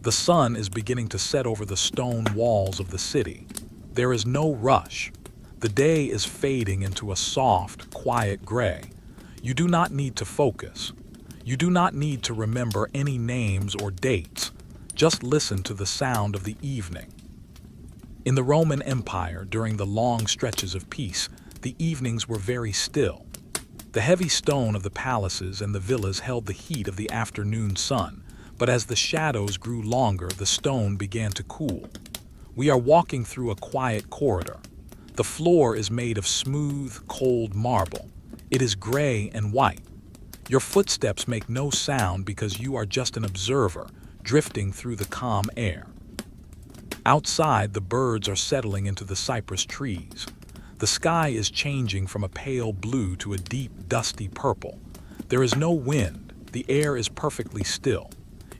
The sun is beginning to set over the stone walls of the city. There is no rush. The day is fading into a soft, quiet gray. You do not need to focus. You do not need to remember any names or dates. Just listen to the sound of the evening. In the Roman Empire, during the long stretches of peace, the evenings were very still. The heavy stone of the palaces and the villas held the heat of the afternoon sun, but as the shadows grew longer, the stone began to cool. We are walking through a quiet corridor. The floor is made of smooth, cold marble. It is gray and white. Your footsteps make no sound because you are just an observer, drifting through the calm air. Outside, the birds are settling into the cypress trees. The sky is changing from a pale blue to a deep, dusty purple. There is no wind. The air is perfectly still.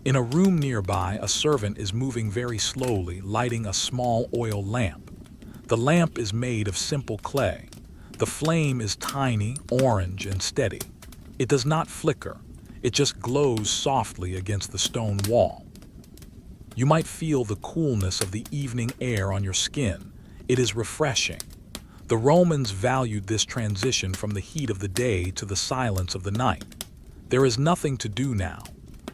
In a room nearby, a servant is moving very slowly, lighting a small oil lamp. The lamp is made of simple clay. The flame is tiny, orange, and steady. It does not flicker. It just glows softly against the stone wall. You might feel the coolness of the evening air on your skin. It is refreshing. The Romans valued this transition from the heat of the day to the silence of the night. There is nothing to do now.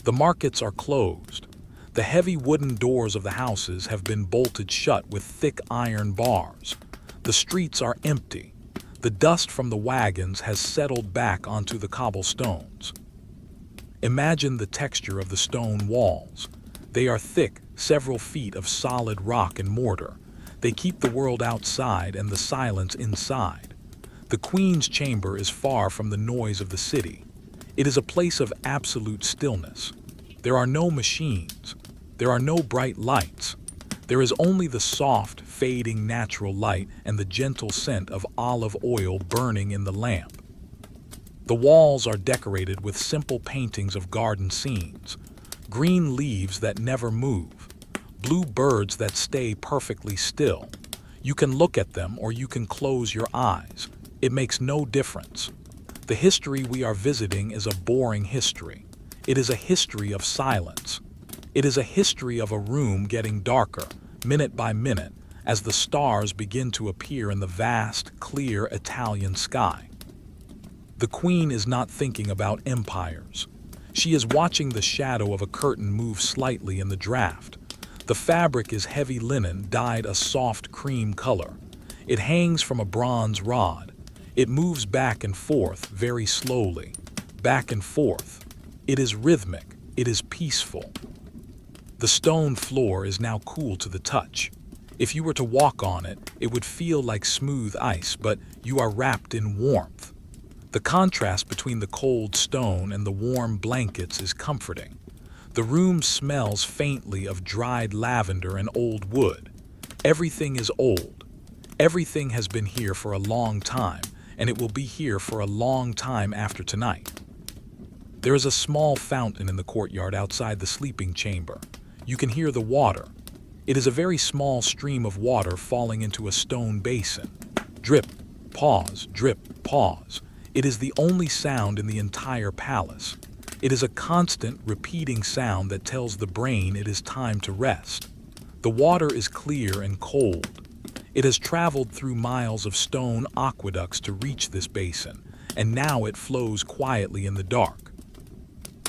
The markets are closed. The heavy wooden doors of the houses have been bolted shut with thick iron bars. The streets are empty. The dust from the wagons has settled back onto the cobblestones. Imagine the texture of the stone walls. They are thick, several feet of solid rock and mortar. They keep the world outside and the silence inside. The Queen's chamber is far from the noise of the city. It is a place of absolute stillness. There are no machines. There are no bright lights. There is only the soft, fading natural light and the gentle scent of olive oil burning in the lamp. The walls are decorated with simple paintings of garden scenes. Green leaves that never move. Blue birds that stay perfectly still. You can look at them or you can close your eyes. It makes no difference. The history we are visiting is a boring history. It is a history of silence. It is a history of a room getting darker, minute by minute, as the stars begin to appear in the vast, clear Italian sky. The Queen is not thinking about empires. She is watching the shadow of a curtain move slightly in the draft. The fabric is heavy linen dyed a soft cream color. It hangs from a bronze rod. It moves back and forth very slowly, back and forth. It is rhythmic. It is peaceful. The stone floor is now cool to the touch. If you were to walk on it, it would feel like smooth ice, but you are wrapped in warmth. The contrast between the cold stone and the warm blankets is comforting. The room smells faintly of dried lavender and old wood. Everything is old. Everything has been here for a long time, and it will be here for a long time after tonight. There is a small fountain in the courtyard outside the sleeping chamber. You can hear the water. It is a very small stream of water falling into a stone basin. Drip, pause, drip, pause. It is the only sound in the entire palace. It is a constant, repeating sound that tells the brain it is time to rest. The water is clear and cold. It has traveled through miles of stone aqueducts to reach this basin, and now it flows quietly in the dark.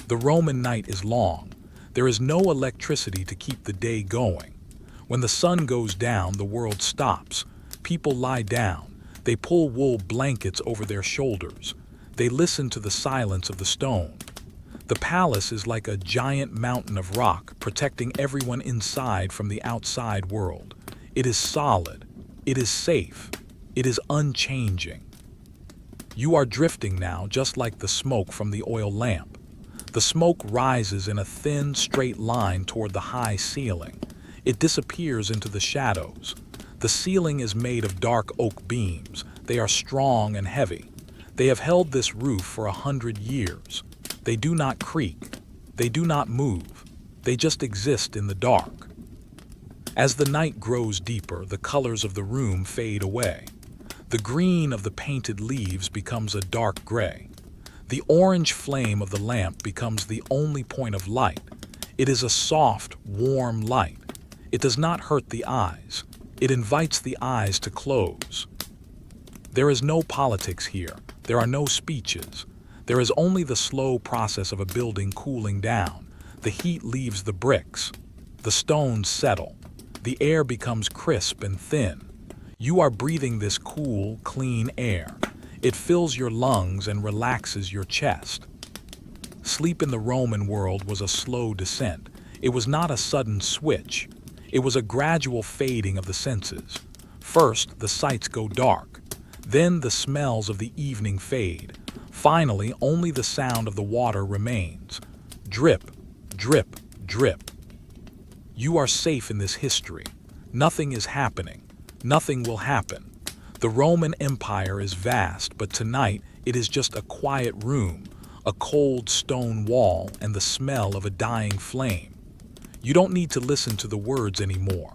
The Roman night is long. There is no electricity to keep the day going. When the sun goes down, the world stops. People lie down. They pull wool blankets over their shoulders. They listen to the silence of the stone. The palace is like a giant mountain of rock, protecting everyone inside from the outside world. It is solid. It is safe. It is unchanging. You are drifting now, just like the smoke from the oil lamp. The smoke rises in a thin, straight line toward the high ceiling. It disappears into the shadows. The ceiling is made of dark oak beams. They are strong and heavy. They have held this roof for 100 years. They do not creak. They do not move. They just exist in the dark. As the night grows deeper, the colors of the room fade away. The green of the painted leaves becomes a dark gray. The orange flame of the lamp becomes the only point of light. It is a soft, warm light. It does not hurt the eyes. It invites the eyes to close. There is no politics here. There are no speeches. There is only the slow process of a building cooling down. The heat leaves the bricks. The stones settle. The air becomes crisp and thin. You are breathing this cool, clean air. It fills your lungs and relaxes your chest. Sleep in the Roman world was a slow descent. It was not a sudden switch. It was a gradual fading of the senses. First, the sights go dark. Then the smells of the evening fade. Finally, only the sound of the water remains. Drip, drip, drip. You are safe in this history. Nothing is happening. Nothing will happen. The Roman Empire is vast, but tonight it is just a quiet room, a cold stone wall, and the smell of a dying flame. You don't need to listen to the words anymore.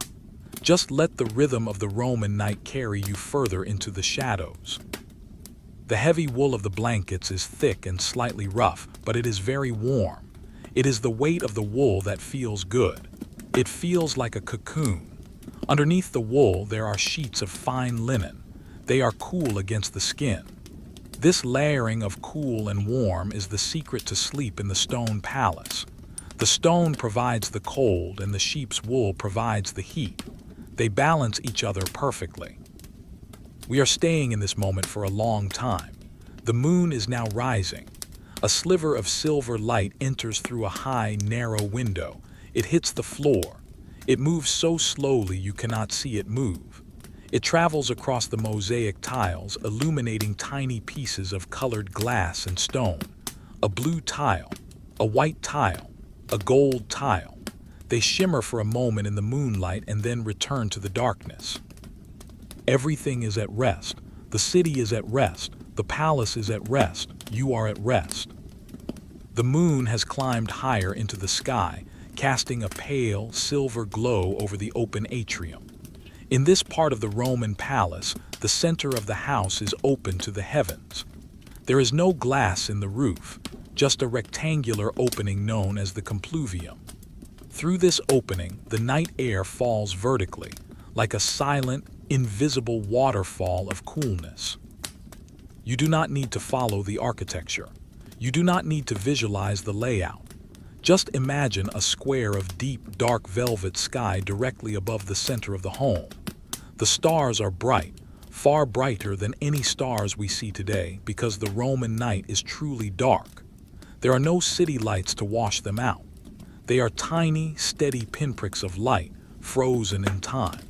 Just let the rhythm of the Roman night carry you further into the shadows. The heavy wool of the blankets is thick and slightly rough, but it is very warm. It is the weight of the wool that feels good. It feels like a cocoon. Underneath the wool, there are sheets of fine linen. They are cool against the skin. This layering of cool and warm is the secret to sleep in the stone palace. The stone provides the cold and the sheep's wool provides the heat. They balance each other perfectly. We are staying in this moment for a long time. The moon is now rising. A sliver of silver light enters through a high, narrow window. It hits the floor. It moves so slowly you cannot see it move. It travels across the mosaic tiles, illuminating tiny pieces of colored glass and stone. A blue tile, a white tile, a gold tile. They shimmer for a moment in the moonlight and then return to the darkness. Everything is at rest. The city is at rest. The palace is at rest. You are at rest. The moon has climbed higher into the sky, casting a pale, silver glow over the open atrium. In this part of the Roman palace, the center of the house is open to the heavens. There is no glass in the roof, just a rectangular opening known as the compluvium. Through this opening, the night air falls vertically, like a silent, invisible waterfall of coolness. You do not need to follow the architecture. You do not need to visualize the layout. Just imagine a square of deep, dark velvet sky directly above the center of the home. The stars are bright, far brighter than any stars we see today because the Roman night is truly dark. There are no city lights to wash them out. They are tiny, steady pinpricks of light, frozen in time.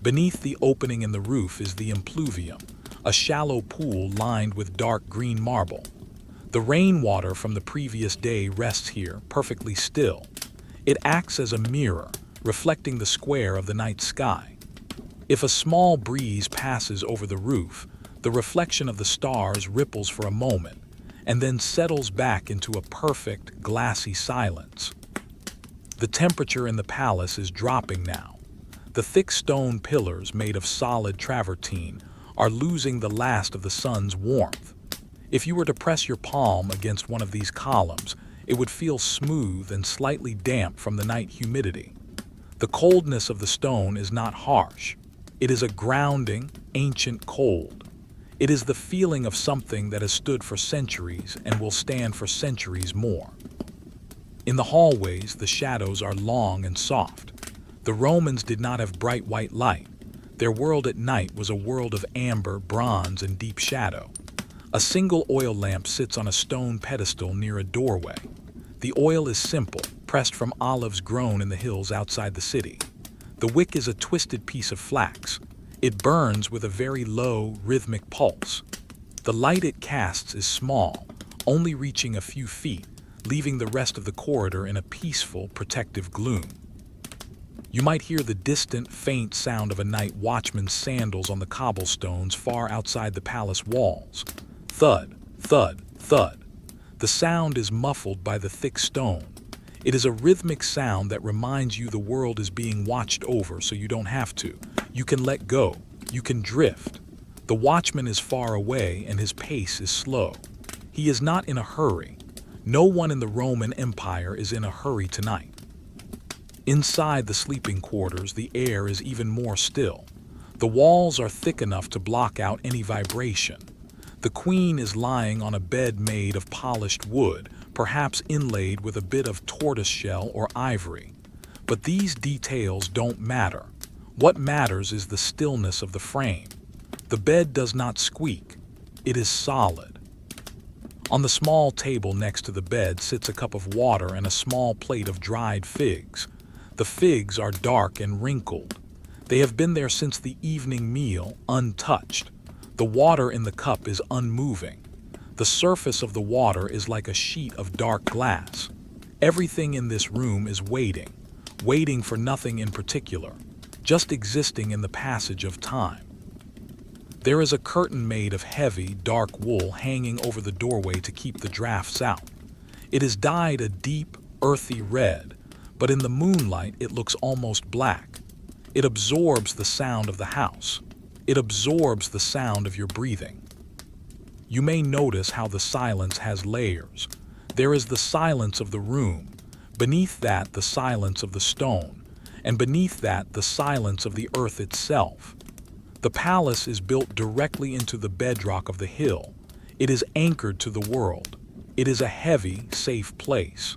Beneath the opening in the roof is the impluvium, a shallow pool lined with dark green marble. The rainwater from the previous day rests here, perfectly still. It acts as a mirror, reflecting the square of the night sky. If a small breeze passes over the roof, the reflection of the stars ripples for a moment, and then settles back into a perfect, glassy silence. The temperature in the palace is dropping now. The thick stone pillars made of solid travertine are losing the last of the sun's warmth. If you were to press your palm against one of these columns, it would feel smooth and slightly damp from the night humidity. The coldness of the stone is not harsh. It is a grounding, ancient cold. It is the feeling of something that has stood for centuries and will stand for centuries more. In the hallways, the shadows are long and soft. The Romans did not have bright white light. Their world at night was a world of amber, bronze, and deep shadow. A single oil lamp sits on a stone pedestal near a doorway. The oil is simple, pressed from olives grown in the hills outside the city. The wick is a twisted piece of flax. It burns with a very low, rhythmic pulse. The light it casts is small, only reaching a few feet, leaving the rest of the corridor in a peaceful, protective gloom. You might hear the distant, faint sound of a night watchman's sandals on the cobblestones far outside the palace walls. Thud, thud, thud. The sound is muffled by the thick stone. It is a rhythmic sound that reminds you the world is being watched over so you don't have to. You can let go. You can drift. The watchman is far away and his pace is slow. He is not in a hurry. No one in the Roman Empire is in a hurry tonight. Inside the sleeping quarters, the air is even more still. The walls are thick enough to block out any vibration. The queen is lying on a bed made of polished wood, perhaps inlaid with a bit of tortoiseshell or ivory. But these details don't matter. What matters is the stillness of the frame. The bed does not squeak. It is solid. On the small table next to the bed sits a cup of water and a small plate of dried figs. The figs are dark and wrinkled. They have been there since the evening meal, untouched. The water in the cup is unmoving. The surface of the water is like a sheet of dark glass. Everything in this room is waiting for nothing in particular, just existing in the passage of time. There is a curtain made of heavy, dark wool hanging over the doorway to keep the drafts out. It is dyed a deep, earthy red, but in the moonlight it looks almost black. It absorbs the sound of the house. It absorbs the sound of your breathing. You may notice how the silence has layers. There is the silence of the room, beneath that the silence of the stone, and beneath that the silence of the earth itself. The palace is built directly into the bedrock of the hill. It is anchored to the world. It is a heavy, safe place.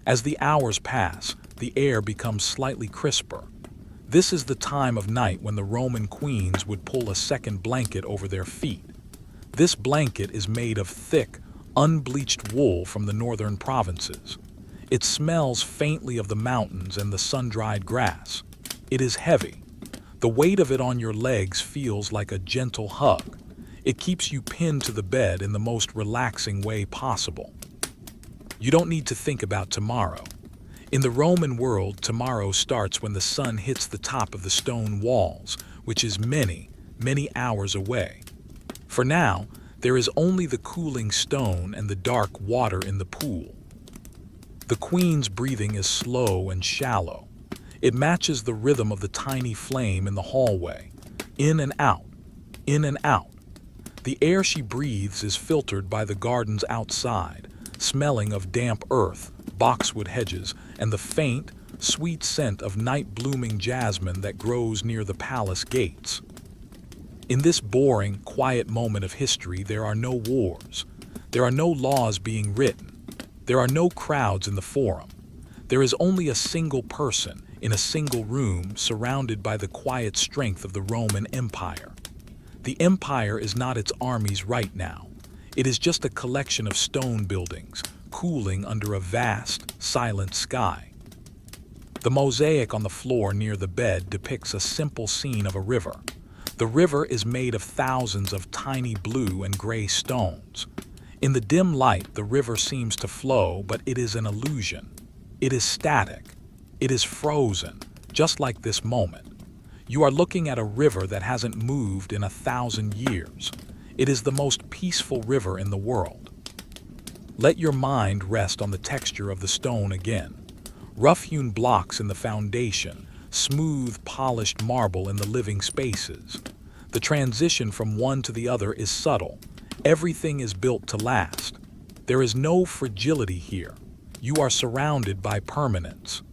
As the hours pass, the air becomes slightly crisper. This is the time of night when the Roman queens would pull a second blanket over their feet. This blanket is made of thick, unbleached wool from the northern provinces. It smells faintly of the mountains and the sun-dried grass. It is heavy. The weight of it on your legs feels like a gentle hug. It keeps you pinned to the bed in the most relaxing way possible. You don't need to think about tomorrow. In the Roman world, tomorrow starts when the sun hits the top of the stone walls, which is many, many hours away. For now, there is only the cooling stone and the dark water in the pool. The queen's breathing is slow and shallow. It matches the rhythm of the tiny flame in the hallway. In and out, in and out. The air she breathes is filtered by the gardens outside, smelling of damp earth, boxwood hedges, and the faint, sweet scent of night-blooming jasmine that grows near the palace gates. In this boring, quiet moment of history, there are no wars. There are no laws being written. There are no crowds in the forum. There is only a single person in a single room surrounded by the quiet strength of the Roman Empire. The empire is not its armies right now. It is just a collection of stone buildings, cooling under a vast, silent sky. The mosaic on the floor near the bed depicts a simple scene of a river. The river is made of thousands of tiny blue and gray stones. In the dim light, the river seems to flow, but it is an illusion. It is static. It is frozen, just like this moment. You are looking at a river that hasn't moved in 1,000 years. It is the most peaceful river in the world. Let your mind rest on the texture of the stone again. Rough-hewn blocks in the foundation, smooth, polished marble in the living spaces. The transition from one to the other is subtle. Everything is built to last. There is no fragility here. You are surrounded by permanence.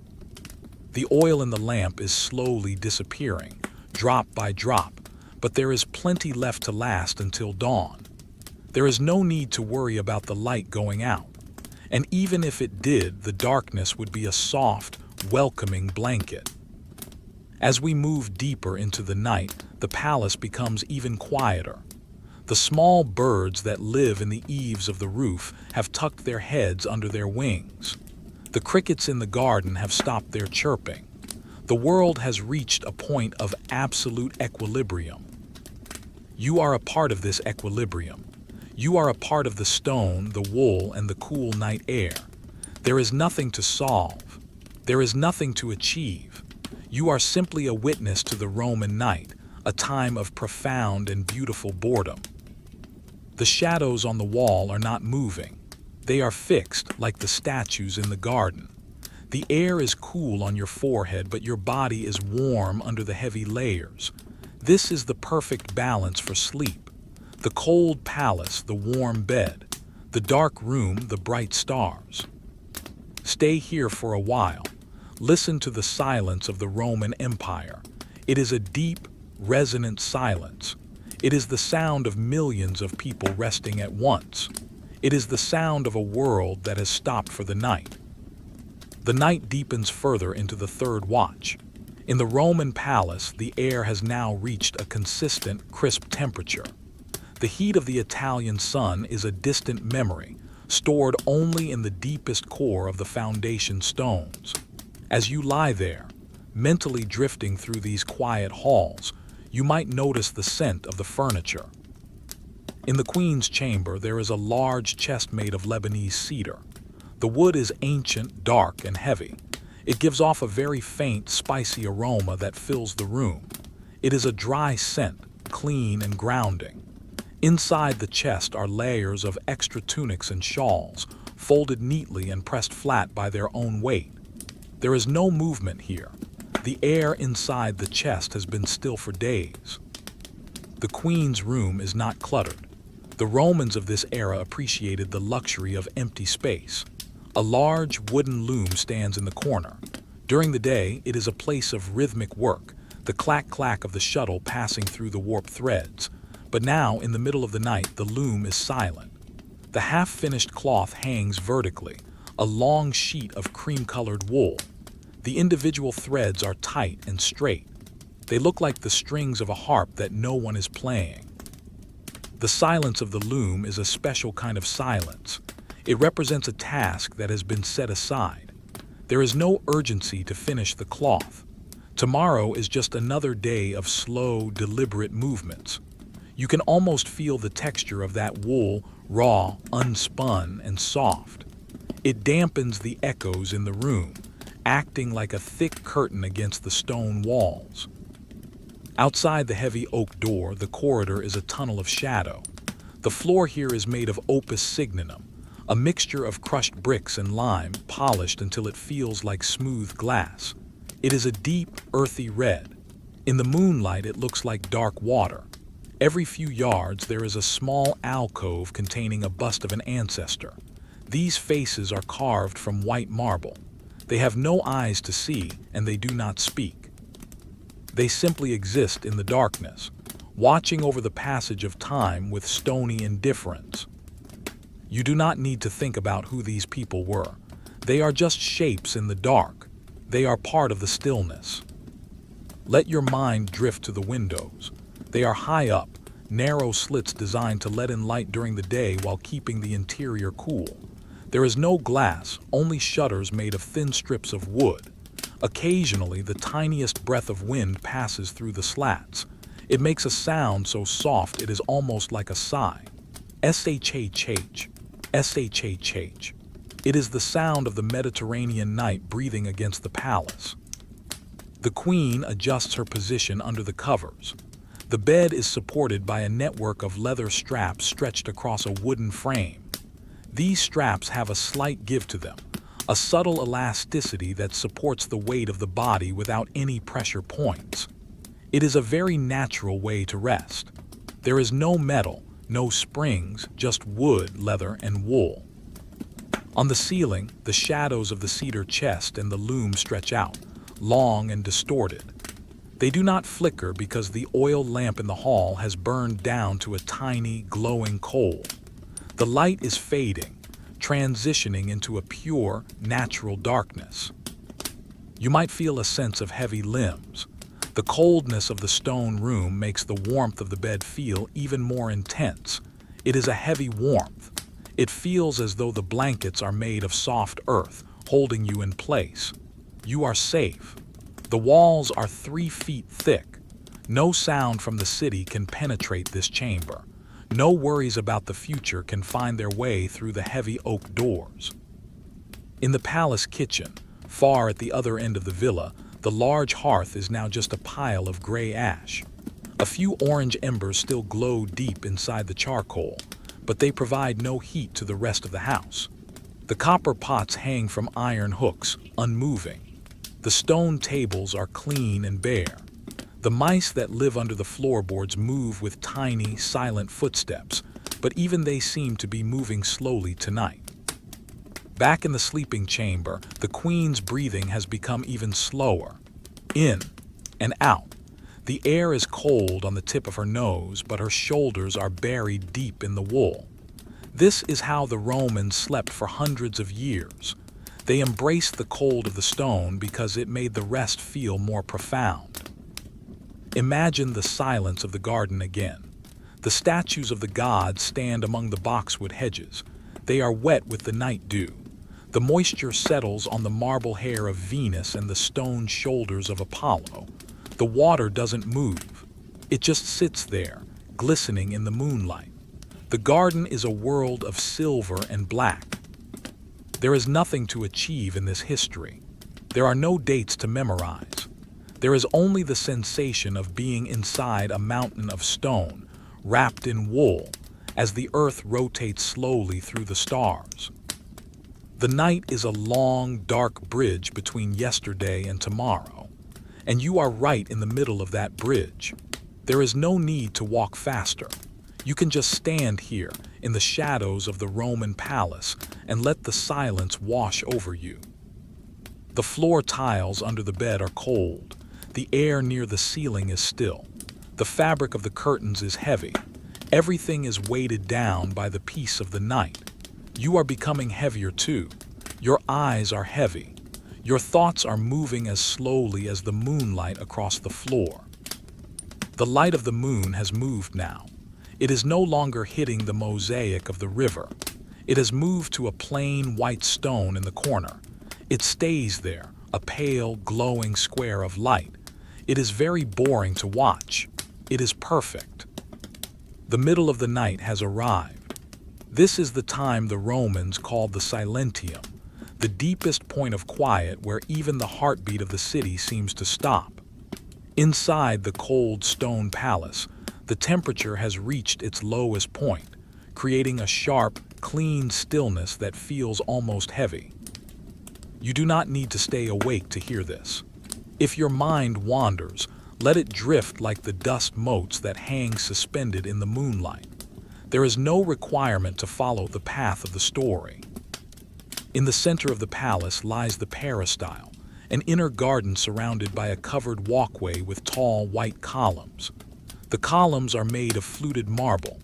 The oil in the lamp is slowly disappearing, drop by drop, but there is plenty left to last until dawn. There is no need to worry about the light going out. And even if it did, the darkness would be a soft, welcoming blanket. As we move deeper into the night, the palace becomes even quieter. The small birds that live in the eaves of the roof have tucked their heads under their wings. The crickets in the garden have stopped their chirping. The world has reached a point of absolute equilibrium. You are a part of this equilibrium. You are a part of the stone, the wool, and the cool night air. There is nothing to solve. There is nothing to achieve. You are simply a witness to the Roman night, a time of profound and beautiful boredom. The shadows on the wall are not moving. They are fixed like the statues in the garden. The air is cool on your forehead, but your body is warm under the heavy layers. This is the perfect balance for sleep. The cold palace, the warm bed. The dark room, the bright stars. Stay here for a while. Listen to the silence of the Roman Empire. It is a deep, resonant silence. It is the sound of millions of people resting at once. It is the sound of a world that has stopped for the night. The night deepens further into the third watch. In the Roman palace, the air has now reached a consistent, crisp temperature. The heat of the Italian sun is a distant memory, stored only in the deepest core of the foundation stones. As you lie there, mentally drifting through these quiet halls, you might notice the scent of the furniture. In the Queen's chamber, there is a large chest made of Lebanese cedar. The wood is ancient, dark, and heavy. It gives off a very faint, spicy aroma that fills the room. It is a dry scent, clean and grounding. Inside the chest are layers of extra tunics and shawls, folded neatly and pressed flat by their own weight. There is no movement here. The air inside the chest has been still for days. The Queen's room is not cluttered. The Romans of this era appreciated the luxury of empty space. A large wooden loom stands in the corner. During the day, it is a place of rhythmic work, the clack-clack of the shuttle passing through the warped threads. But now, in the middle of the night, the loom is silent. The half-finished cloth hangs vertically, a long sheet of cream-colored wool. The individual threads are tight and straight. They look like the strings of a harp that no one is playing. The silence of the loom is a special kind of silence. It represents a task that has been set aside. There is no urgency to finish the cloth. Tomorrow is just another day of slow, deliberate movements. You can almost feel the texture of that wool, raw, unspun, and soft. It dampens the echoes in the room, acting like a thick curtain against the stone walls. Outside the heavy oak door, the corridor is a tunnel of shadow. The floor here is made of opus signinum, a mixture of crushed bricks and lime, polished until it feels like smooth glass. It is a deep, earthy red. In the moonlight, it looks like dark water. Every few yards, there is a small alcove containing a bust of an ancestor. These faces are carved from white marble. They have no eyes to see, and they do not speak. They simply exist in the darkness, watching over the passage of time with stony indifference. You do not need to think about who these people were. They are just shapes in the dark. They are part of the stillness. Let your mind drift to the windows. They are high up, narrow slits designed to let in light during the day while keeping the interior cool. There is no glass, only shutters made of thin strips of wood. Occasionally, the tiniest breath of wind passes through the slats. It makes a sound so soft it is almost like a sigh. S-H-H-H. S-H-H-H. It is the sound of the Mediterranean night breathing against the palace. The Queen adjusts her position under the covers. The bed is supported by a network of leather straps stretched across a wooden frame. These straps have a slight give to them, a subtle elasticity that supports the weight of the body without any pressure points. It is a very natural way to rest. There is no metal, no springs, just wood, leather, and wool. On the ceiling, the shadows of the cedar chest and the loom stretch out, long and distorted. They do not flicker because the oil lamp in the hall has burned down to a tiny, glowing coal. The light is fading, transitioning into a pure, natural darkness. You might feel a sense of heavy limbs. The coldness of the stone room makes the warmth of the bed feel even more intense. It is a heavy warmth. It feels as though the blankets are made of soft earth, holding you in place. You are safe. The walls are 3 feet thick. No sound from the city can penetrate this chamber. No worries about the future can find their way through the heavy oak doors. In the palace kitchen, far at the other end of the villa, the large hearth is now just a pile of gray ash. A few orange embers still glow deep inside the charcoal, but they provide no heat to the rest of the house. The copper pots hang from iron hooks, unmoving. The stone tables are clean and bare. The mice that live under the floorboards move with tiny, silent footsteps, but even they seem to be moving slowly tonight. Back in the sleeping chamber, the queen's breathing has become even slower. In and out. The air is cold on the tip of her nose, but her shoulders are buried deep in the wool. This is how the Romans slept for hundreds of years. They embraced the cold of the stone because it made the rest feel more profound. Imagine the silence of the garden again. The statues of the gods stand among the boxwood hedges. They are wet with the night dew. The moisture settles on the marble hair of Venus and the stone shoulders of Apollo. The water doesn't move. It just sits there, glistening in the moonlight. The garden is a world of silver and black. There is nothing to achieve in this history. There are no dates to memorize. There is only the sensation of being inside a mountain of stone, wrapped in wool, as the earth rotates slowly through the stars. The night is a long, dark bridge between yesterday and tomorrow, and you are right in the middle of that bridge. There is no need to walk faster. You can just stand here in the shadows of the Roman palace and let the silence wash over you. The floor tiles under the bed are cold. The air near the ceiling is still. The fabric of the curtains is heavy. Everything is weighted down by the peace of the night. You are becoming heavier too. Your eyes are heavy. Your thoughts are moving as slowly as the moonlight across the floor. The light of the moon has moved now. It is no longer hitting the mosaic of the river. It has moved to a plain white stone in the corner. It stays there, a pale, glowing square of light. It is very boring to watch. It is perfect. The middle of the night has arrived. This is the time the Romans called the silentium, the deepest point of quiet where even the heartbeat of the city seems to stop. Inside the cold stone palace, the temperature has reached its lowest point, creating a sharp, clean stillness that feels almost heavy. You do not need to stay awake to hear this. If your mind wanders, let it drift like the dust motes that hang suspended in the moonlight. There is no requirement to follow the path of the story. In the center of the palace lies the peristyle, an inner garden surrounded by a covered walkway with tall white columns. The columns are made of fluted marble.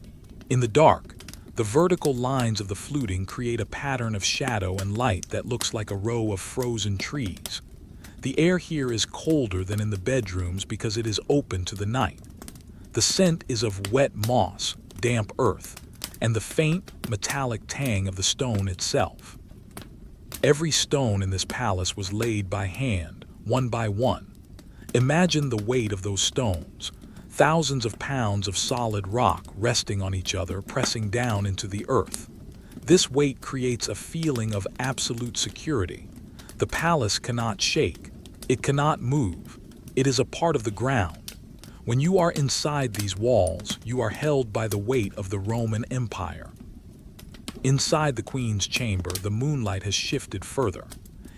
In the dark, the vertical lines of the fluting create a pattern of shadow and light that looks like a row of frozen trees. The air here is colder than in the bedrooms because it is open to the night. The scent is of wet moss, damp earth, and the faint, metallic tang of the stone itself. Every stone in this palace was laid by hand, one by one. Imagine the weight of those stones. Thousands of pounds of solid rock resting on each other, pressing down into the earth. This weight creates a feeling of absolute security. The palace cannot shake. It cannot move. It is a part of the ground. When you are inside these walls, you are held by the weight of the Roman Empire. Inside the queen's chamber, the moonlight has shifted further.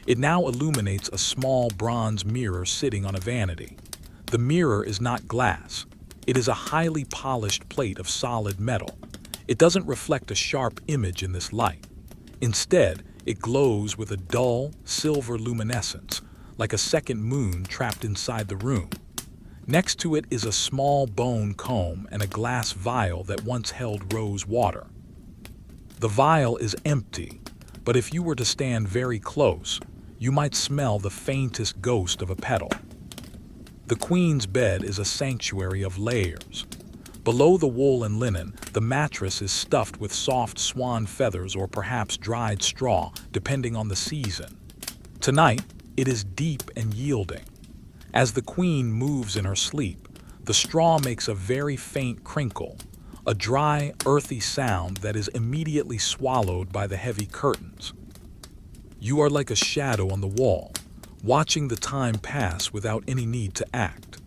It now illuminates a small bronze mirror sitting on a vanity. The mirror is not glass. It is a highly polished plate of solid metal. It doesn't reflect a sharp image in this light. Instead, it glows with a dull, silver luminescence, like a second moon trapped inside the room. Next to it is a small bone comb and a glass vial that once held rose water. The vial is empty, but if you were to stand very close, you might smell the faintest ghost of a petal. The queen's bed is a sanctuary of layers. Below the wool and linen, the mattress is stuffed with soft swan feathers or perhaps dried straw, depending on the season. Tonight, it is deep and yielding. As the queen moves in her sleep, the straw makes a very faint crinkle, a dry, earthy sound that is immediately swallowed by the heavy curtains. You are like a shadow on the wall, watching the time pass without any need to act.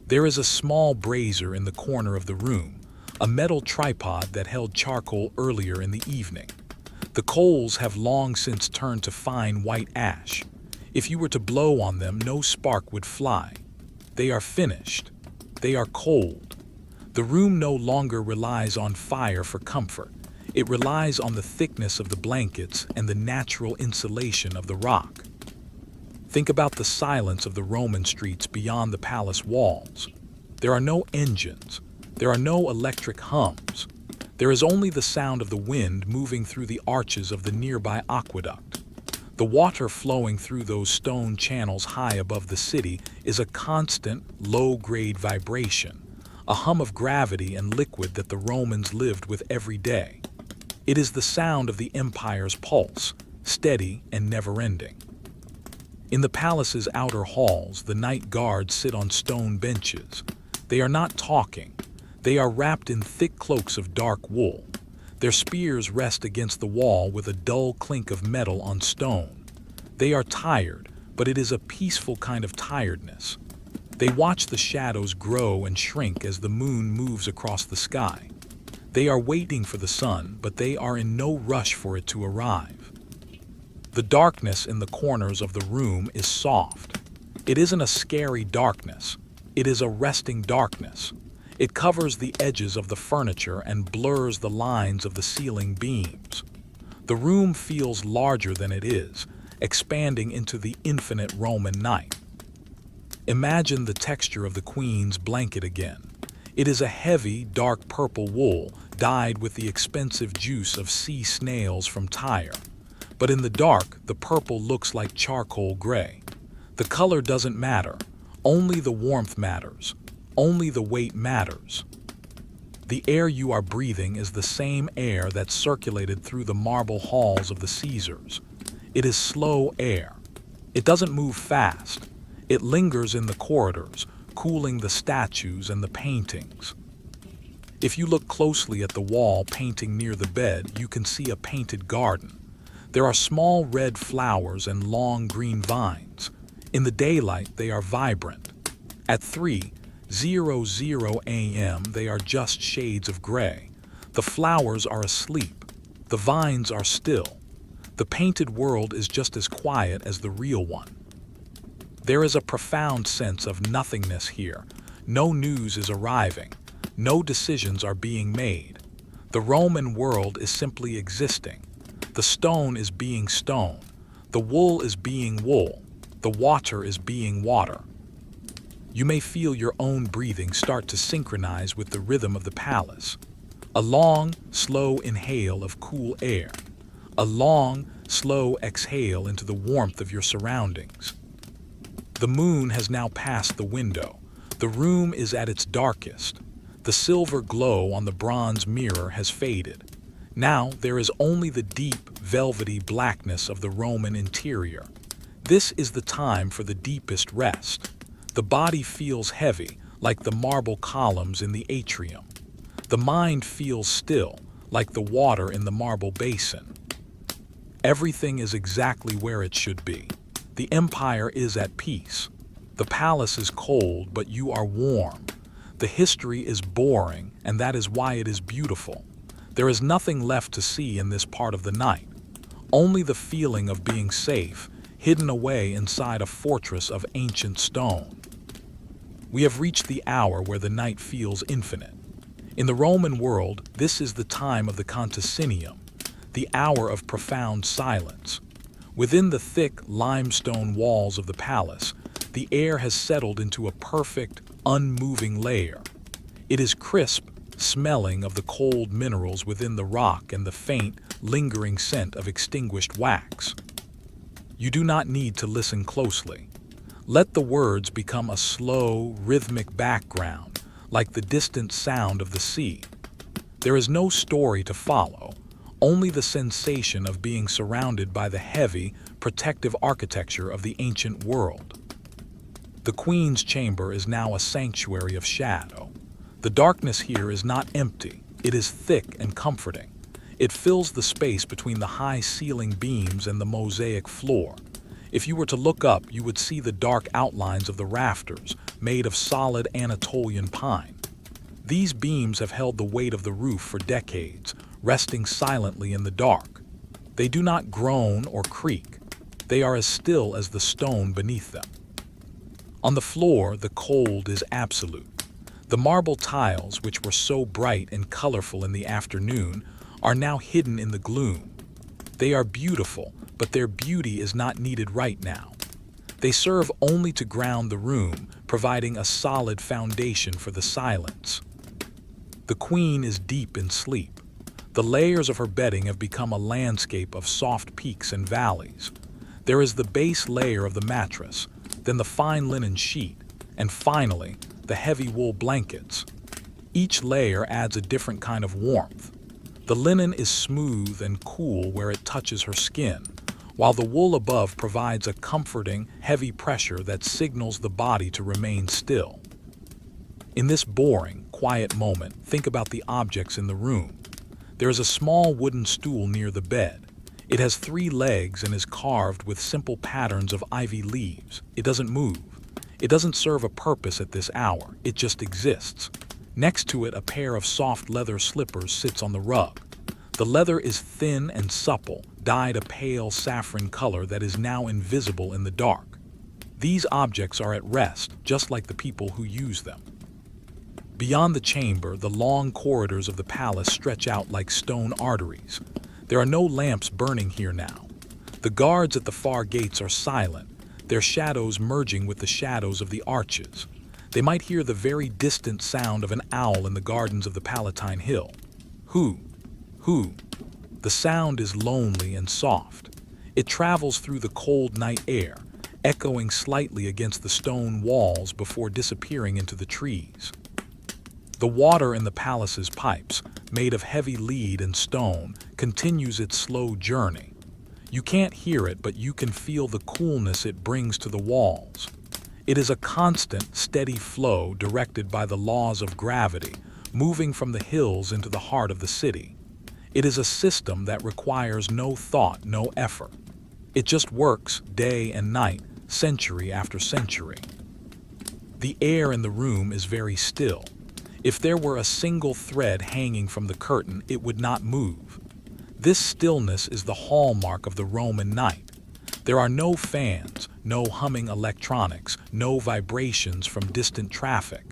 There is a small brazier in the corner of the room, a metal tripod that held charcoal earlier in the evening. The coals have long since turned to fine white ash. If you were to blow on them, no spark would fly. They are finished. They are cold. The room no longer relies on fire for comfort. It relies on the thickness of the blankets and the natural insulation of the rock. Think about the silence of the Roman streets beyond the palace walls. There are no engines. There are no electric hums. There is only the sound of the wind moving through the arches of the nearby aqueduct. The water flowing through those stone channels high above the city is a constant, low-grade vibration, a hum of gravity and liquid that the Romans lived with every day. It is the sound of the empire's pulse, steady and never-ending. In the palace's outer halls, the night guards sit on stone benches. They are not talking. They are wrapped in thick cloaks of dark wool. Their spears rest against the wall with a dull clink of metal on stone. They are tired, but it is a peaceful kind of tiredness. They watch the shadows grow and shrink as the moon moves across the sky. They are waiting for the sun, but they are in no rush for it to arrive. The darkness in the corners of the room is soft. It isn't a scary darkness. It is a resting darkness. It covers the edges of the furniture and blurs the lines of the ceiling beams. The room feels larger than it is, expanding into the infinite Roman night. Imagine the texture of the queen's blanket again. It is a heavy, dark purple wool dyed with the expensive juice of sea snails from Tyre. But in the dark, the purple looks like charcoal gray. The color doesn't matter. Only the warmth matters. Only the weight matters. The air you are breathing is the same air that circulated through the marble halls of the Caesars. It is slow air. It doesn't move fast. It lingers in the corridors, cooling the statues and the paintings. If you look closely at the wall painting near the bed, you can see a painted garden. There are small red flowers and long green vines. In the daylight, they are vibrant. At 3:00 a.m., they are just shades of gray. The flowers are asleep. The vines are still. The painted world is just as quiet as the real one. There is a profound sense of nothingness here. No news is arriving. No decisions are being made. The Roman world is simply existing. The stone is being stone. The wool is being wool. The water is being water. You may feel your own breathing start to synchronize with the rhythm of the palace. A long, slow inhale of cool air. A long, slow exhale into the warmth of your surroundings. The moon has now passed the window. The room is at its darkest. The silver glow on the bronze mirror has faded. Now there is only the deep, velvety blackness of the Roman interior. This is the time for the deepest rest. The body feels heavy, like the marble columns in the atrium. The mind feels still, like the water in the marble basin. Everything is exactly where it should be. The empire is at peace. The palace is cold, but you are warm. The history is boring, and that is why it is beautiful. There is nothing left to see in this part of the night. Only the feeling of being safe, hidden away inside a fortress of ancient stone. We have reached the hour where the night feels infinite. In the Roman world, this is the time of the Conticinium, the hour of profound silence. Within the thick limestone walls of the palace, the air has settled into a perfect, unmoving layer. It is crisp, smelling of the cold minerals within the rock and the faint, lingering scent of extinguished wax. You do not need to listen closely. Let the words become a slow, rhythmic background, like the distant sound of the sea. There is no story to follow, only the sensation of being surrounded by the heavy, protective architecture of the ancient world. The Queen's chamber is now a sanctuary of shadow. The darkness here is not empty, it is thick and comforting. It fills the space between the high ceiling beams and the mosaic floor. If you were to look up, you would see the dark outlines of the rafters, made of solid Anatolian pine. These beams have held the weight of the roof for decades, resting silently in the dark. They do not groan or creak. They are as still as the stone beneath them. On the floor, the cold is absolute. The marble tiles, which were so bright and colorful in the afternoon, are now hidden in the gloom. They are beautiful, but their beauty is not needed right now. They serve only to ground the room, providing a solid foundation for the silence. The queen is deep in sleep. The layers of her bedding have become a landscape of soft peaks and valleys. There is the base layer of the mattress, then the fine linen sheet, and finally, the heavy wool blankets. Each layer adds a different kind of warmth. The linen is smooth and cool where it touches her skin, while the wool above provides a comforting, heavy pressure that signals the body to remain still. In this boring, quiet moment, think about the objects in the room. There is a small wooden stool near the bed. It has 3 legs and is carved with simple patterns of ivy leaves. It doesn't move. It doesn't serve a purpose at this hour. It just exists. Next to it, a pair of soft leather slippers sits on the rug. The leather is thin and supple, dyed a pale saffron color that is now invisible in the dark. These objects are at rest, just like the people who use them. Beyond the chamber, the long corridors of the palace stretch out like stone arteries. There are no lamps burning here now. The guards at the far gates are silent, their shadows merging with the shadows of the arches. They might hear the very distant sound of an owl in the gardens of the Palatine Hill. Hoo, hoo. The sound is lonely and soft. It travels through the cold night air, echoing slightly against the stone walls before disappearing into the trees. The water in the palace's pipes, made of heavy lead and stone, continues its slow journey. You can't hear it, but you can feel the coolness it brings to the walls. It is a constant, steady flow directed by the laws of gravity, moving from the hills into the heart of the city. It is a system that requires no thought, no effort. It just works day and night, century after century. The air in the room is very still. If there were a single thread hanging from the curtain, it would not move. This stillness is the hallmark of the Roman night. There are no fans, no humming electronics, no vibrations from distant traffic.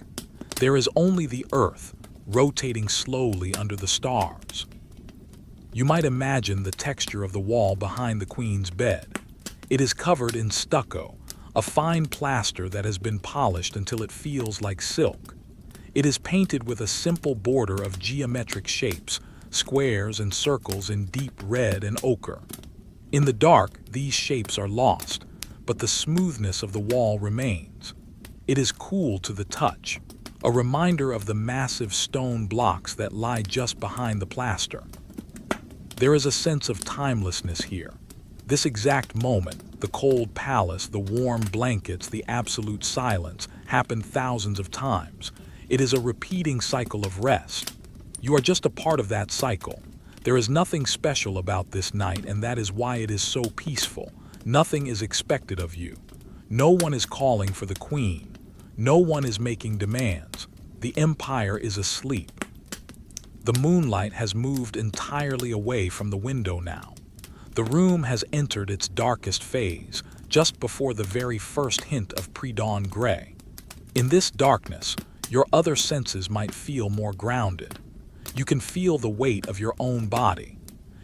There is only the earth, rotating slowly under the stars. You might imagine the texture of the wall behind the queen's bed. It is covered in stucco, a fine plaster that has been polished until it feels like silk. It is painted with a simple border of geometric shapes, squares and circles in deep red and ochre. In the dark, these shapes are lost, but the smoothness of the wall remains. It is cool to the touch, a reminder of the massive stone blocks that lie just behind the plaster. There is a sense of timelessness here. This exact moment, the cold palace, the warm blankets, the absolute silence, happened thousands of times. It is a repeating cycle of rest. You are just a part of that cycle. There is nothing special about this night, and that is why it is so peaceful. Nothing is expected of you. No one is calling for the queen. No one is making demands. The empire is asleep. The moonlight has moved entirely away from the window now. The room has entered its darkest phase, just before the very first hint of pre-dawn gray. In this darkness, your other senses might feel more grounded. You can feel the weight of your own body.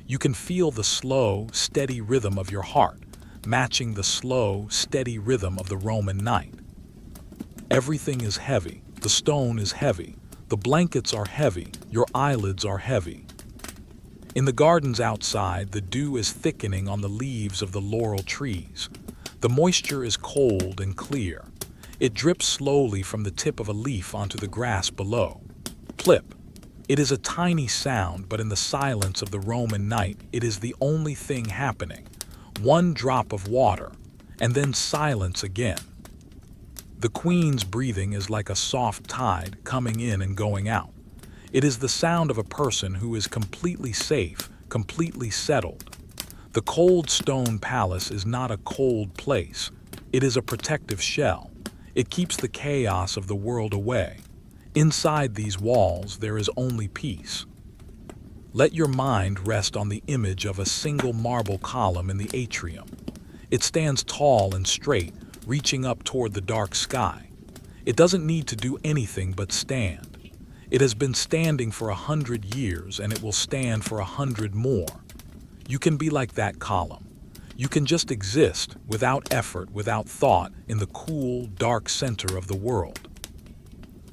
You can feel the slow, steady rhythm of your heart, matching the slow, steady rhythm of the Roman night. Everything is heavy. The stone is heavy. The blankets are heavy. Your eyelids are heavy. In the gardens outside, the dew is thickening on the leaves of the laurel trees. The moisture is cold and clear. It drips slowly from the tip of a leaf onto the grass below. Plip. It is a tiny sound, but in the silence of the Roman night, it is the only thing happening. One drop of water, and then silence again. The queen's breathing is like a soft tide coming in and going out. It is the sound of a person who is completely safe, completely settled. The cold stone palace is not a cold place. It is a protective shell. It keeps the chaos of the world away. Inside these walls, there is only peace. Let your mind rest on the image of a single marble column in the atrium. It stands tall and straight, reaching up toward the dark sky. It doesn't need to do anything but stand. It has been standing for 100 years, and it will stand for 100 more. You can be like that column. You can just exist, without effort, without thought, in the cool, dark center of the world.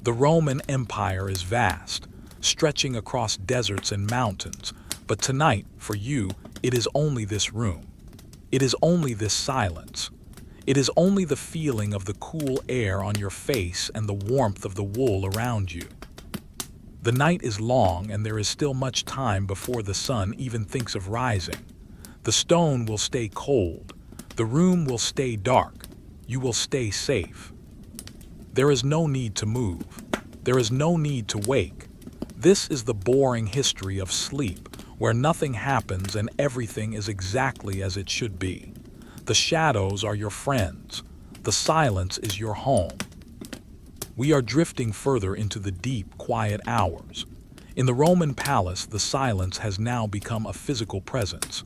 The Roman Empire is vast, stretching across deserts and mountains, but tonight, for you, it is only this room. It is only this silence. It is only the feeling of the cool air on your face and the warmth of the wool around you. The night is long, and there is still much time before the sun even thinks of rising. The stone will stay cold. The room will stay dark. You will stay safe. There is no need to move. There is no need to wake. This is the boring history of sleep, where nothing happens and everything is exactly as it should be. The shadows are your friends. The silence is your home. We are drifting further into the deep, quiet hours. In the Roman palace, the silence has now become a physical presence.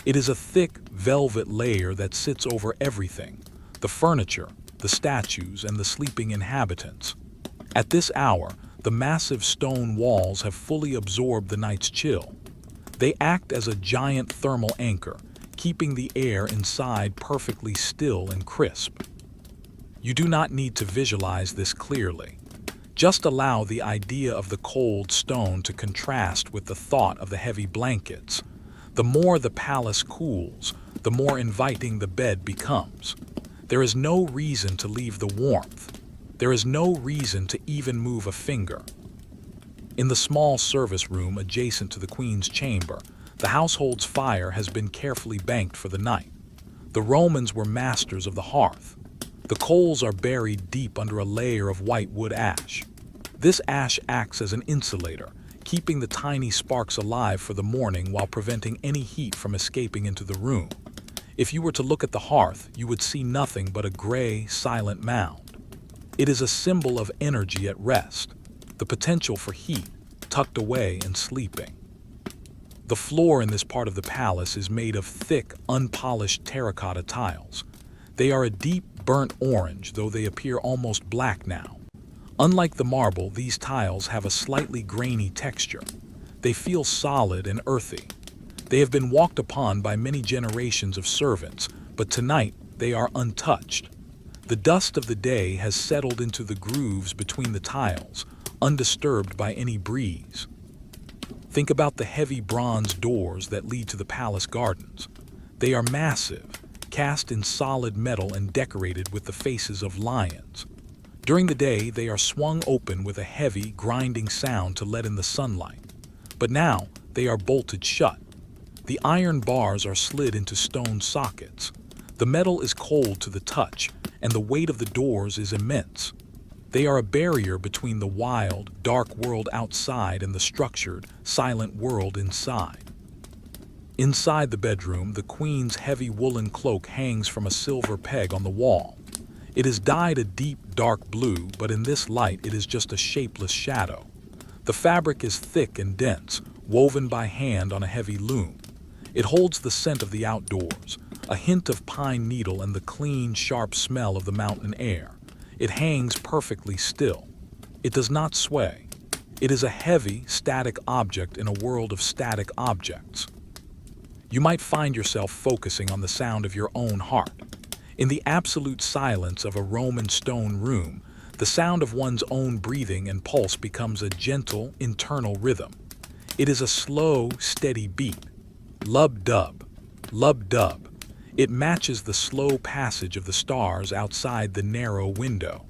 It is a thick, velvet layer that sits over everything: the furniture, the statues, and the sleeping inhabitants. At this hour, the massive stone walls have fully absorbed the night's chill. They act as a giant thermal anchor, keeping the air inside perfectly still and crisp. You do not need to visualize this clearly. Just allow the idea of the cold stone to contrast with the thought of the heavy blankets. The more the palace cools, the more inviting the bed becomes. There is no reason to leave the warmth. There is no reason to even move a finger. In the small service room adjacent to the Queen's chamber, the household's fire has been carefully banked for the night. The Romans were masters of the hearth. The coals are buried deep under a layer of white wood ash. This ash acts as an insulator, keeping the tiny sparks alive for the morning while preventing any heat from escaping into the room. If you were to look at the hearth, you would see nothing but a gray, silent mound. It is a symbol of energy at rest, the potential for heat, tucked away and sleeping. The floor in this part of the palace is made of thick, unpolished terracotta tiles. They are a deep, burnt orange, though they appear almost black now. Unlike the marble, these tiles have a slightly grainy texture. They feel solid and earthy. They have been walked upon by many generations of servants, but tonight they are untouched. The dust of the day has settled into the grooves between the tiles, undisturbed by any breeze. Think about the heavy bronze doors that lead to the palace gardens. They are massive, cast in solid metal and decorated with the faces of lions. During the day, they are swung open with a heavy, grinding sound to let in the sunlight. But now, they are bolted shut. The iron bars are slid into stone sockets. The metal is cold to the touch, and the weight of the doors is immense. They are a barrier between the wild, dark world outside and the structured, silent world inside. Inside the bedroom, the Queen's heavy woolen cloak hangs from a silver peg on the wall. It is dyed a deep, dark blue, but in this light it is just a shapeless shadow. The fabric is thick and dense, woven by hand on a heavy loom. It holds the scent of the outdoors, a hint of pine needle and the clean, sharp smell of the mountain air. It hangs perfectly still. It does not sway. It is a heavy, static object in a world of static objects. You might find yourself focusing on the sound of your own heart. In the absolute silence of a Roman stone room, the sound of one's own breathing and pulse becomes a gentle, internal rhythm. It is a slow, steady beat. Lub-dub, lub-dub. It matches the slow passage of the stars outside the narrow window.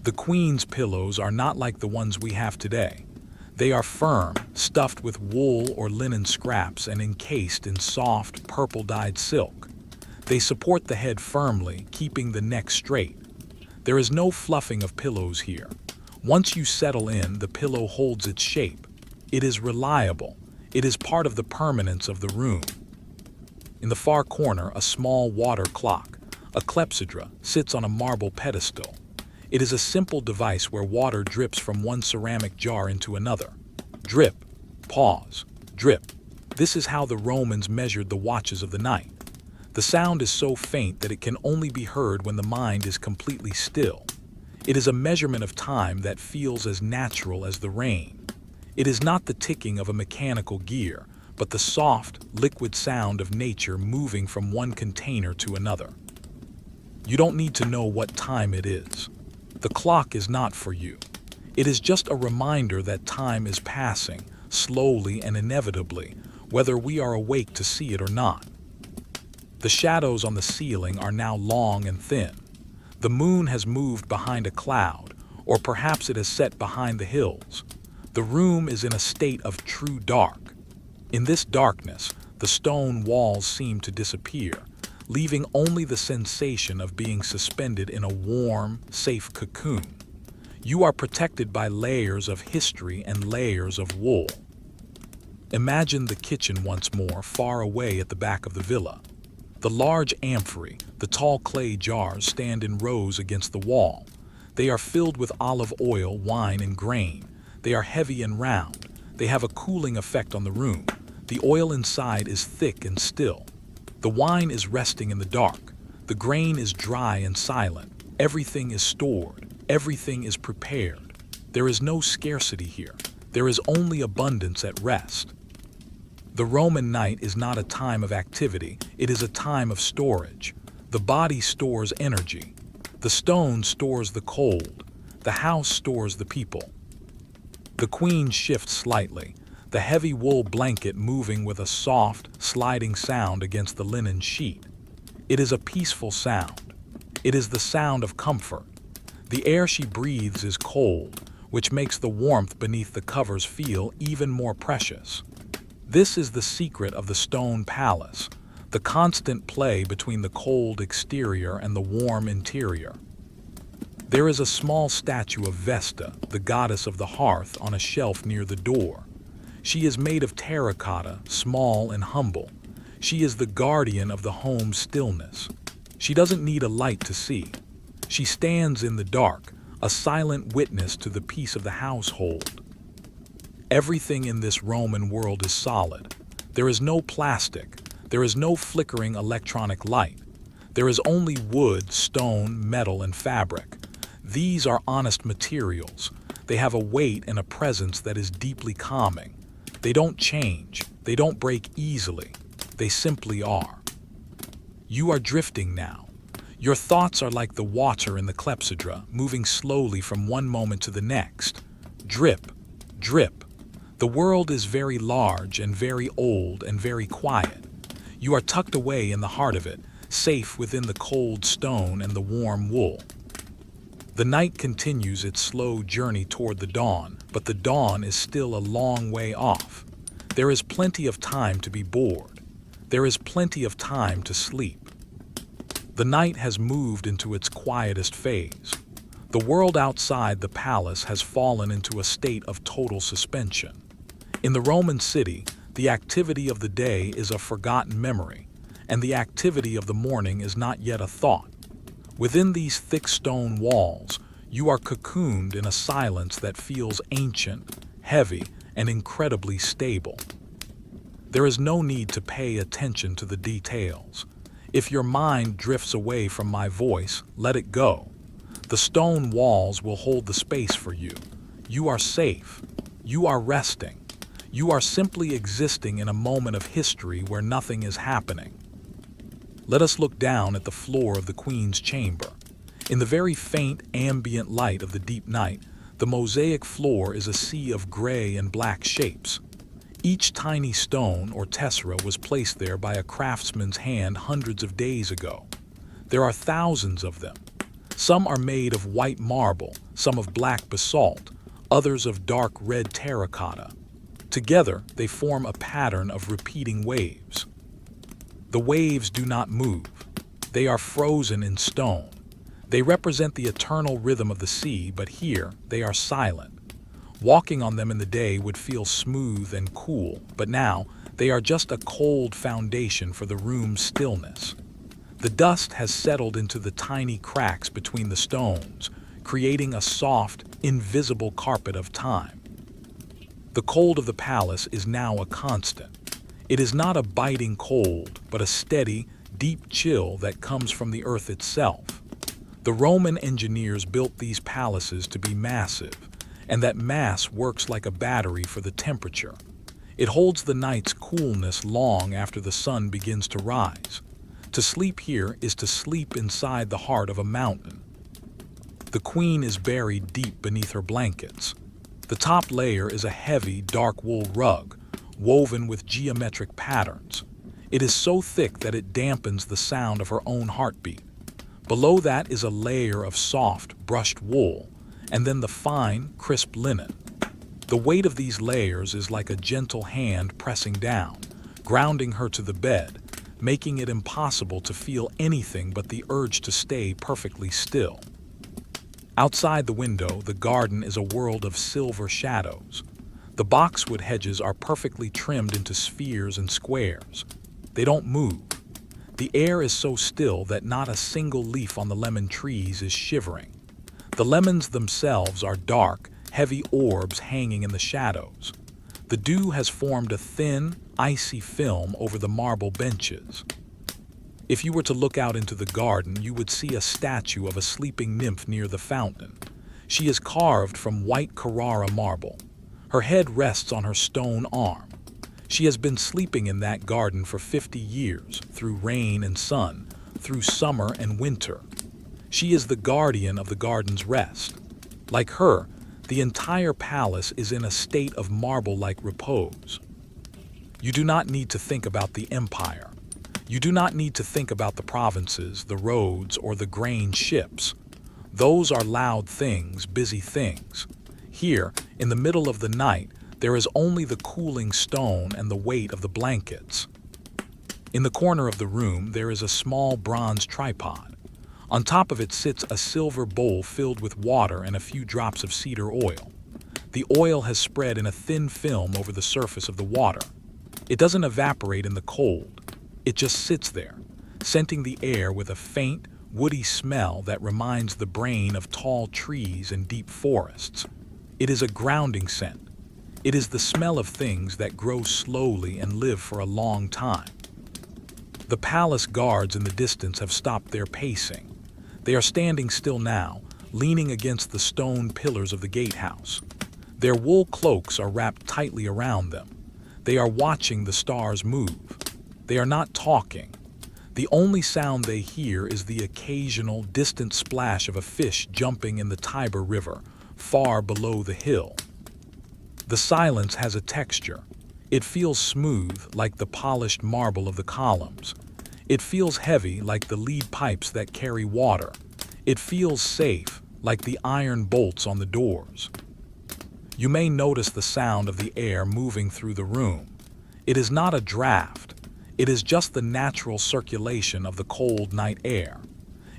The Queen's pillows are not like the ones we have today. They are firm, stuffed with wool or linen scraps and encased in soft, purple-dyed silk. They support the head firmly, keeping the neck straight. There is no fluffing of pillows here. Once you settle in, the pillow holds its shape. It is reliable. It is part of the permanence of the room. In the far corner, a small water clock, a clepsydra, sits on a marble pedestal. It is a simple device where water drips from one ceramic jar into another. Drip, pause, drip. This is how the Romans measured the watches of the night. The sound is so faint that it can only be heard when the mind is completely still. It is a measurement of time that feels as natural as the rain. It is not the ticking of a mechanical gear, but the soft, liquid sound of nature moving from one container to another. You don't need to know what time it is. The clock is not for you. It is just a reminder that time is passing, slowly and inevitably, whether we are awake to see it or not. The shadows on the ceiling are now long and thin. The moon has moved behind a cloud, or perhaps it has set behind the hills. The room is in a state of true dark. In this darkness, the stone walls seem to disappear, leaving only the sensation of being suspended in a warm, safe cocoon. You are protected by layers of history and layers of wool. Imagine the kitchen once more, far away at the back of the villa. The large amphory, the tall clay jars stand in rows against the wall. They are filled with olive oil, wine, and grain. They are heavy and round. They have a cooling effect on the room. The oil inside is thick and still. The wine is resting in the dark. The grain is dry and silent. Everything is stored. Everything is prepared. There is no scarcity here. There is only abundance at rest. The Roman night is not a time of activity, it is a time of storage. The body stores energy. The stone stores the cold. The house stores the people. The queen shifts slightly, the heavy wool blanket moving with a soft, sliding sound against the linen sheet. It is a peaceful sound. It is the sound of comfort. The air she breathes is cold, which makes the warmth beneath the covers feel even more precious. This is the secret of the stone palace, the constant play between the cold exterior and the warm interior. There is a small statue of Vesta, the goddess of the hearth, on a shelf near the door. She is made of terracotta, small and humble. She is the guardian of the home's stillness. She doesn't need a light to see. She stands in the dark, a silent witness to the peace of the household. Everything in this Roman world is solid. There is no plastic. There is no flickering electronic light. There is only wood, stone, metal, and fabric. These are honest materials. They have a weight and a presence that is deeply calming. They don't change. They don't break easily. They simply are. You are drifting now. Your thoughts are like the water in the clepsydra, moving slowly from one moment to the next. Drip, drip. The world is very large and very old and very quiet. You are tucked away in the heart of it, safe within the cold stone and the warm wool. The night continues its slow journey toward the dawn, but the dawn is still a long way off. There is plenty of time to be bored. There is plenty of time to sleep. The night has moved into its quietest phase. The world outside the palace has fallen into a state of total suspension. In the Roman city, the activity of the day is a forgotten memory, and the activity of the morning is not yet a thought. Within these thick stone walls, you are cocooned in a silence that feels ancient, heavy, and incredibly stable. There is no need to pay attention to the details. If your mind drifts away from my voice, let it go. The stone walls will hold the space for you. You are safe. You are resting. You are simply existing in a moment of history where nothing is happening. Let us look down at the floor of the Queen's chamber. In the very faint, ambient light of the deep night, the mosaic floor is a sea of gray and black shapes. Each tiny stone or tessera was placed there by a craftsman's hand hundreds of days ago. There are thousands of them. Some are made of white marble, some of black basalt, others of dark red terracotta. Together, they form a pattern of repeating waves. The waves do not move. They are frozen in stone. They represent the eternal rhythm of the sea, but here they are silent. Walking on them in the day would feel smooth and cool, but now they are just a cold foundation for the room's stillness. The dust has settled into the tiny cracks between the stones, creating a soft, invisible carpet of time. The cold of the palace is now a constant. It is not a biting cold, but a steady, deep chill that comes from the earth itself. The Roman engineers built these palaces to be massive, and that mass works like a battery for the temperature. It holds the night's coolness long after the sun begins to rise. To sleep here is to sleep inside the heart of a mountain. The queen is buried deep beneath her blankets. The top layer is a heavy, dark wool rug, woven with geometric patterns. It is so thick that it dampens the sound of her own heartbeat. Below that is a layer of soft, brushed wool, and then the fine, crisp linen. The weight of these layers is like a gentle hand pressing down, grounding her to the bed, making it impossible to feel anything but the urge to stay perfectly still. Outside the window, the garden is a world of silver shadows. The boxwood hedges are perfectly trimmed into spheres and squares. They don't move. The air is so still that not a single leaf on the lemon trees is shivering. The lemons themselves are dark, heavy orbs hanging in the shadows. The dew has formed a thin, icy film over the marble benches. If you were to look out into the garden, you would see a statue of a sleeping nymph near the fountain. She is carved from white Carrara marble. Her head rests on her stone arm. She has been sleeping in that garden for 50 years, through rain and sun, through summer and winter. She is the guardian of the garden's rest. Like her, the entire palace is in a state of marble-like repose. You do not need to think about the empire. You do not need to think about the provinces, the roads, or the grain ships. Those are loud things, busy things. Here, in the middle of the night, there is only the cooling stone and the weight of the blankets. In the corner of the room, there is a small bronze tripod. On top of it sits a silver bowl filled with water and a few drops of cedar oil. The oil has spread in a thin film over the surface of the water. It doesn't evaporate in the cold. It just sits there, scenting the air with a faint, woody smell that reminds the brain of tall trees and deep forests. It is a grounding scent. It is the smell of things that grow slowly and live for a long time. The palace guards in the distance have stopped their pacing. They are standing still now, leaning against the stone pillars of the gatehouse. Their wool cloaks are wrapped tightly around them. They are watching the stars move. They are not talking. The only sound they hear is the occasional distant splash of a fish jumping in the Tiber River, far below the hill. The silence has a texture. It feels smooth, like the polished marble of the columns. It feels heavy, like the lead pipes that carry water. It feels safe, like the iron bolts on the doors. You may notice the sound of the air moving through the room. It is not a draft. It is just the natural circulation of the cold night air.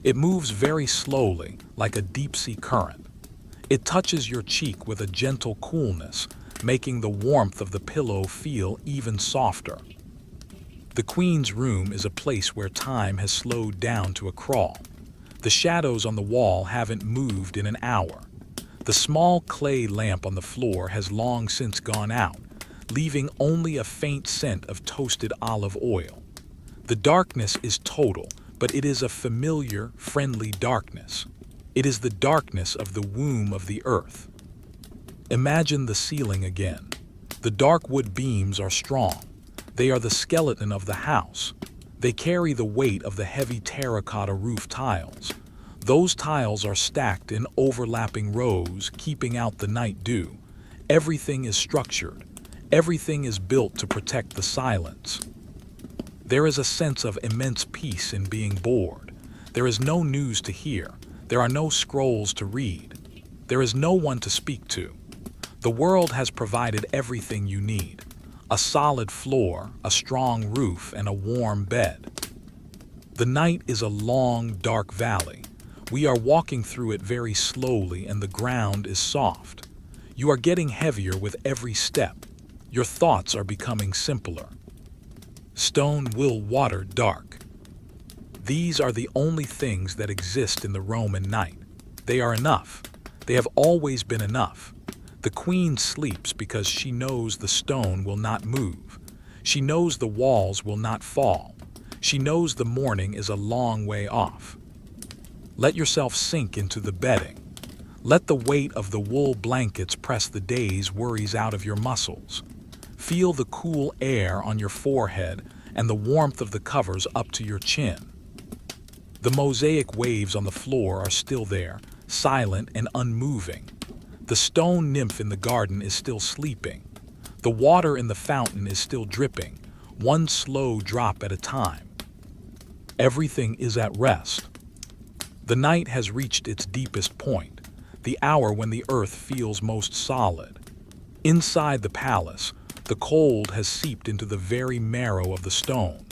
It moves very slowly, like a deep-sea current. It touches your cheek with a gentle coolness, making the warmth of the pillow feel even softer. The Queen's room is a place where time has slowed down to a crawl. The shadows on the wall haven't moved in an hour. The small clay lamp on the floor has long since gone out, leaving only a faint scent of toasted olive oil. The darkness is total, but it is a familiar, friendly darkness. It is the darkness of the womb of the earth. Imagine the ceiling again. The dark wood beams are strong. They are the skeleton of the house. They carry the weight of the heavy terracotta roof tiles. Those tiles are stacked in overlapping rows, keeping out the night dew. Everything is structured. Everything is built to protect the silence. There is a sense of immense peace in being bored. There is no news to hear. There are no scrolls to read. There is no one to speak to. The world has provided everything you need. A solid floor, a strong roof, and a warm bed. The night is a long, dark valley. We are walking through it very slowly, and the ground is soft. You are getting heavier with every step. Your thoughts are becoming simpler. Stone will water dark. These are the only things that exist in the Roman night. They are enough. They have always been enough. The Queen sleeps because she knows the stone will not move. She knows the walls will not fall. She knows the morning is a long way off. Let yourself sink into the bedding. Let the weight of the wool blankets press the day's worries out of your muscles. Feel the cool air on your forehead and the warmth of the covers up to your chin. The mosaic waves on the floor are still there, silent and unmoving. The stone nymph in the garden is still sleeping. The water in the fountain is still dripping, one slow drop at a time. Everything is at rest. The night has reached its deepest point, the hour when the earth feels most solid. Inside the palace, the cold has seeped into the very marrow of the stone.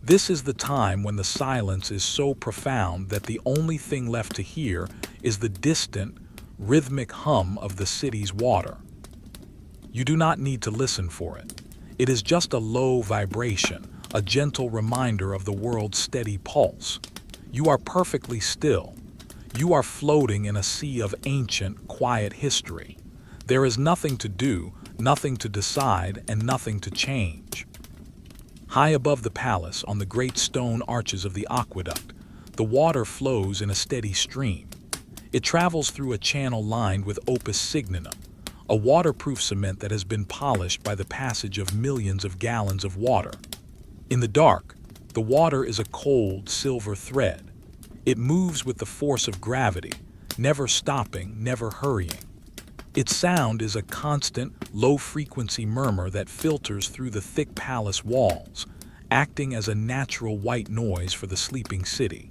This is the time when the silence is so profound that the only thing left to hear is the distant, rhythmic hum of the city's water. You do not need to listen for it. It is just a low vibration, a gentle reminder of the world's steady pulse. You are perfectly still. You are floating in a sea of ancient, quiet history. There is nothing to do, nothing to decide, and nothing to change. High above the palace, on the great stone arches of the aqueduct, the water flows in a steady stream. It travels through a channel lined with opus signinum, a waterproof cement that has been polished by the passage of millions of gallons of water. In the dark, the water is a cold, silver thread. It moves with the force of gravity, never stopping, never hurrying. Its sound is a constant, low-frequency murmur that filters through the thick palace walls, acting as a natural white noise for the sleeping city.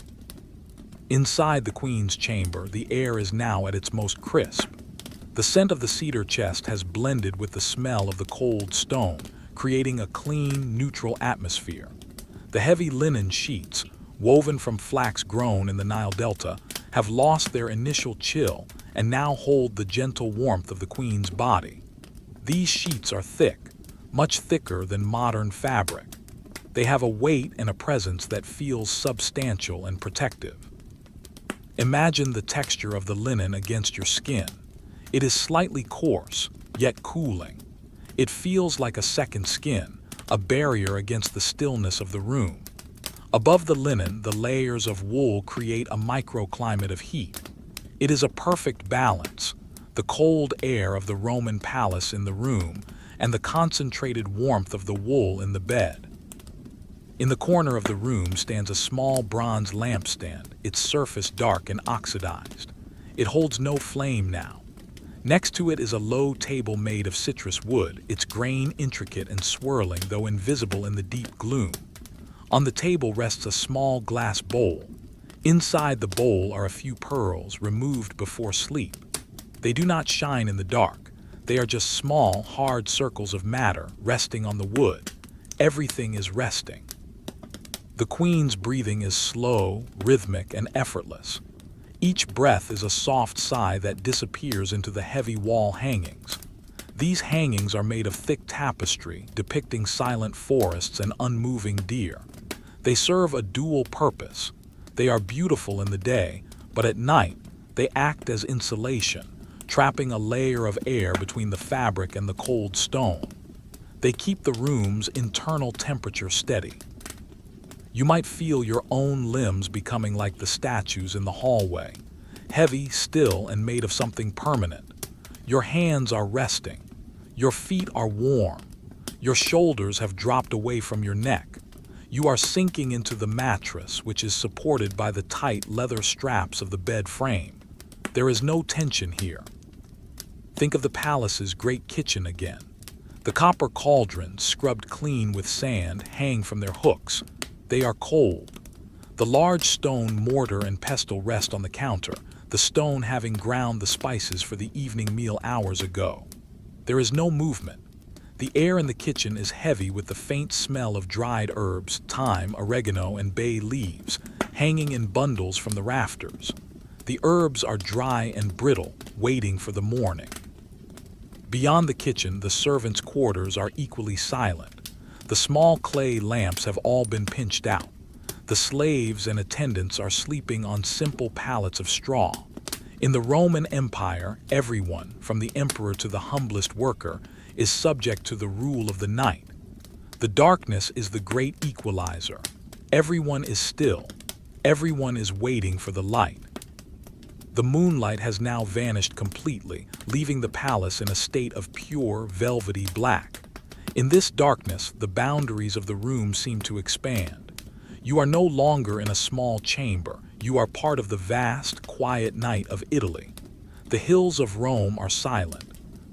Inside the queen's chamber, the air is now at its most crisp. The scent of the cedar chest has blended with the smell of the cold stone, creating a clean, neutral atmosphere. The heavy linen sheets, woven from flax grown in the Nile Delta, have lost their initial chill and now hold the gentle warmth of the queen's body. These sheets are thick, much thicker than modern fabric. They have a weight and a presence that feels substantial and protective. Imagine the texture of the linen against your skin. It is slightly coarse, yet cooling. It feels like a second skin, a barrier against the stillness of the room. Above the linen, the layers of wool create a microclimate of heat. It is a perfect balance, the cold air of the Roman palace in the room and the concentrated warmth of the wool in the bed. In the corner of the room stands a small bronze lampstand, its surface dark and oxidized. It holds no flame now. Next to it is a low table made of citrus wood, its grain intricate and swirling, though invisible in the deep gloom. On the table rests a small glass bowl. Inside the bowl are a few pearls removed before sleep. They do not shine in the dark. They are just small, hard circles of matter resting on the wood. Everything is resting. The queen's breathing is slow, rhythmic, and effortless. Each breath is a soft sigh that disappears into the heavy wall hangings. These hangings are made of thick tapestry depicting silent forests and unmoving deer. They serve a dual purpose. They are beautiful in the day, but at night they act as insulation, trapping a layer of air between the fabric and the cold stone. They keep the room's internal temperature steady. You might feel your own limbs becoming like the statues in the hallway, heavy, still, and made of something permanent. Your hands are resting. Your feet are warm. Your shoulders have dropped away from your neck. You are sinking into the mattress, which is supported by the tight leather straps of the bed frame. There is no tension here. Think of the palace's great kitchen again. The copper cauldrons, scrubbed clean with sand, hang from their hooks. They are cold. The large stone mortar and pestle rest on the counter, the stone having ground the spices for the evening meal hours ago. There is no movement. The air in the kitchen is heavy with the faint smell of dried herbs, thyme, oregano, and bay leaves, hanging in bundles from the rafters. The herbs are dry and brittle, waiting for the morning. Beyond the kitchen, the servants' quarters are equally silent. The small clay lamps have all been pinched out. The slaves and attendants are sleeping on simple pallets of straw. In the Roman Empire, everyone, from the emperor to the humblest worker, is subject to the rule of the night. The darkness is the great equalizer. Everyone is still. Everyone is waiting for the light. The moonlight has now vanished completely, leaving the palace in a state of pure, velvety black. In this darkness, the boundaries of the room seem to expand. You are no longer in a small chamber. You are part of the vast, quiet night of Italy. The hills of Rome are silent.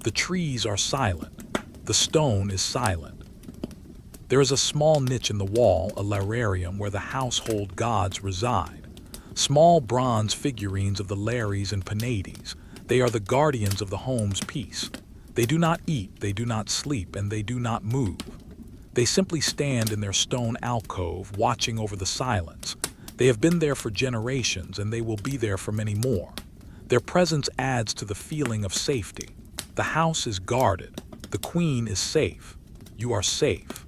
The trees are silent. The stone is silent. There is a small niche in the wall, a lararium, where the household gods reside. Small bronze figurines of the Lares and Penates. They are the guardians of the home's peace. They do not eat, they do not sleep, and they do not move. They simply stand in their stone alcove, watching over the silence. They have been there for generations, and they will be there for many more. Their presence adds to the feeling of safety. The house is guarded. The queen is safe. You are safe.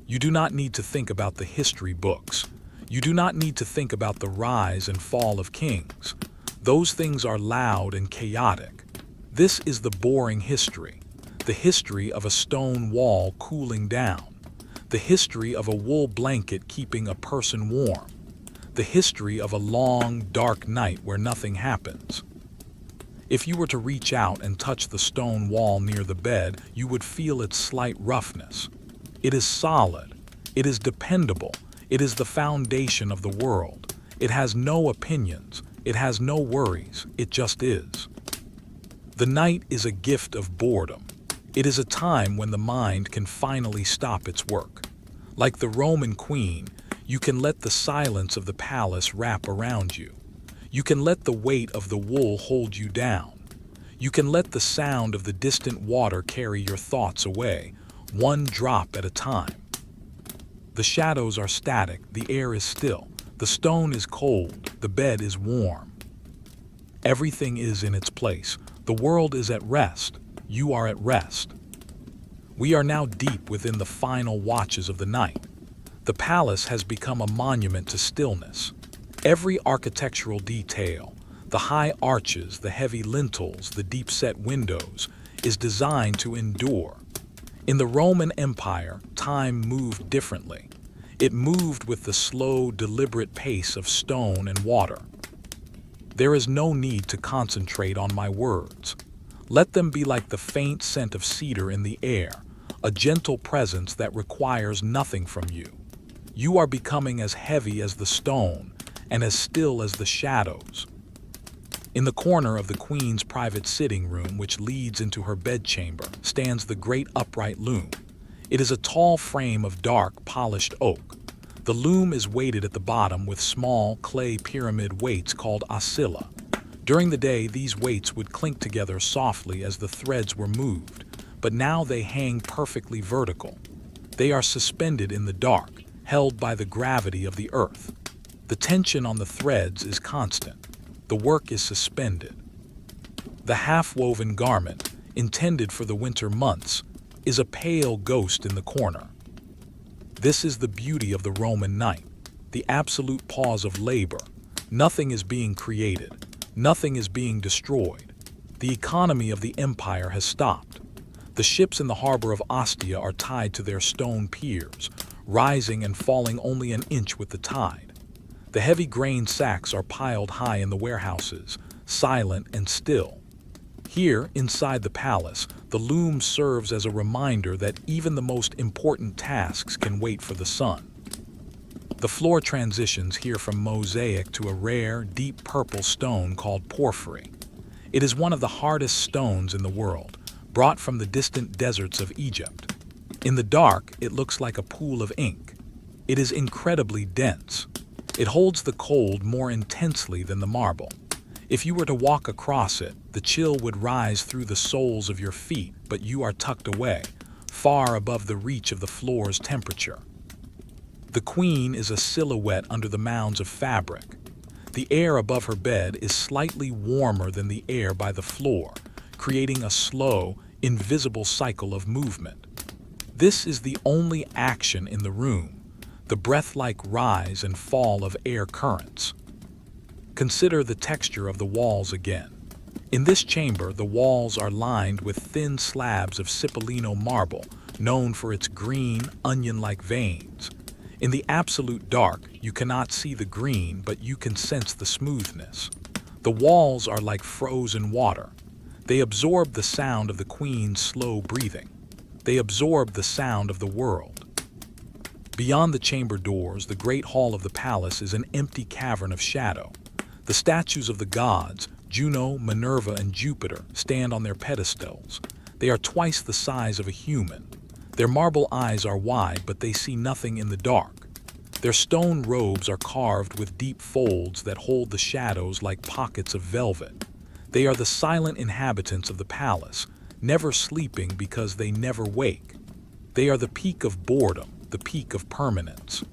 You do not need to think about the history books. You do not need to think about the rise and fall of kings. Those things are loud and chaotic. This is the boring history. The history of a stone wall cooling down. The history of a wool blanket keeping a person warm. The history of a long, dark night where nothing happens. If you were to reach out and touch the stone wall near the bed, you would feel its slight roughness. It is solid. It is dependable. It is the foundation of the world. It has no opinions. It has no worries. It just is. The night is a gift of boredom. It is a time when the mind can finally stop its work. Like the Roman queen, you can let the silence of the palace wrap around you. You can let the weight of the wool hold you down. You can let the sound of the distant water carry your thoughts away, one drop at a time. The shadows are static, the air is still, the stone is cold, the bed is warm. Everything is in its place. The world is at rest. You are at rest. We are now deep within the final watches of the night. The palace has become a monument to stillness. Every architectural detail, the high arches, the heavy lintels, the deep-set windows, is designed to endure. In the Roman Empire, time moved differently. It moved with the slow, deliberate pace of stone and water. There is no need to concentrate on my words. Let them be like the faint scent of cedar in the air, a gentle presence that requires nothing from you. You are becoming as heavy as the stone and as still as the shadows. In the corner of the queen's private sitting room, which leads into her bedchamber, stands the great upright loom. It is a tall frame of dark, polished oak. The loom is weighted at the bottom with small clay pyramid weights called oscilla. During the day, these weights would clink together softly as the threads were moved, but now they hang perfectly vertical. They are suspended in the dark, held by the gravity of the earth. The tension on the threads is constant. The work is suspended. The half-woven garment, intended for the winter months, is a pale ghost in the corner. This is the beauty of the Roman night, the absolute pause of labor. Nothing is being created. Nothing is being destroyed. The economy of the empire has stopped. The ships in the harbor of Ostia are tied to their stone piers, rising and falling only an inch with the tide. The heavy grain sacks are piled high in the warehouses, silent and still. Here, inside the palace, the loom serves as a reminder that even the most important tasks can wait for the sun. The floor transitions here from mosaic to a rare, deep purple stone called porphyry. It is one of the hardest stones in the world, brought from the distant deserts of Egypt. In the dark, it looks like a pool of ink. It is incredibly dense. It holds the cold more intensely than the marble. If you were to walk across it, the chill would rise through the soles of your feet, but you are tucked away, far above the reach of the floor's temperature. The queen is a silhouette under the mounds of fabric. The air above her bed is slightly warmer than the air by the floor, creating a slow, invisible cycle of movement. This is the only action in the room, the breath-like rise and fall of air currents. Consider the texture of the walls again. In this chamber, the walls are lined with thin slabs of Cipollino marble, known for its green, onion-like veins. In the absolute dark, you cannot see the green, but you can sense the smoothness. The walls are like frozen water. They absorb the sound of the queen's slow breathing. They absorb the sound of the world. Beyond the chamber doors, the great hall of the palace is an empty cavern of shadow. The statues of the gods, Juno, Minerva, and Jupiter, stand on their pedestals. They are twice the size of a human. Their marble eyes are wide, but they see nothing in the dark. Their stone robes are carved with deep folds that hold the shadows like pockets of velvet. They are the silent inhabitants of the palace, never sleeping because they never wake. They are the peak of boredom, the peak of permanence.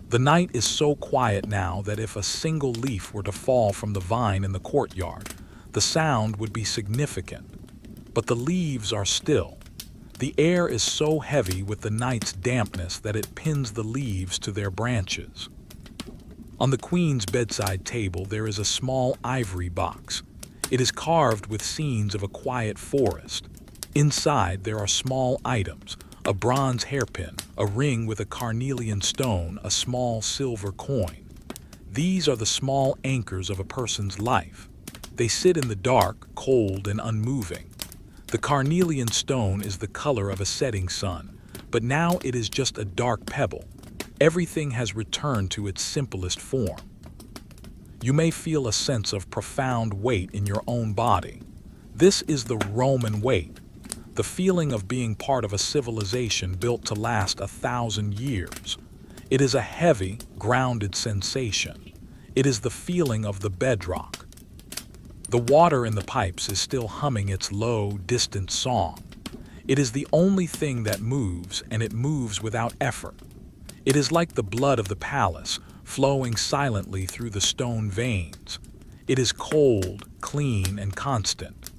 The night is so quiet now that if a single leaf were to fall from the vine in the courtyard, the sound would be significant. But the leaves are still. The air is so heavy with the night's dampness that it pins the leaves to their branches. On the queen's bedside table there is a small ivory box. It is carved with scenes of a quiet forest. Inside there are small items, a bronze hairpin, a ring with a carnelian stone, a small silver coin. These are the small anchors of a person's life. They sit in the dark, cold and unmoving. The carnelian stone is the color of a setting sun, but now it is just a dark pebble. Everything has returned to its simplest form. You may feel a sense of profound weight in your own body. This is the Roman weight, the feeling of being part of a civilization built to last 1,000 years. It is a heavy, grounded sensation. It is the feeling of the bedrock. The water in the pipes is still humming its low, distant song. It is the only thing that moves, and it moves without effort. It is like the blood of the palace, flowing silently through the stone veins. It is cold, clean, and constant.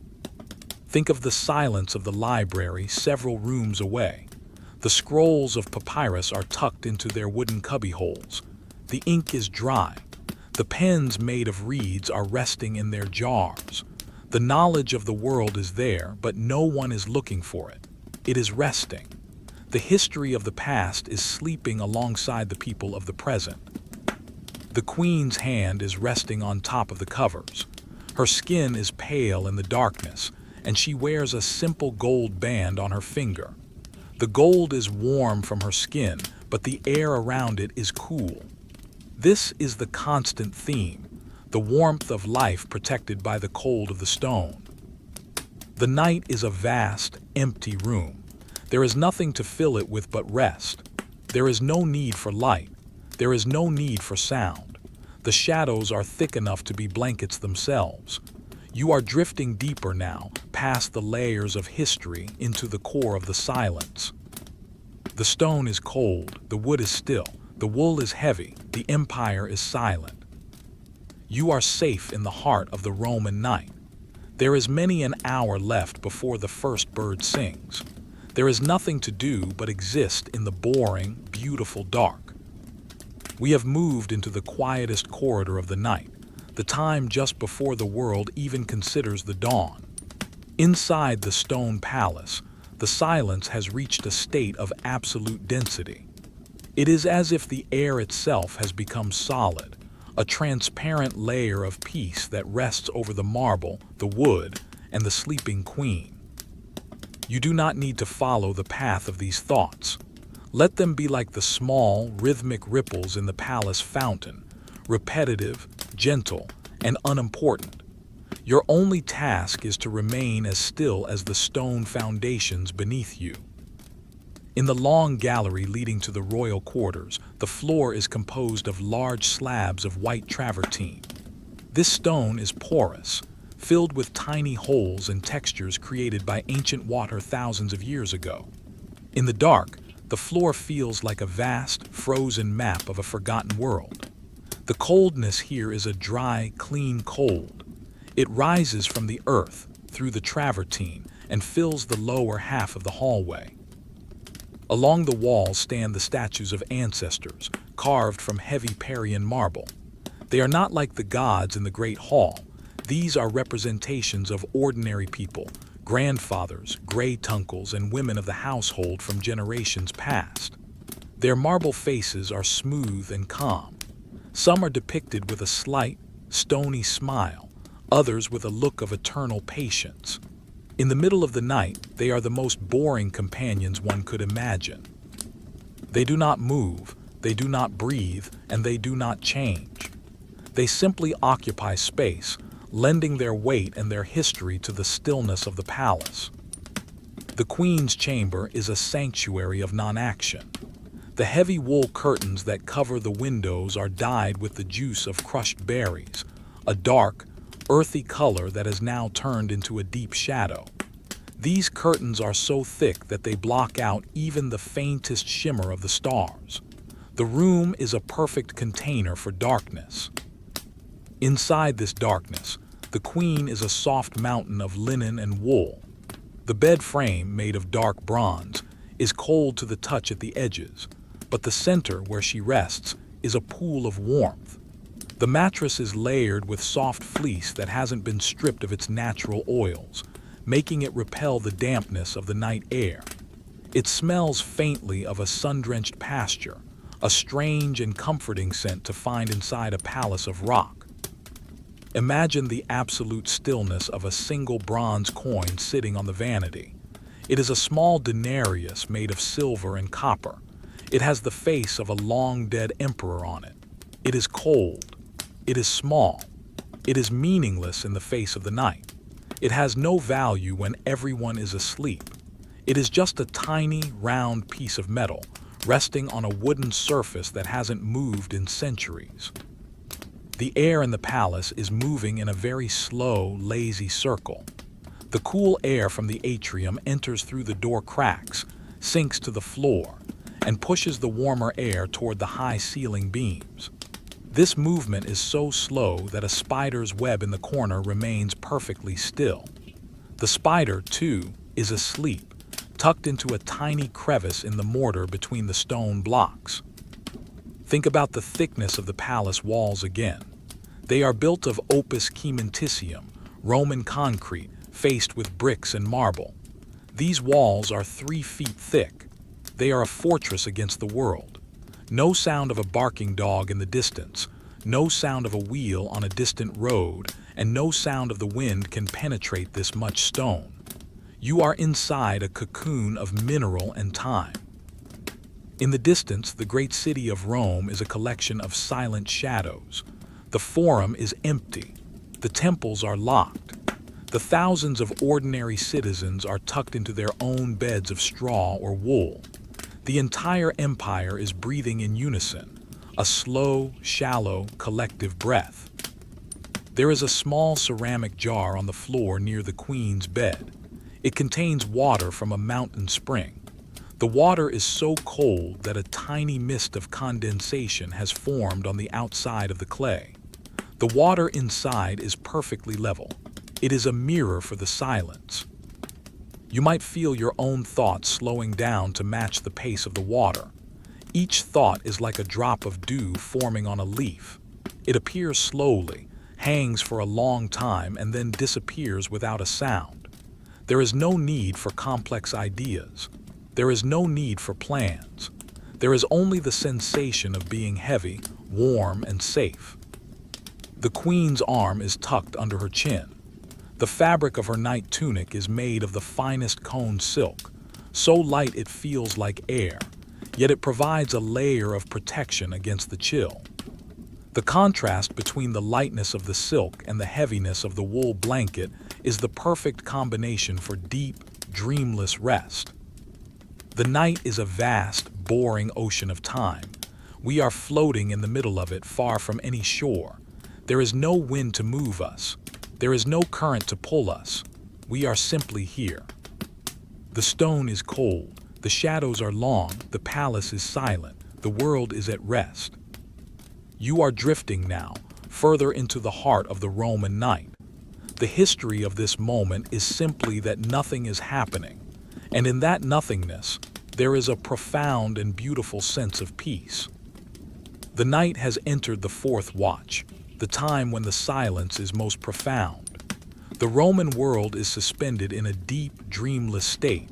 Think of the silence of the library several rooms away. The scrolls of papyrus are tucked into their wooden cubbyholes. The ink is dry. The pens made of reeds are resting in their jars. The knowledge of the world is there, but no one is looking for it. It is resting. The history of the past is sleeping alongside the people of the present. The queen's hand is resting on top of the covers. Her skin is pale in the darkness, and she wears a simple gold band on her finger. The gold is warm from her skin, but the air around it is cool. This is the constant theme, the warmth of life protected by the cold of the stone. The night is a vast, empty room. There is nothing to fill it with but rest. There is no need for light. There is no need for sound. The shadows are thick enough to be blankets themselves. You are drifting deeper now, past the layers of history into the core of the silence. The stone is cold, the wood is still, the wool is heavy, the empire is silent. You are safe in the heart of the Roman night. There is many an hour left before the first bird sings. There is nothing to do but exist in the boring, beautiful dark. We have moved into the quietest corridor of the night, the time just before the world even considers the dawn. Inside the stone palace, the silence has reached a state of absolute density. It is as if the air itself has become solid, a transparent layer of peace that rests over the marble, the wood, and the sleeping queen. You do not need to follow the path of these thoughts. Let them be like the small, rhythmic ripples in the palace fountain, repetitive, gentle, and unimportant. Your only task is to remain as still as the stone foundations beneath you. In the long gallery leading to the royal quarters, the floor is composed of large slabs of white travertine. This stone is porous, filled with tiny holes and textures created by ancient water thousands of years ago. In the dark, the floor feels like a vast, frozen map of a forgotten world. The coldness here is a dry, clean cold. It rises from the earth, through the travertine, and fills the lower half of the hallway. Along the walls stand the statues of ancestors, carved from heavy Parian marble. They are not like the gods in the Great Hall. These are representations of ordinary people, grandfathers, great uncles, and women of the household from generations past. Their marble faces are smooth and calm. Some are depicted with a slight, stony smile, others with a look of eternal patience. In the middle of the night, they are the most boring companions one could imagine. They do not move, they do not breathe, and they do not change. They simply occupy space, lending their weight and their history to the stillness of the palace. The Queen's chamber is a sanctuary of non-action. The heavy wool curtains that cover the windows are dyed with the juice of crushed berries, a dark, earthy color that has now turned into a deep shadow. These curtains are so thick that they block out even the faintest shimmer of the stars. The room is a perfect container for darkness. Inside this darkness, the Queen is a soft mountain of linen and wool. The bed frame, made of dark bronze, is cold to the touch at the edges, but the center where she rests is a pool of warmth. The mattress is layered with soft fleece that hasn't been stripped of its natural oils, making it repel the dampness of the night air. It smells faintly of a sun-drenched pasture, a strange and comforting scent to find inside a palace of rock. Imagine the absolute stillness of a single bronze coin sitting on the vanity. It is a small denarius made of silver and copper. It has the face of a long-dead emperor on it. It is cold. It is small. It is meaningless in the face of the night. It has no value when everyone is asleep. It is just a tiny, round piece of metal, resting on a wooden surface that hasn't moved in centuries. The air in the palace is moving in a very slow, lazy circle. The cool air from the atrium enters through the door cracks, sinks to the floor, and pushes the warmer air toward the high ceiling beams. This movement is so slow that a spider's web in the corner remains perfectly still. The spider, too, is asleep, tucked into a tiny crevice in the mortar between the stone blocks. Think about the thickness of the palace walls again. They are built of opus caementicium, Roman concrete, faced with bricks and marble. These walls are 3 feet thick. They are a fortress against the world. No sound of a barking dog in the distance, no sound of a wheel on a distant road, and no sound of the wind can penetrate this much stone. You are inside a cocoon of mineral and time. In the distance, the great city of Rome is a collection of silent shadows. The Forum is empty. The temples are locked. The thousands of ordinary citizens are tucked into their own beds of straw or wool. The entire empire is breathing in unison, a slow, shallow, collective breath. There is a small ceramic jar on the floor near the Queen's bed. It contains water from a mountain spring. The water is so cold that a tiny mist of condensation has formed on the outside of the clay. The water inside is perfectly level. It is a mirror for the silence. You might feel your own thoughts slowing down to match the pace of the water. Each thought is like a drop of dew forming on a leaf. It appears slowly, hangs for a long time, and then disappears without a sound. There is no need for complex ideas. There is no need for plans. There is only the sensation of being heavy, warm, and safe. The Queen's arm is tucked under her chin. The fabric of her night tunic is made of the finest cone silk, so light it feels like air, yet it provides a layer of protection against the chill. The contrast between the lightness of the silk and the heaviness of the wool blanket is the perfect combination for deep, dreamless rest. The night is a vast, boring ocean of time. We are floating in the middle of it, far from any shore. There is no wind to move us. There is no current to pull us. We are simply here. The stone is cold, the shadows are long, the palace is silent, the world is at rest. You are drifting now, further into the heart of the Roman night. The history of this moment is simply that nothing is happening, and in that nothingness, there is a profound and beautiful sense of peace. The night has entered the 4th watch, the time when the silence is most profound. The Roman world is suspended in a deep, dreamless state.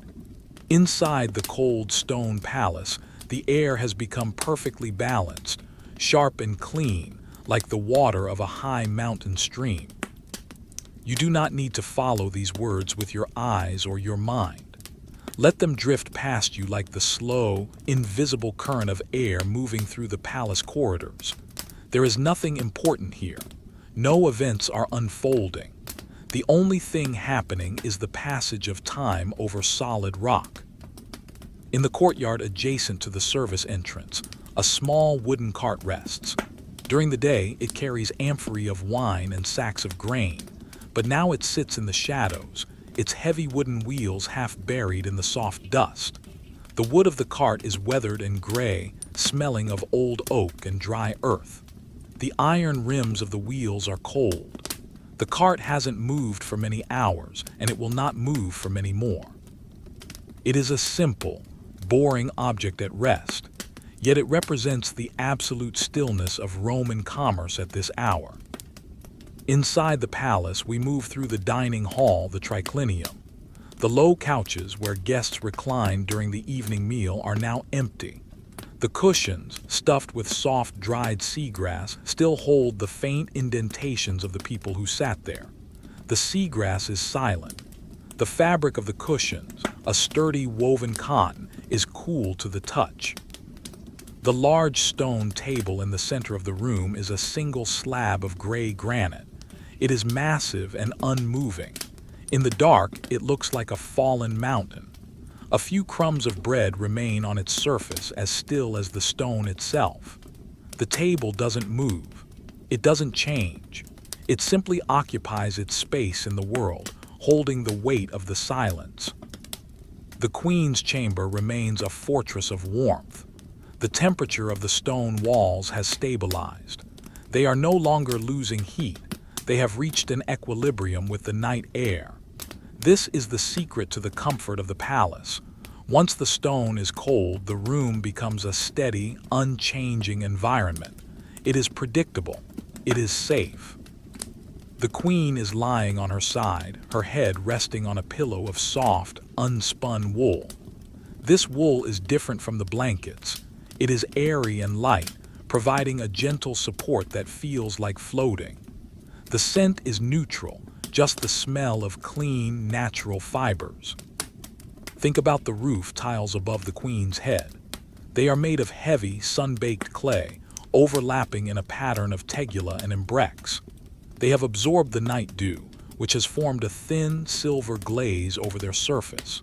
Inside the cold stone palace, The air has become perfectly balanced, sharp and clean, like the water of a high mountain stream. You do not need to follow these words with your eyes or your mind. Let them drift past you like the slow, invisible current of air moving through the palace corridors. There is nothing important here. No events are unfolding. The only thing happening is the passage of time over solid rock. In the courtyard adjacent to the service entrance, a small wooden cart rests. During the day, it carries amphorae of wine and sacks of grain, but now it sits in the shadows, its heavy wooden wheels half buried in the soft dust. The wood of the cart is weathered and gray, smelling of old oak and dry earth. The iron rims of the wheels are cold. The cart hasn't moved for many hours, and it will not move for many more. It is a simple, boring object at rest, yet it represents the absolute stillness of Roman commerce at this hour. Inside the palace, we move through the dining hall, the triclinium. The low couches where guests recline during the evening meal are now empty. The cushions, stuffed with soft, dried seagrass, still hold the faint indentations of the people who sat there. The seagrass is silent. The fabric of the cushions, a sturdy woven cotton, is cool to the touch. The large stone table in the center of the room is a single slab of gray granite. It is massive and unmoving. In the dark, it looks like a fallen mountain. A few crumbs of bread remain on its surface, as still as the stone itself. The table doesn't move. It doesn't change. It simply occupies its space in the world, holding the weight of the silence. The Queen's chamber remains a fortress of warmth. The temperature of the stone walls has stabilized. They are no longer losing heat. They have reached an equilibrium with the night air. This is the secret to the comfort of the palace. Once the stone is cold, the room becomes a steady, unchanging environment. It is predictable. It is safe. The Queen is lying on her side, her head resting on a pillow of soft, unspun wool. This wool is different from the blankets. It is airy and light, providing a gentle support that feels like floating. The scent is neutral, just the smell of clean, natural fibers. Think about the roof tiles above the Queen's head. They are made of heavy, sun-baked clay, overlapping in a pattern of tegula and embrex. They have absorbed the night dew, which has formed a thin, silver glaze over their surface.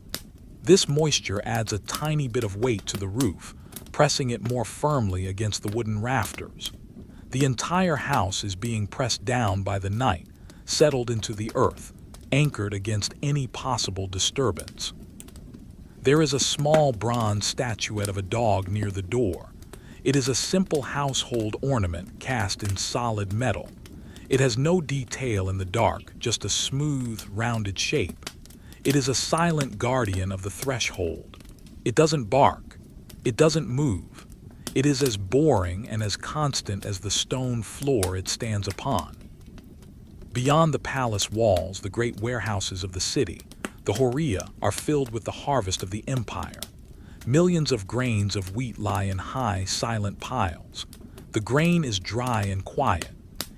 This moisture adds a tiny bit of weight to the roof, pressing it more firmly against the wooden rafters. The entire house is being pressed down by the night, settled into the earth, anchored against any possible disturbance. There is a small bronze statuette of a dog near the door. It is a simple household ornament cast in solid metal. It has no detail in the dark, just a smooth, rounded shape. It is a silent guardian of the threshold. It doesn't bark. It doesn't move. It is as boring and as constant as the stone floor it stands upon. Beyond the palace walls, the great warehouses of the city, the Horia, are filled with the harvest of the empire. Millions of grains of wheat lie in high, silent piles. The grain is dry and quiet.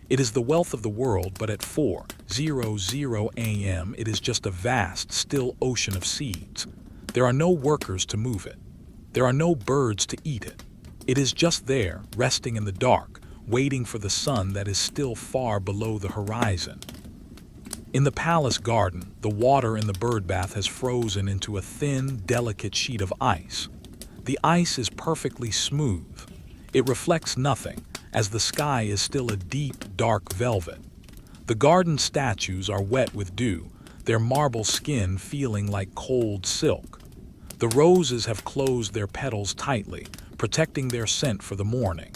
It is the wealth of the world, but at 4:00 a.m. it is just a vast, still ocean of seeds. There are no workers to move it. There are no birds to eat it. It is just there, resting in the dark, waiting for the sun that is still far below the horizon. In the palace garden, the water in the birdbath has frozen into a thin, delicate sheet of ice. The ice is perfectly smooth. It reflects nothing, as the sky is still a deep, dark velvet. The garden statues are wet with dew, their marble skin feeling like cold silk. The roses have closed their petals tightly, protecting their scent for the morning.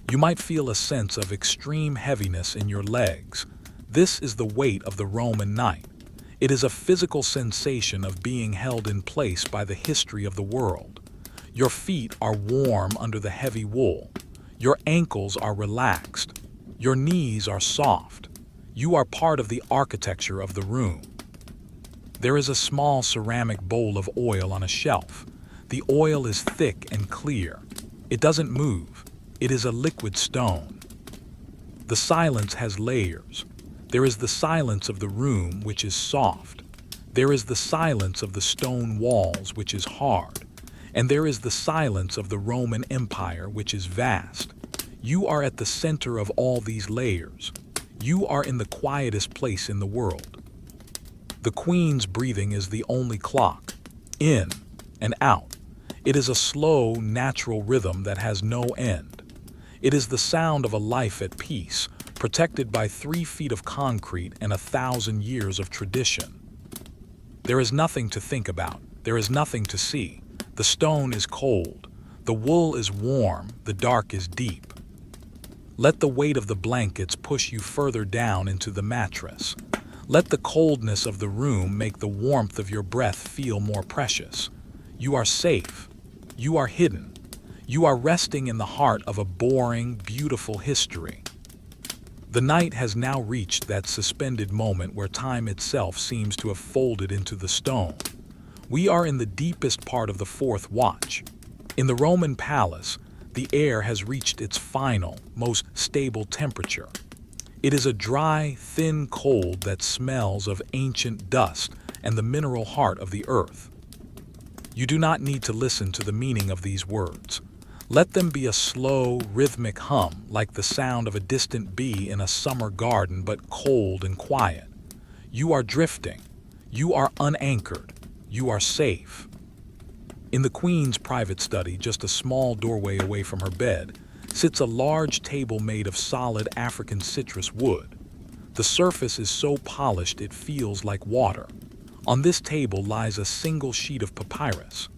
You might feel a sense of extreme heaviness in your legs. This is the weight of the Roman night. It is a physical sensation of being held in place by the history of the world. Your feet are warm under the heavy wool. Your ankles are relaxed. Your knees are soft. You are part of the architecture of the room. There is a small ceramic bowl of oil on a shelf. The oil is thick and clear. It doesn't move. It is a liquid stone. The silence has layers. There is the silence of the room, which is soft. There is the silence of the stone walls, which is hard. And there is the silence of the Roman Empire, which is vast. You are at the center of all these layers. You are in the quietest place in the world. The Queen's breathing is the only clock, in and out. It is a slow, natural rhythm that has no end. It is the sound of a life at peace, protected by 3 feet of concrete and 1,000 years of tradition. There is nothing to think about. There is nothing to see. The stone is cold. The wool is warm. The dark is deep. Let the weight of the blankets push you further down into the mattress. Let the coldness of the room make the warmth of your breath feel more precious. You are safe. You are hidden. You are resting in the heart of a boring, beautiful history. The night has now reached that suspended moment where time itself seems to have folded into the stone. We are in the deepest part of the 4th watch. In the Roman palace, the air has reached its final, most stable temperature. It is a dry, thin cold that smells of ancient dust and the mineral heart of the earth. You do not need to listen to the meaning of these words. Let them be a slow, rhythmic hum, like the sound of a distant bee in a summer garden, but cold and quiet. You are drifting. You are unanchored. You are safe. In the Queen's private study, just a small doorway away from her bed, sits a large table made of solid African citrus wood. The surface is so polished it feels like water. On this table lies a single sheet of papyrus.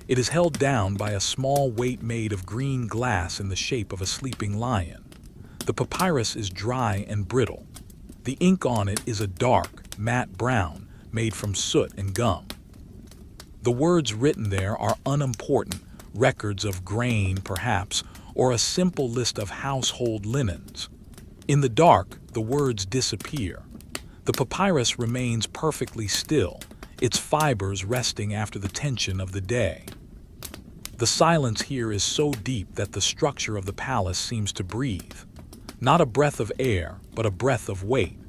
It is held down by a small weight made of green glass in the shape of a sleeping lion. The papyrus is dry and brittle. The ink on it is a dark, matte brown, made from soot and gum. The words written there are unimportant, records of grain, perhaps, or a simple list of household linens. In the dark, the words disappear. The papyrus remains perfectly still, its fibers resting after the tension of the day. The silence here is so deep that the structure of the palace seems to breathe. Not a breath of air, but a breath of weight.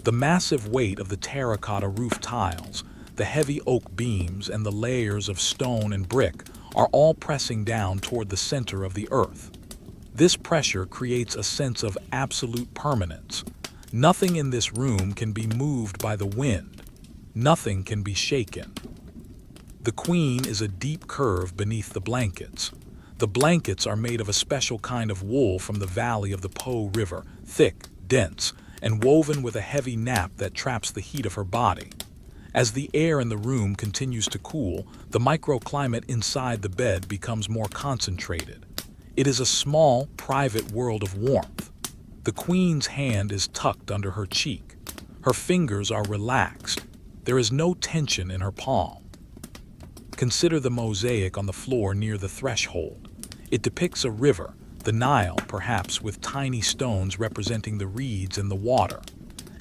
The massive weight of the terracotta roof tiles, the heavy oak beams, and the layers of stone and brick are all pressing down toward the center of the earth. This pressure creates a sense of absolute permanence. Nothing in this room can be moved by the wind. Nothing can be shaken. The Queen is a deep curve beneath the blankets. The blankets are made of a special kind of wool from the valley of the Po River, thick, dense, and woven with a heavy nap that traps the heat of her body. As the air in the room continues to cool, the microclimate inside the bed becomes more concentrated. It is a small, private world of warmth. The Queen's hand is tucked under her cheek. Her fingers are relaxed. There is no tension in her palm. Consider the mosaic on the floor near the threshold. It depicts a river, the Nile, perhaps, with tiny stones representing the reeds in the water.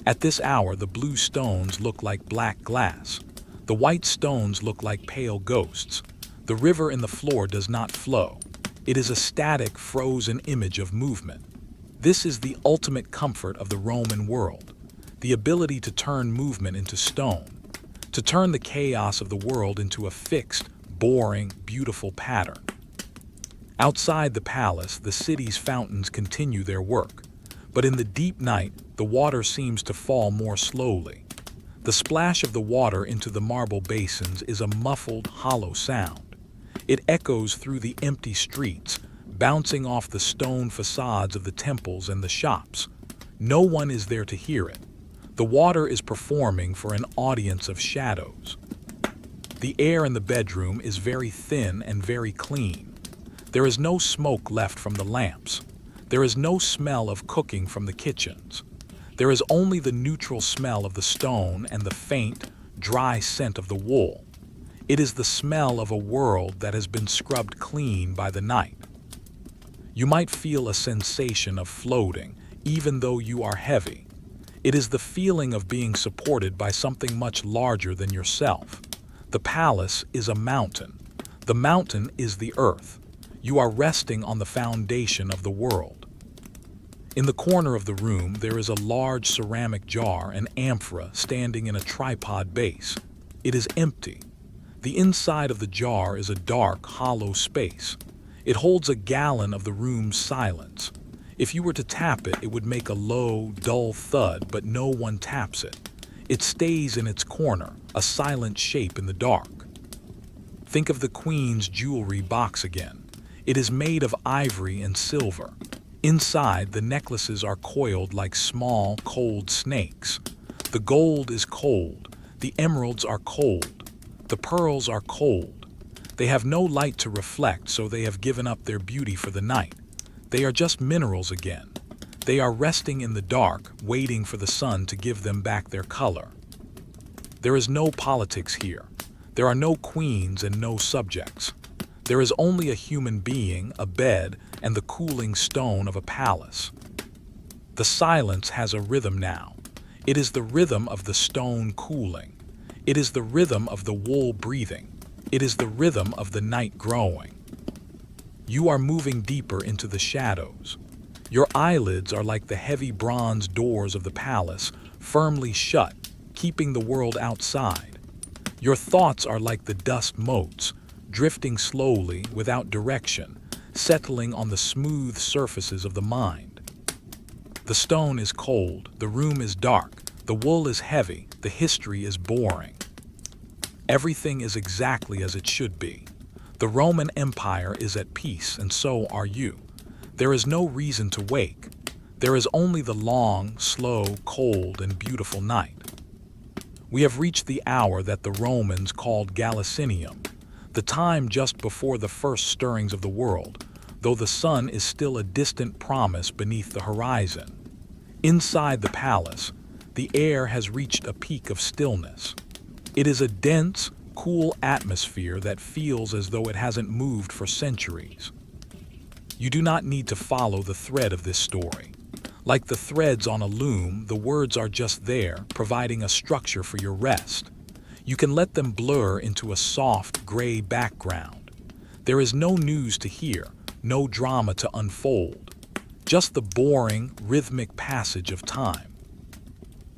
At this hour, the blue stones look like black glass. The white stones look like pale ghosts. The river in the floor does not flow. It is a static, frozen image of movement. This is the ultimate comfort of the Roman world, the ability to turn movement into stone, to turn the chaos of the world into a fixed, boring, beautiful pattern. Outside the palace, the city's fountains continue their work, but in the deep night, the water seems to fall more slowly. The splash of the water into the marble basins is a muffled, hollow sound. It echoes through the empty streets, bouncing off the stone facades of the temples and the shops. No one is there to hear it. The water is performing for an audience of shadows. The air in the bedroom is very thin and very clean. There is no smoke left from the lamps. There is no smell of cooking from the kitchens. There is only the neutral smell of the stone and the faint, dry scent of the wool. It is the smell of a world that has been scrubbed clean by the night. You might feel a sensation of floating, even though you are heavy. It is the feeling of being supported by something much larger than yourself. The palace is a mountain. The mountain is the earth. You are resting on the foundation of the world. In the corner of the room, there is a large ceramic jar, an amphora, standing in a tripod base. It is empty. The inside of the jar is a dark, hollow space. It holds a gallon of the room's silence. If you were to tap it, it would make a low, dull thud, but no one taps it. It stays in its corner, a silent shape in the dark. Think of the Queen's jewelry box again. It is made of ivory and silver. Inside, the necklaces are coiled like small, cold snakes. The gold is cold. The emeralds are cold. The pearls are cold. They have no light to reflect, so they have given up their beauty for the night. They are just minerals again. They are resting in the dark, waiting for the sun to give them back their color. There is no politics here. There are no queens and no subjects. There is only a human being, a bed, and the cooling stone of a palace. The silence has a rhythm now. It is the rhythm of the stone cooling. It is the rhythm of the wool breathing. It is the rhythm of the night growing. You are moving deeper into the shadows. Your eyelids are like the heavy bronze doors of the palace, firmly shut, keeping the world outside. Your thoughts are like the dust motes, drifting slowly, without direction, settling on the smooth surfaces of the mind. The stone is cold, the room is dark, the wool is heavy, the history is boring. Everything is exactly as it should be. The Roman Empire is at peace, and so are you. There is no reason to wake. There is only the long, slow, cold, and beautiful night. We have reached the hour that the Romans called Gallicinium, the time just before the first stirrings of the world, though the sun is still a distant promise beneath the horizon. Inside the palace, the air has reached a peak of stillness. It is a dense, cool atmosphere that feels as though it hasn't moved for centuries. You do not need to follow the thread of this story. Like the threads on a loom, the words are just there, providing a structure for your rest. You can let them blur into a soft, gray background. There is no news to hear, no drama to unfold, just the boring, rhythmic passage of time.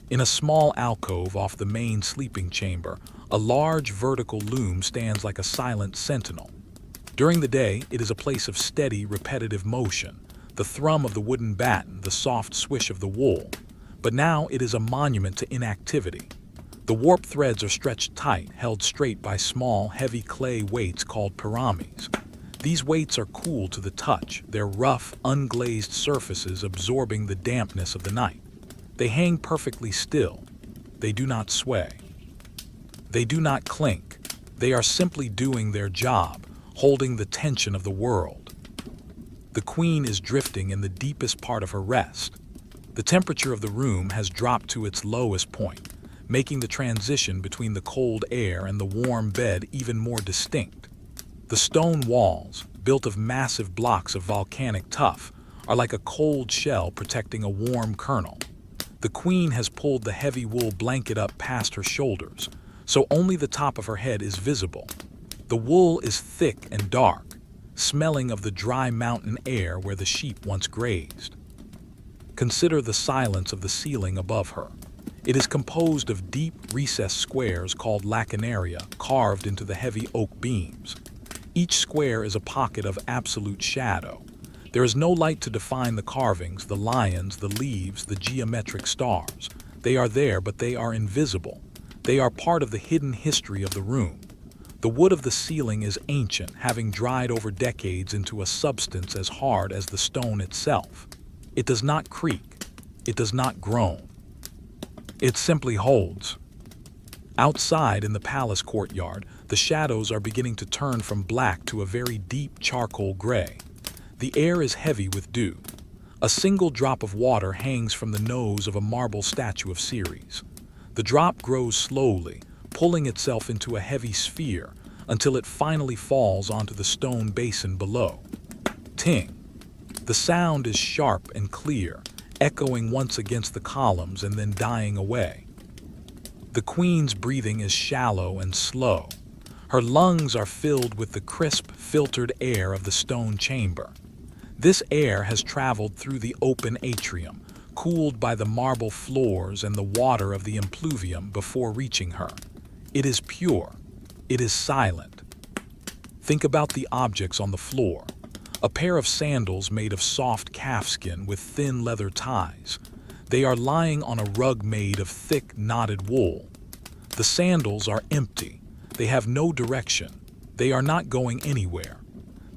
In a small alcove off the main sleeping chamber, a large vertical loom stands like a silent sentinel. During the day, it is a place of steady, repetitive motion, the thrum of the wooden batten, the soft swish of the wool. But now it is a monument to inactivity. The warp threads are stretched tight, held straight by small, heavy clay weights called pyramids. These weights are cool to the touch, their rough, unglazed surfaces absorbing the dampness of the night. They hang perfectly still. They do not sway. They do not clink. They are simply doing their job, holding the tension of the world. The Queen is drifting in the deepest part of her rest. The temperature of the room has dropped to its lowest point, making the transition between the cold air and the warm bed even more distinct. The stone walls, built of massive blocks of volcanic tuff, are like a cold shell protecting a warm kernel. The Queen has pulled the heavy wool blanket up past her shoulders, so only the top of her head is visible. The wool is thick and dark, smelling of the dry mountain air where the sheep once grazed. Consider the silence of the ceiling above her. It is composed of deep, recessed squares called lacunaria carved into the heavy oak beams. Each square is a pocket of absolute shadow. There is no light to define the carvings, the lions, the leaves, the geometric stars. They are there, but they are invisible. They are part of the hidden history of the room. The wood of the ceiling is ancient, having dried over decades into a substance as hard as the stone itself. It does not creak. It does not groan. It simply holds. Outside in the palace courtyard, the shadows are beginning to turn from black to a very deep charcoal gray. The air is heavy with dew. A single drop of water hangs from the nose of a marble statue of Ceres. The drop grows slowly, pulling itself into a heavy sphere until it finally falls onto the stone basin below. Ting! The sound is sharp and clear, echoing once against the columns and then dying away. The Queen's breathing is shallow and slow. Her lungs are filled with the crisp, filtered air of the stone chamber. This air has traveled through the open atrium, cooled by the marble floors and the water of the impluvium before reaching her. It is pure. It is silent. Think about the objects on the floor. A pair of sandals made of soft calfskin with thin leather ties. They are lying on a rug made of thick, knotted wool. The sandals are empty. They have no direction. They are not going anywhere.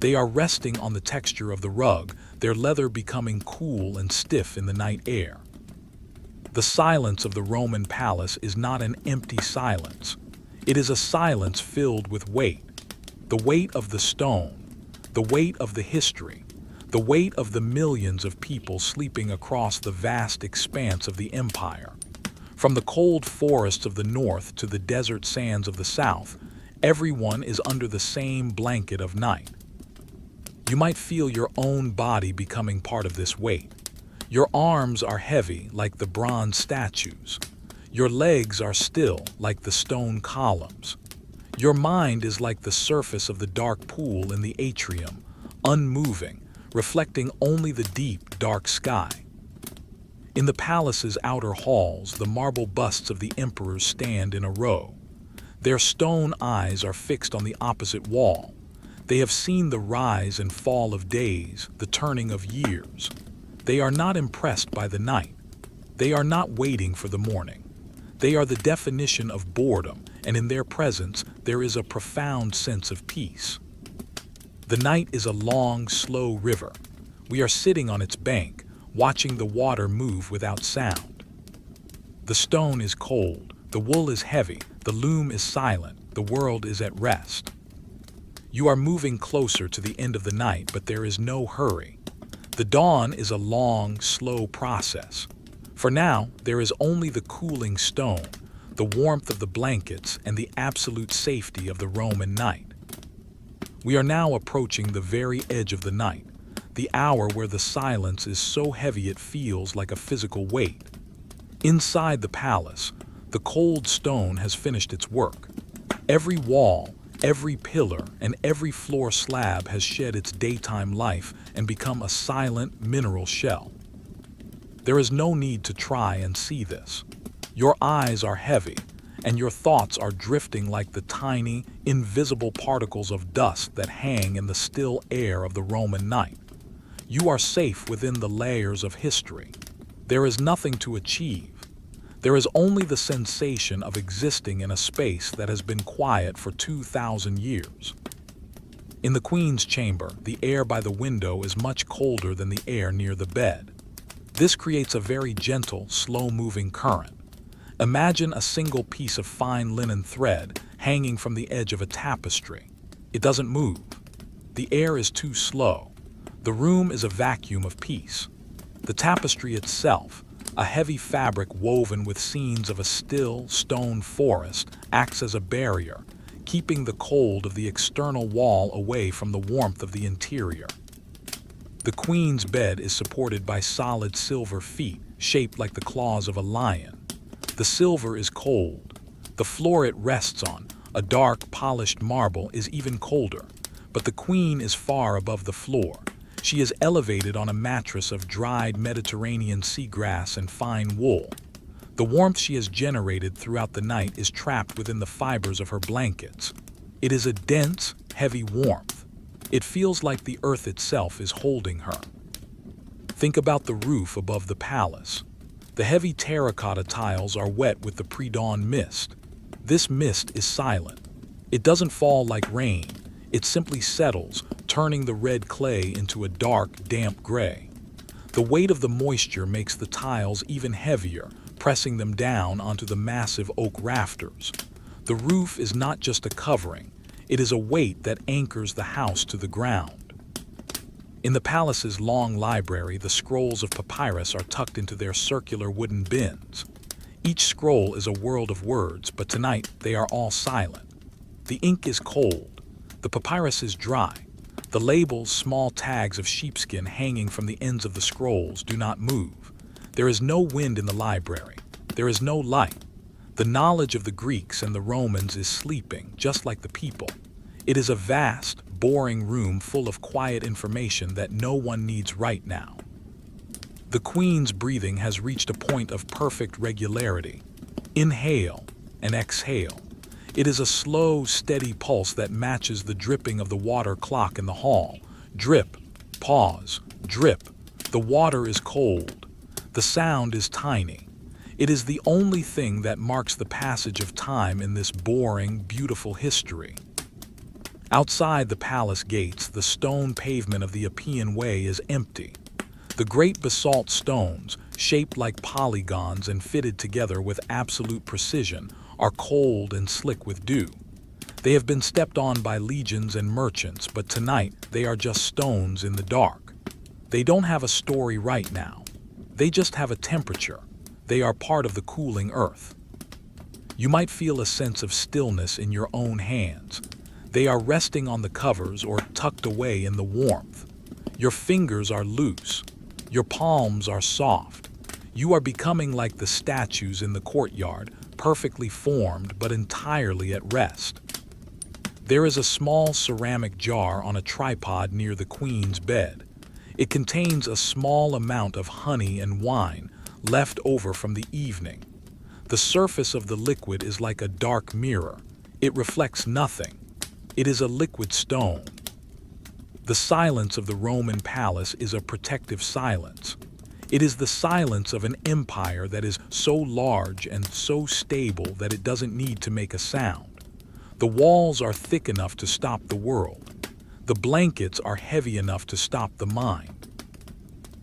They are resting on the texture of the rug, their leather becoming cool and stiff in the night air. The silence of the Roman palace is not an empty silence. It is a silence filled with weight. The weight of the stone, the weight of the history, the weight of the millions of people sleeping across the vast expanse of the empire. From the cold forests of the north to the desert sands of the south, everyone is under the same blanket of night. You might feel your own body becoming part of this weight. Your arms are heavy like the bronze statues. Your legs are still like the stone columns. Your mind is like the surface of the dark pool in the atrium, unmoving, reflecting only the deep, dark sky. In the palace's outer halls, the marble busts of the emperors stand in a row. Their stone eyes are fixed on the opposite wall. They have seen the rise and fall of days, the turning of years. They are not impressed by the night. They are not waiting for the morning. They are the definition of boredom, and in their presence there is a profound sense of peace. The night is a long, slow river. We are sitting on its bank, watching the water move without sound. The stone is cold, the wool is heavy, the loom is silent, the world is at rest. You are moving closer to the end of the night, but there is no hurry. The dawn is a long, slow process. For now, there is only the cooling stone, the warmth of the blankets, and the absolute safety of the Roman night. We are now approaching the very edge of the night, the hour where the silence is so heavy it feels like a physical weight. Inside the palace, the cold stone has finished its work. Every wall, every pillar, and every floor slab has shed its daytime life and become a silent mineral shell. There is no need to try and see this. Your eyes are heavy, and your thoughts are drifting like the tiny, invisible particles of dust that hang in the still air of the Roman night. You are safe within the layers of history. There is nothing to achieve. There is only the sensation of existing in a space that has been quiet for 2,000 years. In the Queen's chamber, the air by the window is much colder than the air near the bed. This creates a very gentle, slow-moving current. Imagine a single piece of fine linen thread hanging from the edge of a tapestry. It doesn't move. The air is too slow. The room is a vacuum of peace. The tapestry itself, a heavy fabric woven with scenes of a still, stone forest, acts as a barrier, keeping the cold of the external wall away from the warmth of the interior. The Queen's bed is supported by solid silver feet, shaped like the claws of a lion. The silver is cold. The floor it rests on, a dark, polished marble, is even colder. But the Queen is far above the floor. She is elevated on a mattress of dried Mediterranean seagrass and fine wool. The warmth she has generated throughout the night is trapped within the fibers of her blankets. It is a dense, heavy warmth. It feels like the earth itself is holding her. Think about the roof above the palace. The heavy terracotta tiles are wet with the pre-dawn mist. This mist is silent. It doesn't fall like rain. It simply settles, turning the red clay into a dark, damp gray. The weight of the moisture makes the tiles even heavier, pressing them down onto the massive oak rafters. The roof is not just a covering. It is a weight that anchors the house to the ground. In the palace's long library, the scrolls of papyrus are tucked into their circular wooden bins. Each scroll is a world of words, but tonight they are all silent. The ink is cold. The papyrus is dry. The labels, small tags of sheepskin hanging from the ends of the scrolls, do not move. There is no wind in the library. There is no light. The knowledge of the Greeks and the Romans is sleeping, just like the people. It is a vast, boring room full of quiet information that no one needs right now. The Queen's breathing has reached a point of perfect regularity. Inhale and exhale. It is a slow, steady pulse that matches the dripping of the water clock in the hall. Drip, pause, drip. The water is cold. The sound is tiny. It is the only thing that marks the passage of time in this boring, beautiful history. Outside the palace gates, the stone pavement of the Appian Way is empty. The great basalt stones, shaped like polygons and fitted together with absolute precision, are cold and slick with dew. They have been stepped on by legions and merchants, but tonight they are just stones in the dark. They don't have a story right now. They just have a temperature. They are part of the cooling earth. You might feel a sense of stillness in your own hands. They are resting on the covers or tucked away in the warmth. Your fingers are loose. Your palms are soft. You are becoming like the statues in the courtyard, perfectly formed but entirely at rest. There is a small ceramic jar on a tripod near the Queen's bed. It contains a small amount of honey and wine left over from the evening. The surface of the liquid is like a dark mirror. It reflects nothing. It is a liquid stone. The silence of the Roman palace is a protective silence. It is the silence of an empire that is so large and so stable that it doesn't need to make a sound. The walls are thick enough to stop the world. The blankets are heavy enough to stop the mind.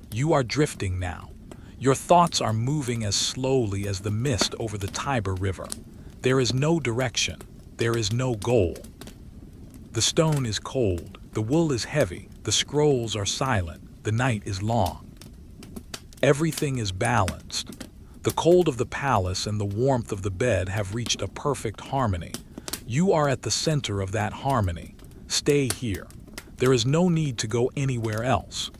You are drifting now. Your thoughts are moving as slowly as the mist over the Tiber River. There is no direction. There is no goal. The stone is cold. The wool is heavy, the scrolls are silent, the night is long. Everything is balanced. The cold of the palace and the warmth of the bed have reached a perfect harmony. You are at the center of that harmony. Stay here. There is no need to go anywhere else.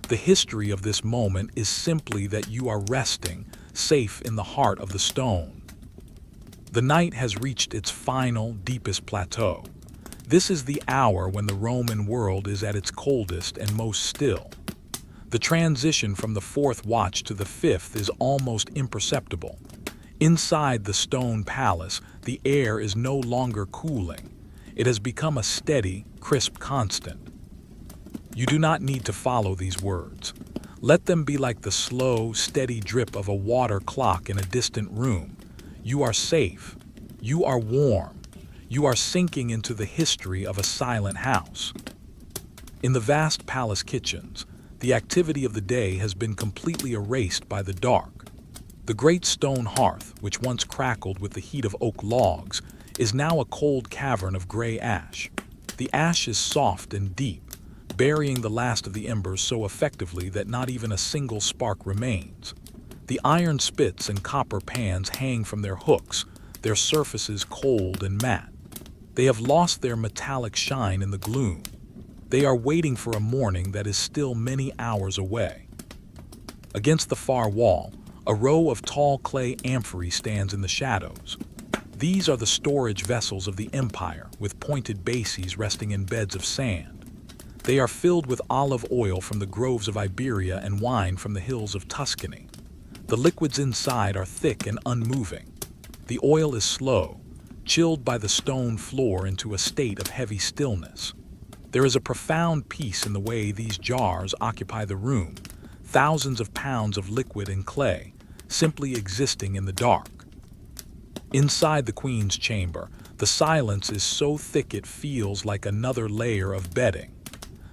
The history of this moment is simply that you are resting, safe in the heart of the stone. The night has reached its final, deepest plateau. This is the hour when the Roman world is at its coldest and most still. The transition from the fourth watch to the fifth is almost imperceptible. Inside the stone palace, the air is no longer cooling. It has become a steady, crisp constant. You do not need to follow these words. Let them be like the slow, steady drip of a water clock in a distant room. You are safe. You are warm. You are sinking into the history of a silent house. In the vast palace kitchens, the activity of the day has been completely erased by the dark. The great stone hearth, which once crackled with the heat of oak logs, is now a cold cavern of gray ash. The ash is soft and deep, burying the last of the embers so effectively that not even a single spark remains. The iron spits and copper pans hang from their hooks, their surfaces cold and matte. They have lost their metallic shine in the gloom. They are waiting for a morning that is still many hours away. Against the far wall, a row of tall clay amphorae stands in the shadows. These are the storage vessels of the empire, with pointed bases resting in beds of sand. They are filled with olive oil from the groves of Iberia and wine from the hills of Tuscany. The liquids inside are thick and unmoving. The oil is slow, chilled by the stone floor into a state of heavy stillness. There is a profound peace in the way these jars occupy the room, thousands of pounds of liquid and clay, simply existing in the dark. Inside the Queen's chamber, the silence is so thick it feels like another layer of bedding.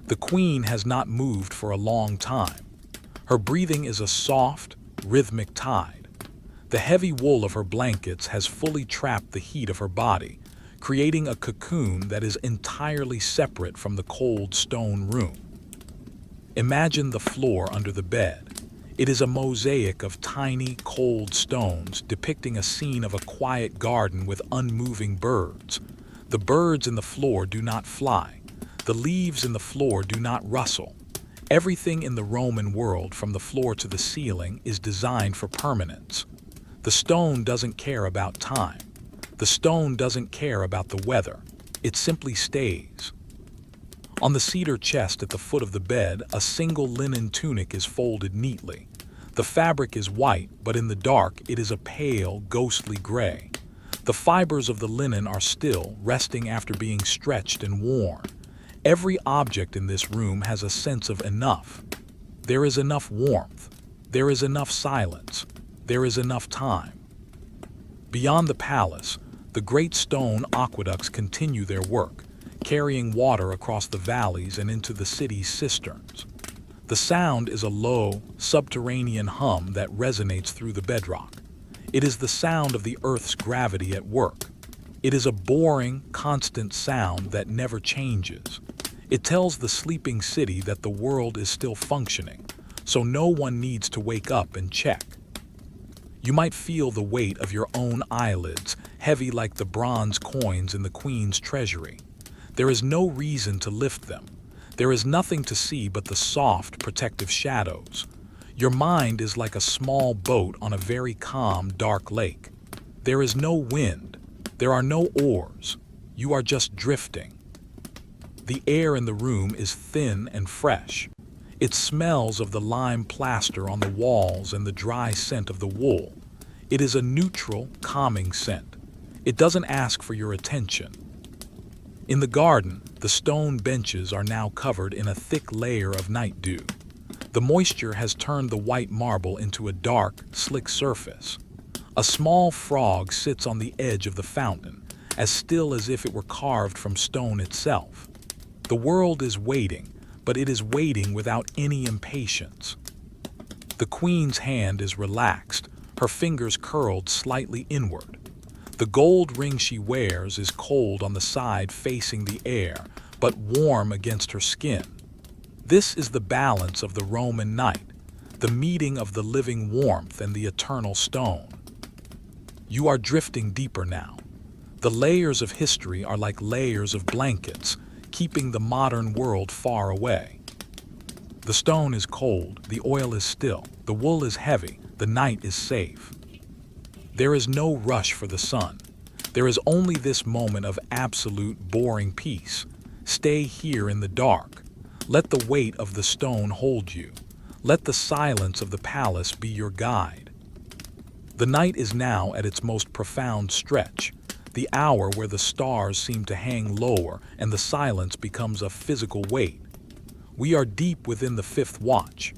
The Queen has not moved for a long time. Her breathing is a soft, rhythmic tide. The heavy wool of her blankets has fully trapped the heat of her body, creating a cocoon that is entirely separate from the cold stone room. Imagine the floor under the bed. It is a mosaic of tiny, cold stones depicting a scene of a quiet garden with unmoving birds. The birds in the floor do not fly. The leaves in the floor do not rustle. Everything in the Roman world, from the floor to the ceiling, is designed for permanence. The stone doesn't care about time. The stone doesn't care about the weather. It simply stays. On the cedar chest at the foot of the bed, a single linen tunic is folded neatly. The fabric is white, but in the dark it is a pale, ghostly gray. The fibers of the linen are still, resting after being stretched and worn. Every object in this room has a sense of enough. There is enough warmth. There is enough silence. There is enough time. Beyond the palace, the great stone aqueducts continue their work, carrying water across the valleys and into the city's cisterns. The sound is a low, subterranean hum that resonates through the bedrock. It is the sound of the Earth's gravity at work. It is a boring, constant sound that never changes. It tells the sleeping city that the world is still functioning, so no one needs to wake up and check. You might feel the weight of your own eyelids, heavy like the bronze coins in the Queen's treasury. There is no reason to lift them. There is nothing to see but the soft, protective shadows. Your mind is like a small boat on a very calm, dark lake. There is no wind. There are no oars. You are just drifting. The air in the room is thin and fresh. It smells of the lime plaster on the walls and the dry scent of the wool. It is a neutral, calming scent. It doesn't ask for your attention. In the garden, the stone benches are now covered in a thick layer of night dew. The moisture has turned the white marble into a dark, slick surface. A small frog sits on the edge of the fountain, as still as if it were carved from stone itself. The world is waiting, but it is waiting without any impatience. The Queen's hand is relaxed, her fingers curled slightly inward. The gold ring she wears is cold on the side facing the air, but warm against her skin. This is the balance of the Roman night, the meeting of the living warmth and the eternal stone. You are drifting deeper now. The layers of history are like layers of blankets, keeping the modern world far away. The stone is cold, the oil is still, the wool is heavy, the night is safe. There is no rush for the sun. There is only this moment of absolute, boring peace. Stay here in the dark. Let the weight of the stone hold you. Let the silence of the palace be your guide. The night is now at its most profound stretch, the hour where the stars seem to hang lower and the silence becomes a physical weight. We are deep within the fifth watch.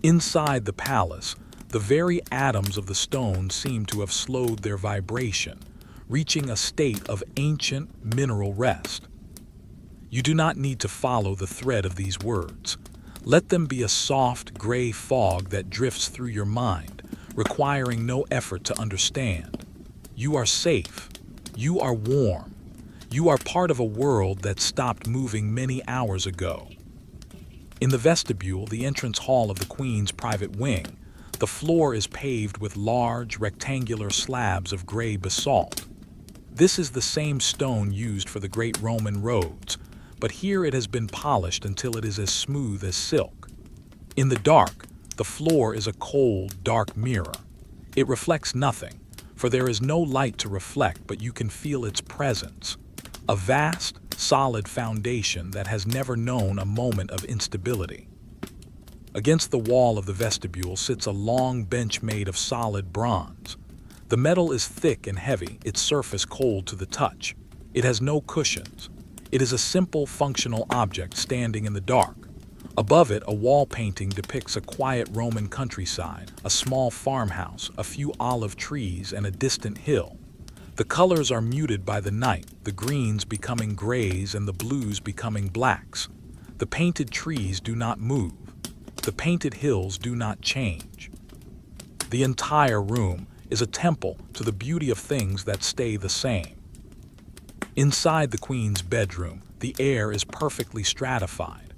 Inside the palace, the very atoms of the stone seem to have slowed their vibration, reaching a state of ancient mineral rest. You do not need to follow the thread of these words. Let them be a soft, gray fog that drifts through your mind, requiring no effort to understand. You are safe. You are warm. You are part of a world that stopped moving many hours ago. In the vestibule, the entrance hall of the Queen's private wing, the floor is paved with large, rectangular slabs of gray basalt. This is the same stone used for the great Roman roads, but here it has been polished until it is as smooth as silk. In the dark, the floor is a cold, dark mirror. It reflects nothing, for there is no light to reflect, but you can feel its presence. A vast, solid foundation that has never known a moment of instability. Against the wall of the vestibule sits a long bench made of solid bronze. The metal is thick and heavy, its surface cold to the touch. It has no cushions. It is a simple, functional object standing in the dark. Above it, a wall painting depicts a quiet Roman countryside, a small farmhouse, a few olive trees, and a distant hill. The colors are muted by the night, the greens becoming grays and the blues becoming blacks. The painted trees do not move. The painted hills do not change. The entire room is a temple to the beauty of things that stay the same. Inside the Queen's bedroom, the air is perfectly stratified.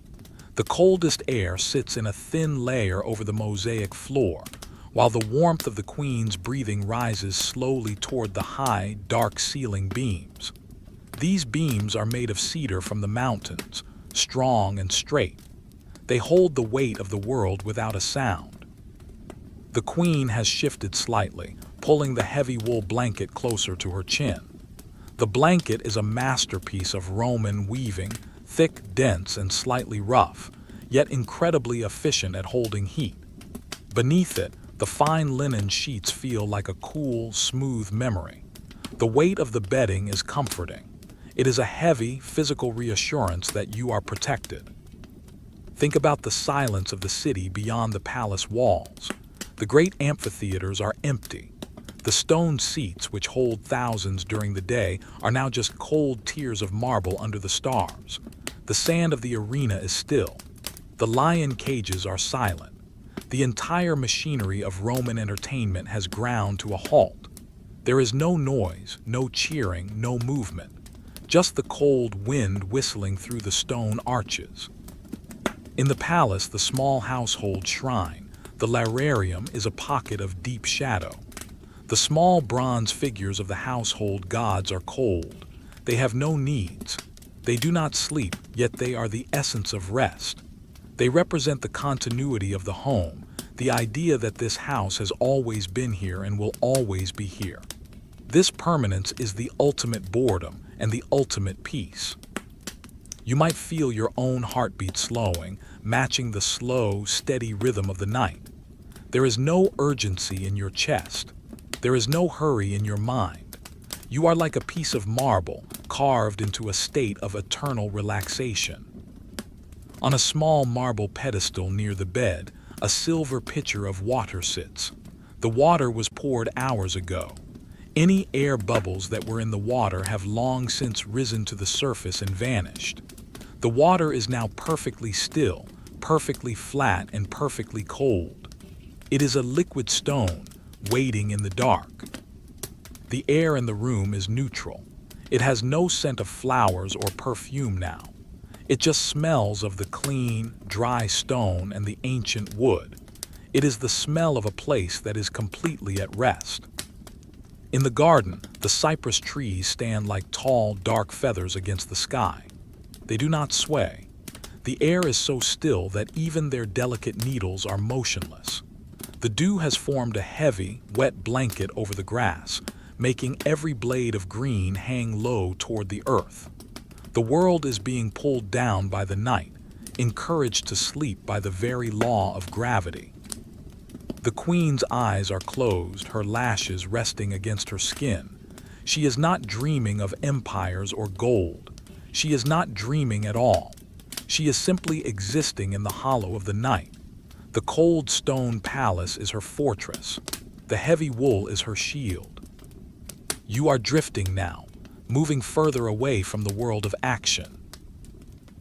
The coldest air sits in a thin layer over the mosaic floor, while the warmth of the Queen's breathing rises slowly toward the high, dark ceiling beams. These beams are made of cedar from the mountains, strong and straight. They hold the weight of the world without a sound. The Queen has shifted slightly, pulling the heavy wool blanket closer to her chin. The blanket is a masterpiece of Roman weaving, thick, dense, and slightly rough, yet incredibly efficient at holding heat. Beneath it, the fine linen sheets feel like a cool, smooth memory. The weight of the bedding is comforting. It is a heavy, physical reassurance that you are protected. Think about the silence of the city beyond the palace walls. The great amphitheaters are empty. The stone seats, which hold thousands during the day, are now just cold tiers of marble under the stars. The sand of the arena is still. The lion cages are silent. The entire machinery of Roman entertainment has ground to a halt. There is no noise, no cheering, no movement. Just the cold wind whistling through the stone arches. In the palace, the small household shrine, the Narration, is a pocket of deep shadow. The small bronze figures of the household gods are cold. They have no needs. They do not sleep, yet they are the essence of rest. They represent the continuity of the home, the idea that this house has always been here and will always be here. This permanence is the ultimate boredom and the ultimate peace. You might feel your own heartbeat slowing, matching the slow, steady rhythm of the night. There is no urgency in your chest. There is no hurry in your mind. You are like a piece of marble, carved into a state of eternal relaxation. On a small marble pedestal near the bed, a silver pitcher of water sits. The water was poured hours ago. Any air bubbles that were in the water have long since risen to the surface and vanished. The water is now perfectly still, perfectly flat, and perfectly cold. It is a liquid stone, waiting in the dark. The air in the room is neutral. It has no scent of flowers or perfume now. It just smells of the clean, dry stone and the ancient wood. It is the smell of a place that is completely at rest. In the garden, the cypress trees stand like tall, dark feathers against the sky. They do not sway. The air is so still that even their delicate needles are motionless. The dew has formed a heavy, wet blanket over the grass, making every blade of green hang low toward the earth. The world is being pulled down by the night, encouraged to sleep by the very law of gravity. The queen's eyes are closed, her lashes resting against her skin. She is not dreaming of empires or gold. She is not dreaming at all. She is simply existing in the hollow of the night. The cold stone palace is her fortress. The heavy wool is her shield. You are drifting now, moving further away from the world of action.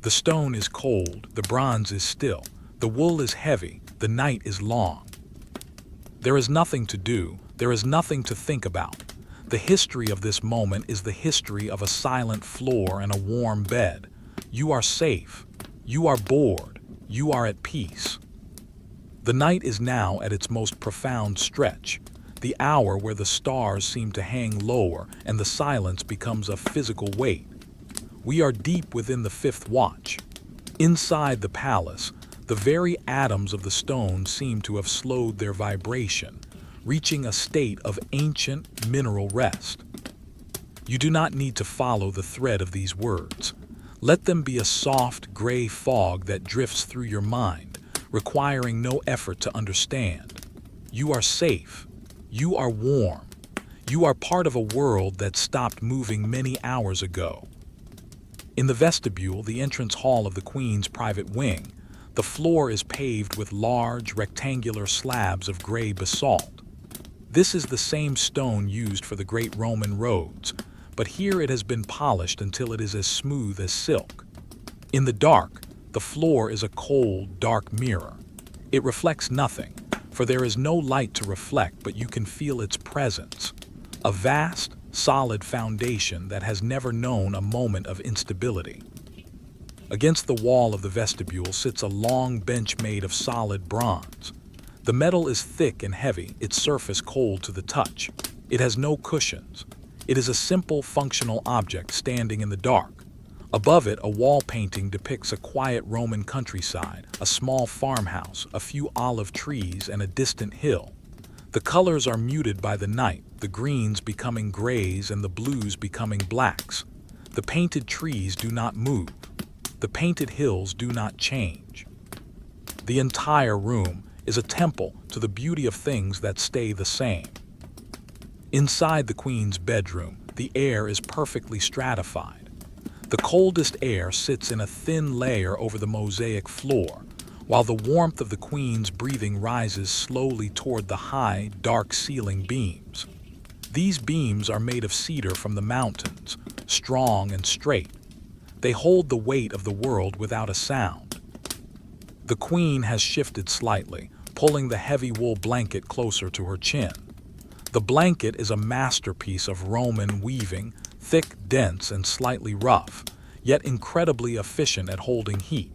The stone is cold, the bronze is still, the wool is heavy, the night is long. There is nothing to do, there is nothing to think about. The history of this moment is the history of a silent floor and a warm bed. You are safe. You are bored. You are at peace. The night is now at its most profound stretch, the hour where the stars seem to hang lower and the silence becomes a physical weight. We are deep within the fifth watch. Inside the palace, the very atoms of the stone seem to have slowed their vibration, reaching a state of ancient mineral rest. You do not need to follow the thread of these words. Let them be a soft, gray fog that drifts through your mind, requiring no effort to understand. You are safe. You are warm. You are part of a world that stopped moving many hours ago. In the vestibule, the entrance hall of the Queen's private wing, the floor is paved with large, rectangular slabs of gray basalt. This is the same stone used for the great Roman roads, but here it has been polished until it is as smooth as silk. In the dark, the floor is a cold, dark mirror. It reflects nothing, for there is no light to reflect, but you can feel its presence. A vast, solid foundation that has never known a moment of instability. Against the wall of the vestibule sits a long bench made of solid bronze. The metal is thick and heavy, its surface cold to the touch. It has no cushions. It is a simple, functional object standing in the dark. Above it, a wall painting depicts a quiet Roman countryside, a small farmhouse, a few olive trees, and a distant hill. The colors are muted by the night, the greens becoming grays and the blues becoming blacks. The painted trees do not move. The painted hills do not change. The entire room is a temple to the beauty of things that stay the same. Inside the queen's bedroom, the air is perfectly stratified. The coldest air sits in a thin layer over the mosaic floor, while the warmth of the queen's breathing rises slowly toward the high, dark ceiling beams. These beams are made of cedar from the mountains, strong and straight. They hold the weight of the world without a sound. The queen has shifted slightly, pulling the heavy wool blanket closer to her chin. The blanket is a masterpiece of Roman weaving, thick, dense, and slightly rough, yet incredibly efficient at holding heat.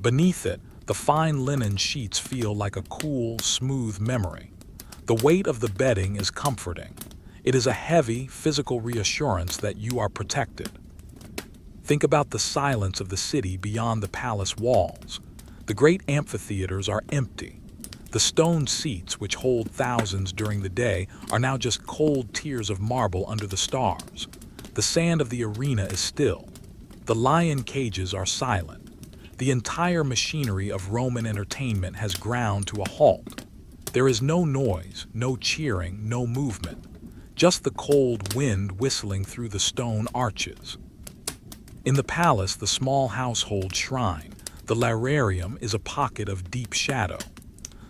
Beneath it, the fine linen sheets feel like a cool, smooth memory. The weight of the bedding is comforting. It is a heavy, physical reassurance that you are protected. Think about the silence of the city beyond the palace walls. The great amphitheaters are empty. The stone seats, which hold thousands during the day, are now just cold tiers of marble under the stars. The sand of the arena is still. The lion cages are silent. The entire machinery of Roman entertainment has ground to a halt. There is no noise, no cheering, no movement. Just the cold wind whistling through the stone arches. In the palace, the small household shrine, the Narration, is a pocket of deep shadow.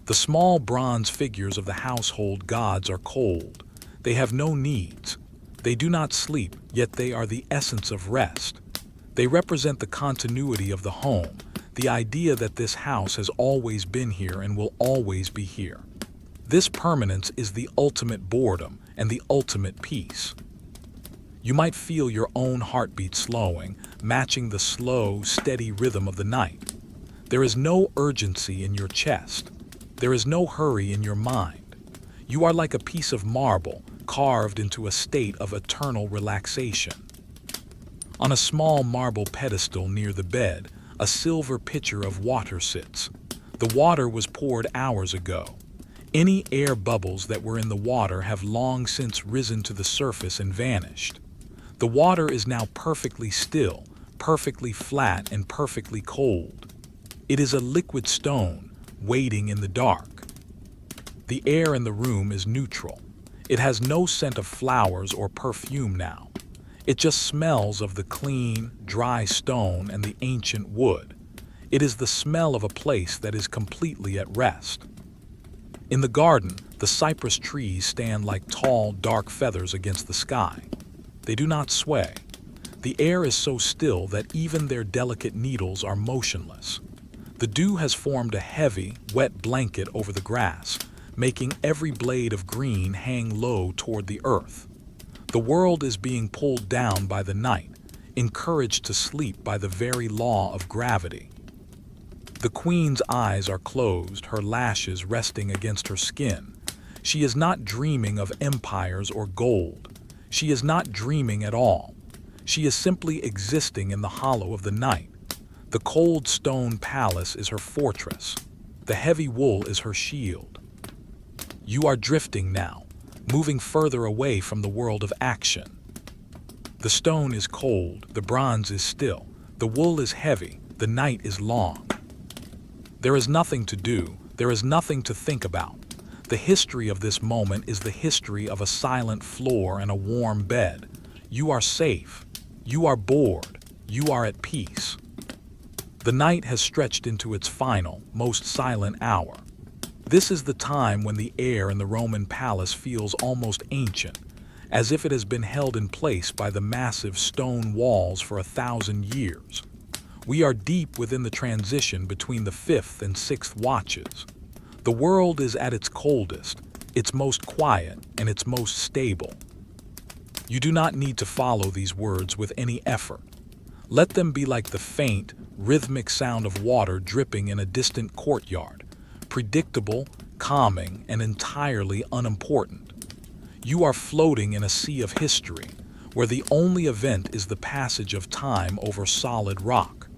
The small bronze figures of the household gods are cold. They have no needs. They do not sleep, yet they are the essence of rest. They represent the continuity of the home, the idea that this house has always been here and will always be here. This permanence is the ultimate boredom and the ultimate peace. You might feel your own heartbeat slowing, matching the slow, steady rhythm of the night. There is no urgency in your chest. There is no hurry in your mind. You are like a piece of marble carved into a state of eternal relaxation. On a small marble pedestal near the bed, a silver pitcher of water sits. The water was poured hours ago. Any air bubbles that were in the water have long since risen to the surface and vanished. The water is now perfectly still, perfectly flat, and perfectly cold. It is a liquid stone, waiting in the dark. The air in the room is neutral. It has no scent of flowers or perfume now. It just smells of the clean, dry stone and the ancient wood. It is the smell of a place that is completely at rest. In the garden, the cypress trees stand like tall, dark feathers against the sky. They do not sway. The air is so still that even their delicate needles are motionless. The dew has formed a heavy, wet blanket over the grass, making every blade of green hang low toward the earth. The world is being pulled down by the night, encouraged to sleep by the very law of gravity. The queen's eyes are closed, her lashes resting against her skin. She is not dreaming of empires or gold. She is not dreaming at all. She is simply existing in the hollow of the night. The cold stone palace is her fortress. The heavy wool is her shield. You are drifting now, moving further away from the world of action. The stone is cold, the bronze is still, the wool is heavy, the night is long. There is nothing to do, there is nothing to think about. The history of this moment is the history of a silent floor and a warm bed. You are safe. You are bored. You are at peace. The night has stretched into its final, most silent hour. This is the time when the air in the Roman palace feels almost ancient, as if it has been held in place by the massive stone walls for 1,000 years. We are deep within the transition between the 5th and 6th watches. The world is at its coldest, its most quiet, and its most stable. You do not need to follow these words with any effort. Let them be like the faint, rhythmic sound of water dripping in a distant courtyard, predictable, calming, and entirely unimportant. You are floating in a sea of history, where the only event is the passage of time over solid rock.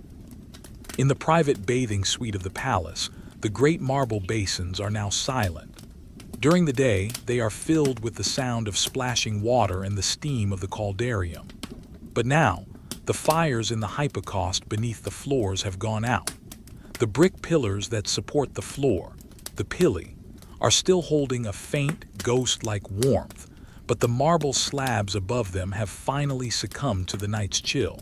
In the private bathing suite of the palace, the great marble basins are now silent. During the day, they are filled with the sound of splashing water and the steam of the caldarium. But now, the fires in the hypocaust beneath the floors have gone out. The brick pillars that support the floor, the pili, are still holding a faint, ghost-like warmth, but the marble slabs above them have finally succumbed to the night's chill.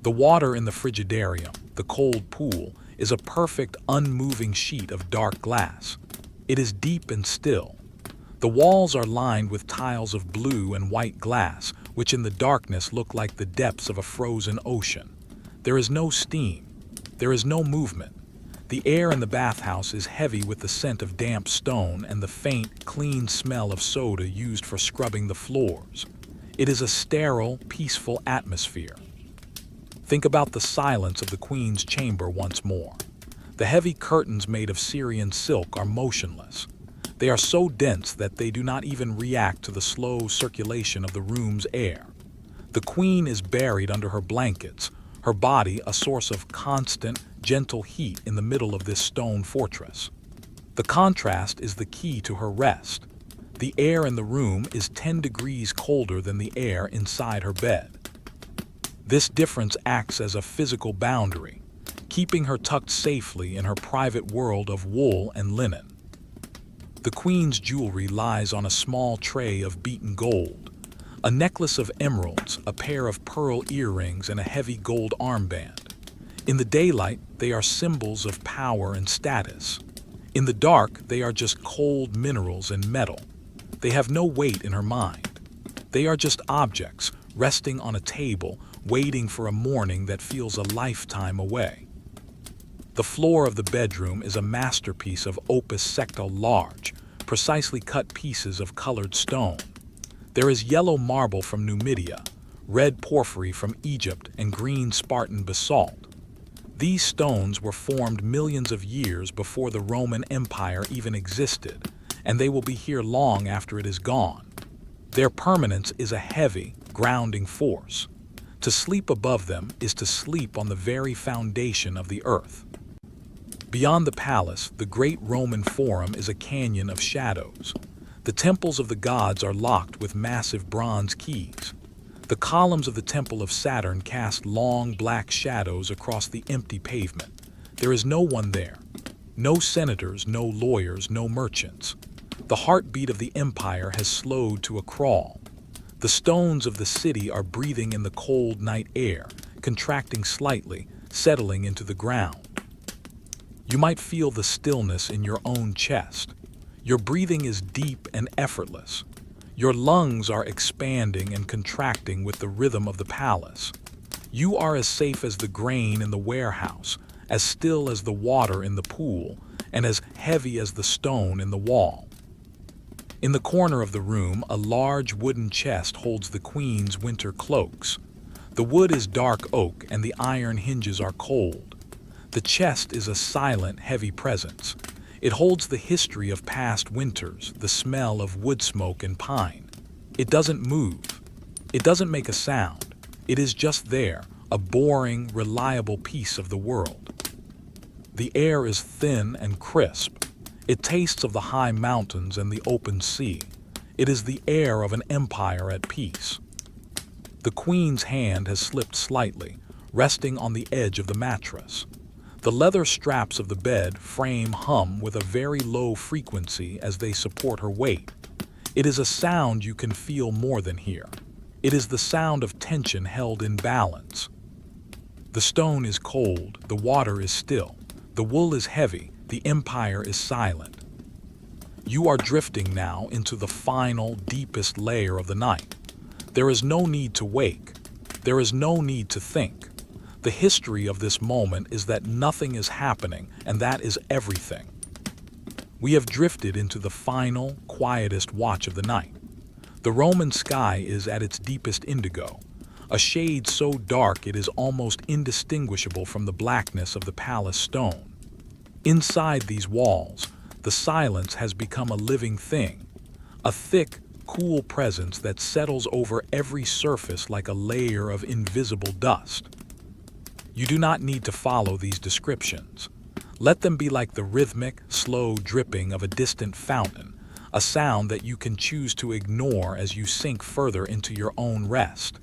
The water in the frigidarium, the cold pool, is a perfect, unmoving sheet of dark glass. It is deep and still. The walls are lined with tiles of blue and white glass, which in the darkness look like the depths of a frozen ocean. There is no steam. There is no movement. The air in the bathhouse is heavy with the scent of damp stone and the faint, clean smell of soda used for scrubbing the floors. It is a sterile, peaceful atmosphere. Think about the silence of the Queen's chamber once more. The heavy curtains made of Syrian silk are motionless. They are so dense that they do not even react to the slow circulation of the room's air. The Queen is buried under her blankets, her body a source of constant, gentle heat in the middle of this stone fortress. The contrast is the key to her rest. The air in the room is 10 degrees colder than the air inside her bed. This difference acts as a physical boundary, keeping her tucked safely in her private world of wool and linen. The Queen's jewelry lies on a small tray of beaten gold, a necklace of emeralds, a pair of pearl earrings, and a heavy gold armband. In the daylight, they are symbols of power and status. In the dark, they are just cold minerals and metal. They have no weight in her mind. They are just objects, resting on a table, waiting for a morning that feels a lifetime away. The floor of the bedroom is a masterpiece of opus secta large, precisely cut pieces of colored stone. There is yellow marble from Numidia, red porphyry from Egypt, and green Spartan basalt. These stones were formed millions of years before the Roman Empire even existed, and they will be here long after it is gone. Their permanence is a heavy, grounding force. To sleep above them is to sleep on the very foundation of the earth. Beyond the palace, the great Roman Forum is a canyon of shadows. The temples of the gods are locked with massive bronze keys. The columns of the Temple of Saturn cast long black shadows across the empty pavement. There is no one there. No senators, no lawyers, no merchants. The heartbeat of the empire has slowed to a crawl. The stones of the city are breathing in the cold night air, contracting slightly, settling into the ground. You might feel the stillness in your own chest. Your breathing is deep and effortless. Your lungs are expanding and contracting with the rhythm of the palace. You are as safe as the grain in the warehouse, as still as the water in the pool, and as heavy as the stone in the wall. In the corner of the room, a large wooden chest holds the Queen's winter cloaks. The wood is dark oak and the iron hinges are cold. The chest is a silent, heavy presence. It holds the history of past winters, the smell of wood smoke and pine. It doesn't move. It doesn't make a sound. It is just there, a boring, reliable piece of the world. The air is thin and crisp. It tastes of the high mountains and the open sea. It is the air of an empire at peace. The Queen's hand has slipped slightly, resting on the edge of the mattress. The leather straps of the bed frame hum with a very low frequency as they support her weight. It is a sound you can feel more than hear. It is the sound of tension held in balance. The stone is cold, the water is still, the wool is heavy, the empire is silent. You are drifting now into the final, deepest layer of the night. There is no need to wake. There is no need to think. The history of this moment is that nothing is happening, and that is everything. We have drifted into the final, quietest watch of the night. The Roman sky is at its deepest indigo, a shade so dark it is almost indistinguishable from the blackness of the palace stone. Inside these walls, the silence has become a living thing, a thick, cool presence that settles over every surface like a layer of invisible dust. You do not need to follow these descriptions. Let them be like the rhythmic, slow dripping of a distant fountain, a sound that you can choose to ignore as you sink further into your own rest.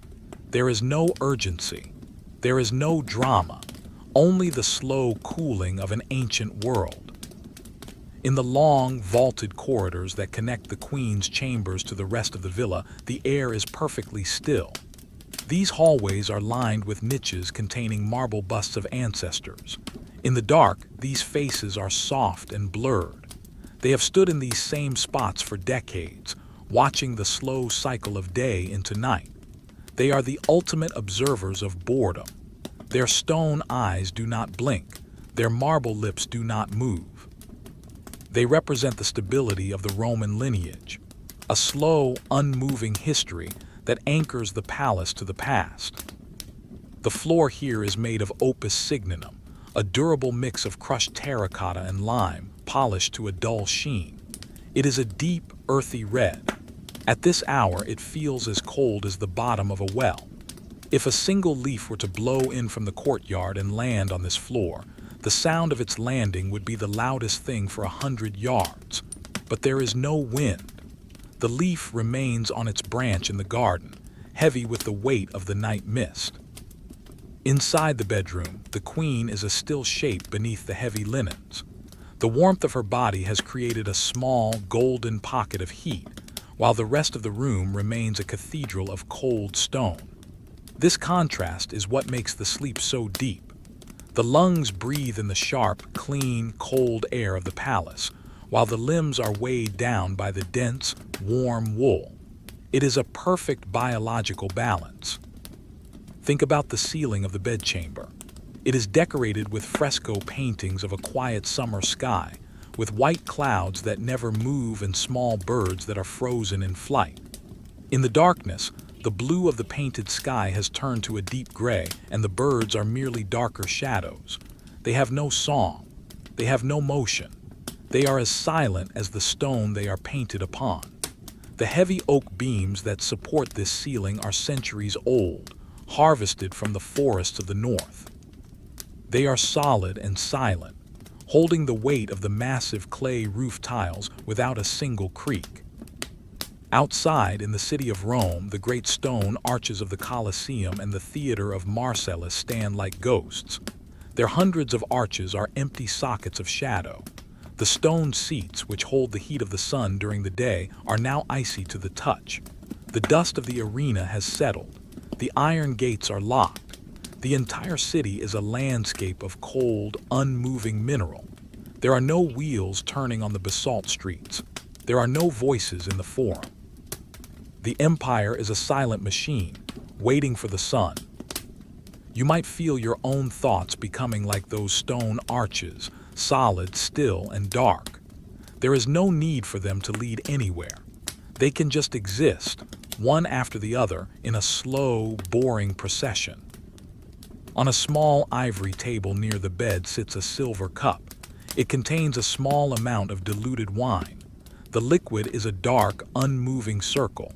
There is no urgency. There is no drama, only the slow cooling of an ancient world. In the long, vaulted corridors that connect the Queen's chambers to the rest of the villa, the air is perfectly still. These hallways are lined with niches containing marble busts of ancestors. In the dark, these faces are soft and blurred. They have stood in these same spots for decades, watching the slow cycle of day into night. They are the ultimate observers of boredom. Their stone eyes do not blink. Their marble lips do not move. They represent the stability of the Roman lineage, a slow, unmoving history that anchors the palace to the past. The floor here is made of opus signinum, a durable mix of crushed terracotta and lime, polished to a dull sheen. It is a deep, earthy red. At this hour, it feels as cold as the bottom of a well. If a single leaf were to blow in from the courtyard and land on this floor, the sound of its landing would be the loudest thing for 100 yards. But there is no wind. The leaf remains on its branch in the garden, heavy with the weight of the night mist. Inside the bedroom, the Queen is a still shape beneath the heavy linens. The warmth of her body has created a small, golden pocket of heat, while the rest of the room remains a cathedral of cold stone. This contrast is what makes the sleep so deep. The lungs breathe in the sharp, clean, cold air of the palace, while the limbs are weighed down by the dense, warm wool. It is a perfect biological balance. Think about the ceiling of the bedchamber. It is decorated with fresco paintings of a quiet summer sky, with white clouds that never move and small birds that are frozen in flight. In the darkness, the blue of the painted sky has turned to a deep gray, and the birds are merely darker shadows. They have no song. They have no motion. They are as silent as the stone they are painted upon. The heavy oak beams that support this ceiling are centuries old, harvested from the forests of the north. They are solid and silent, holding the weight of the massive clay roof tiles without a single creak. Outside, in the city of Rome, the great stone arches of the Colosseum and the Theater of Marcellus stand like ghosts. Their hundreds of arches are empty sockets of shadow. The stone seats, which hold the heat of the sun during the day, are now icy to the touch. The dust of the arena has settled. The iron gates are locked. The entire city is a landscape of cold, unmoving mineral. There are no wheels turning on the basalt streets. There are no voices in the forum. The empire is a silent machine, waiting for the sun. You might feel your own thoughts becoming like those stone arches, solid, still, and dark. There is no need for them to lead anywhere. They can just exist, one after the other, in a slow, boring procession. On a small ivory table near the bed sits a silver cup. It contains a small amount of diluted wine. The liquid is a dark, unmoving circle.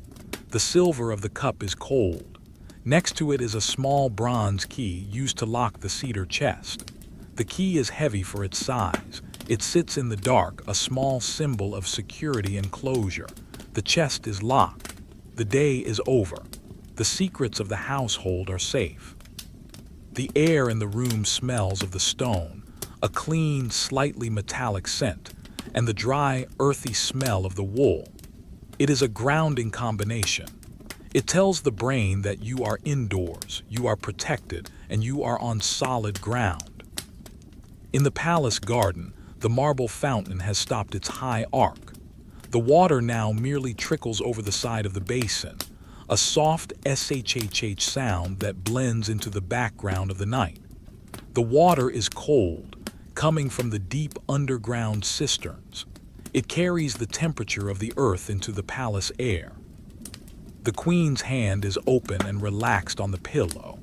The silver of the cup is cold. Next to it is a small bronze key used to lock the cedar chest. The key is heavy for its size. It sits in the dark, a small symbol of security and closure. The chest is locked. The day is over. The secrets of the household are safe. The air in the room smells of the stone, a clean, slightly metallic scent, and the dry, earthy smell of the wool. It is a grounding combination. It tells the brain that you are indoors, you are protected, and you are on solid ground. In the palace garden, the marble fountain has stopped its high arc. The water now merely trickles over the side of the basin, a soft shhh sound that blends into the background of the night. The water is cold, coming from the deep underground cisterns. It carries the temperature of the earth into the palace air. The Queen's hand is open and relaxed on the pillow.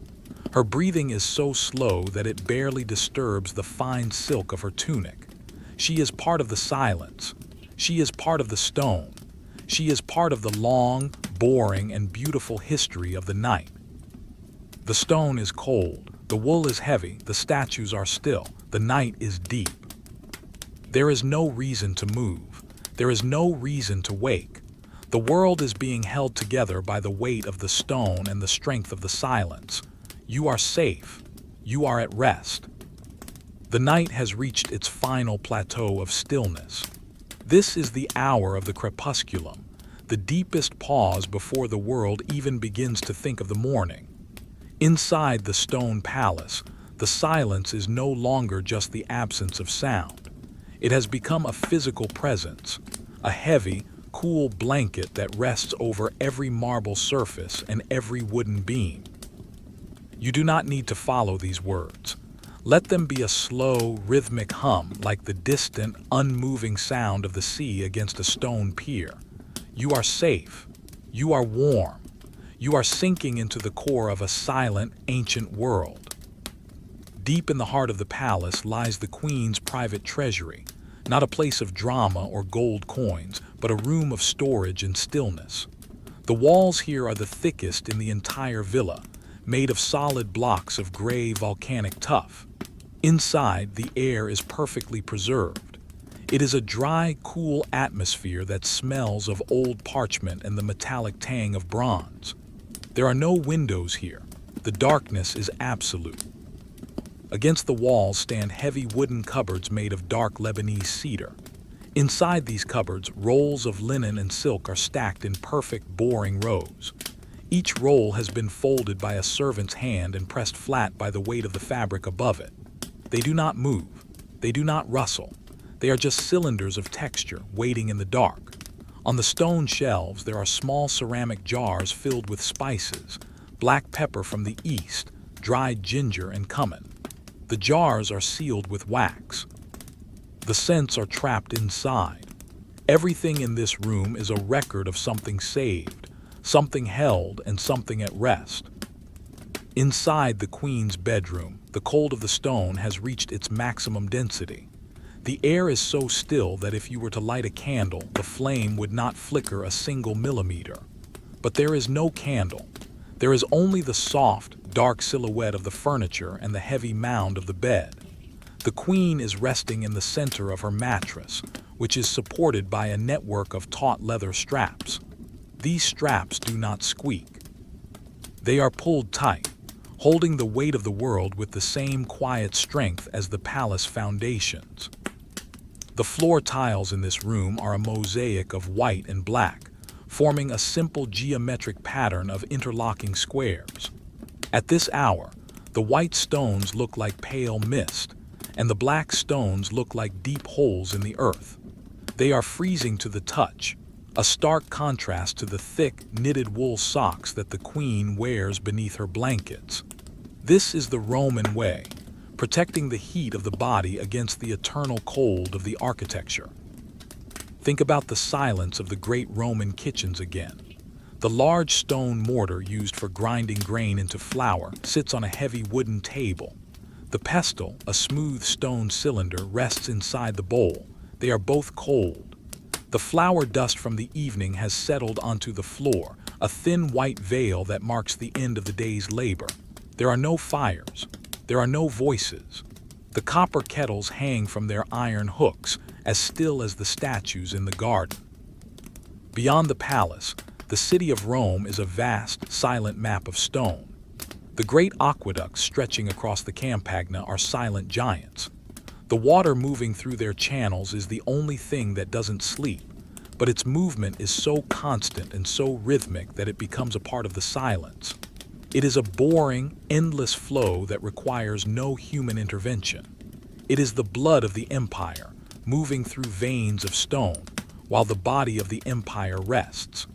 Her breathing is so slow that it barely disturbs the fine silk of her tunic. She is part of the silence. She is part of the stone. She is part of the long, boring, and beautiful history of the night. The stone is cold. The wool is heavy. The statues are still. The night is deep. There is no reason to move. There is no reason to wake. The world is being held together by the weight of the stone and the strength of the silence. You are safe. You are at rest. The night has reached its final plateau of stillness. This is the hour of the crepusculum, the deepest pause before the world even begins to think of the morning. Inside the stone palace, the silence is no longer just the absence of sound. It has become a physical presence, a heavy, cool blanket that rests over every marble surface and every wooden beam. You do not need to follow these words. Let them be a slow, rhythmic hum like the distant, unmoving sound of the sea against a stone pier. You are safe. You are warm. You are sinking into the core of a silent, ancient world. Deep in the heart of the palace lies the queen's private treasury, not a place of drama or gold coins, but a room of storage and stillness. The walls here are the thickest in the entire villa, made of solid blocks of gray volcanic tuff. Inside, the air is perfectly preserved. It is a dry, cool atmosphere that smells of old parchment and the metallic tang of bronze. There are no windows here. The darkness is absolute. Against the walls stand heavy wooden cupboards made of dark Lebanese cedar. Inside these cupboards, rolls of linen and silk are stacked in perfect, boring rows. Each roll has been folded by a servant's hand and pressed flat by the weight of the fabric above it. They do not move. They do not rustle. They are just cylinders of texture waiting in the dark. On the stone shelves, there are small ceramic jars filled with spices, black pepper from the east, dried ginger, and cumin. The jars are sealed with wax. The scents are trapped inside. Everything in this room is a record of something saved, something held, and something at rest. Inside the queen's bedroom, the cold of the stone has reached its maximum density. The air is so still that if you were to light a candle, the flame would not flicker a single millimeter. But there is no candle. There is only the soft, dark silhouette of the furniture and the heavy mound of the bed. The queen is resting in the center of her mattress, which is supported by a network of taut leather straps. These straps do not squeak. They are pulled tight, holding the weight of the world with the same quiet strength as the palace foundations. The floor tiles in this room are a mosaic of white and black, forming a simple geometric pattern of interlocking squares. At this hour, the white stones look like pale mist, and the black stones look like deep holes in the earth. They are freezing to the touch, a stark contrast to the thick, knitted wool socks that the queen wears beneath her blankets. This is the Roman way, protecting the heat of the body against the eternal cold of the architecture. Think about the silence of the great Roman kitchens again. The large stone mortar used for grinding grain into flour sits on a heavy wooden table. The pestle, a smooth stone cylinder, rests inside the bowl. They are both cold. The flour dust from the evening has settled onto the floor, a thin white veil that marks the end of the day's labor. There are no fires. There are no voices. The copper kettles hang from their iron hooks, as still as the statues in the garden. Beyond the palace, the city of Rome is a vast, silent map of stone. The great aqueducts stretching across the Campagna are silent giants. The water moving through their channels is the only thing that doesn't sleep, but its movement is so constant and so rhythmic that it becomes a part of the silence. It is a boring, endless flow that requires no human intervention. It is the blood of the empire, moving through veins of stone, while the body of the empire rests.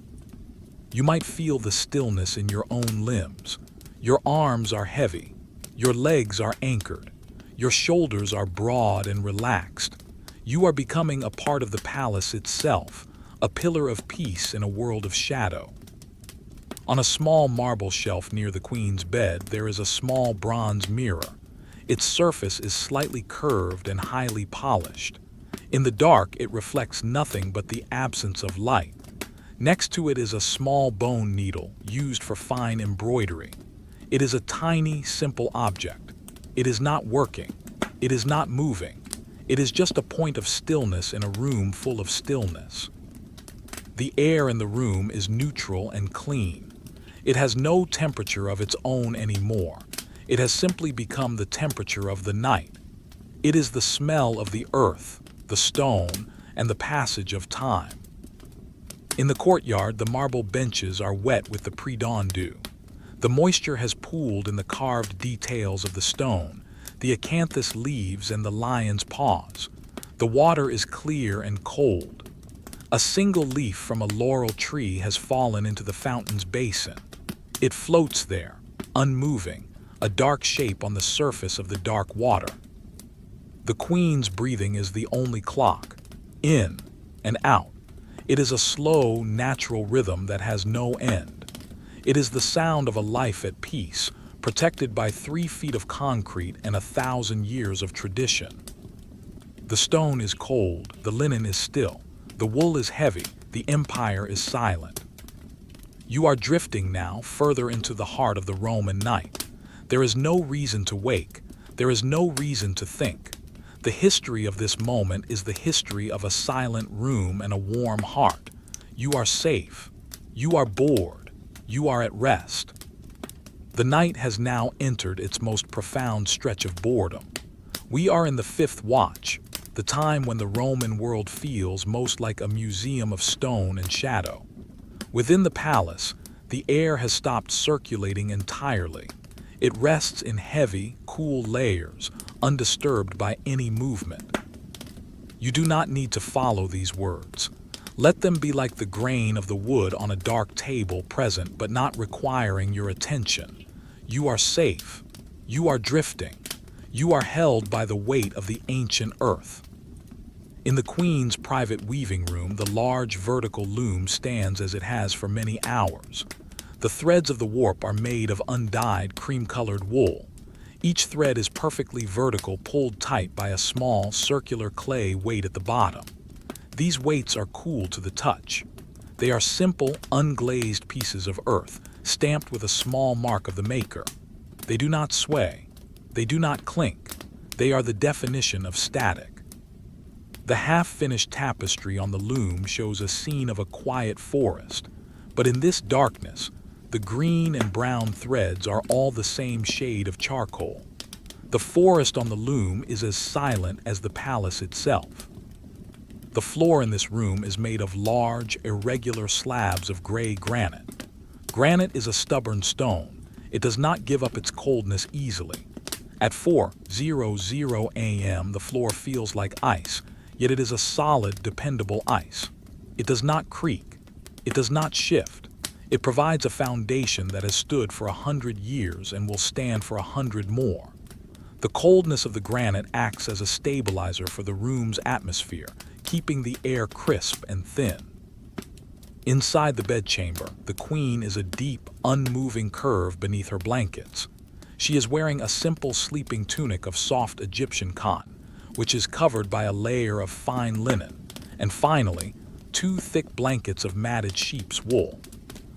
You might feel the stillness in your own limbs. Your arms are heavy. Your legs are anchored. Your shoulders are broad and relaxed. You are becoming a part of the palace itself, a pillar of peace in a world of shadow. On a small marble shelf near the queen's bed, there is a small bronze mirror. Its surface is slightly curved and highly polished. In the dark, it reflects nothing but the absence of light. Next to it is a small bone needle used for fine embroidery. It is a tiny, simple object. It is not working. It is not moving. It is just a point of stillness in a room full of stillness. The air in the room is neutral and clean. It has no temperature of its own anymore. It has simply become the temperature of the night. It is the smell of the earth, the stone, and the passage of time. In the courtyard, the marble benches are wet with the pre-dawn dew. The moisture has pooled in the carved details of the stone, the acanthus leaves and the lion's paws. The water is clear and cold. A single leaf from a laurel tree has fallen into the fountain's basin. It floats there, unmoving, a dark shape on the surface of the dark water. The queen's breathing is the only clock, in and out. It is a slow, natural rhythm that has no end. It is the sound of a life at peace, protected by 3 feet of concrete and 1,000 years of tradition. The stone is cold, the linen is still, the wool is heavy, the empire is silent. You are drifting now further into the heart of the Roman night. There is no reason to wake. There is no reason to think. The history of this moment is the history of a silent room and a warm heart. You are safe. You are bored. You are at rest. The night has now entered its most profound stretch of boredom. We are in the 5th watch, the time when the Roman world feels most like a museum of stone and shadow. Within the palace, the air has stopped circulating entirely. It rests in heavy, cool layers, undisturbed by any movement. You do not need to follow these words. Let them be like the grain of the wood on a dark table, present but not requiring your attention. You are safe. You are drifting. You are held by the weight of the ancient earth. In the queen's private weaving room, the large vertical loom stands as it has for many hours. The threads of the warp are made of undyed cream-colored wool. Each thread is perfectly vertical, pulled tight by a small, circular clay weight at the bottom. These weights are cool to the touch. They are simple, unglazed pieces of earth, stamped with a small mark of the maker. They do not sway. They do not clink. They are the definition of static. The half-finished tapestry on the loom shows a scene of a quiet forest, but in this darkness, the green and brown threads are all the same shade of charcoal. The forest on the loom is as silent as the palace itself. The floor in this room is made of large, irregular slabs of gray granite. Granite is a stubborn stone. It does not give up its coldness easily. At 4:00 a.m., the floor feels like ice, yet it is a solid, dependable ice. It does not creak. It does not shift. It provides a foundation that has stood for 100 years and will stand for 100 more. The coldness of the granite acts as a stabilizer for the room's atmosphere, keeping the air crisp and thin. Inside the bedchamber, the queen is a deep, unmoving curve beneath her blankets. She is wearing a simple sleeping tunic of soft Egyptian cotton, which is covered by a layer of fine linen, and finally, 2 thick blankets of matted sheep's wool.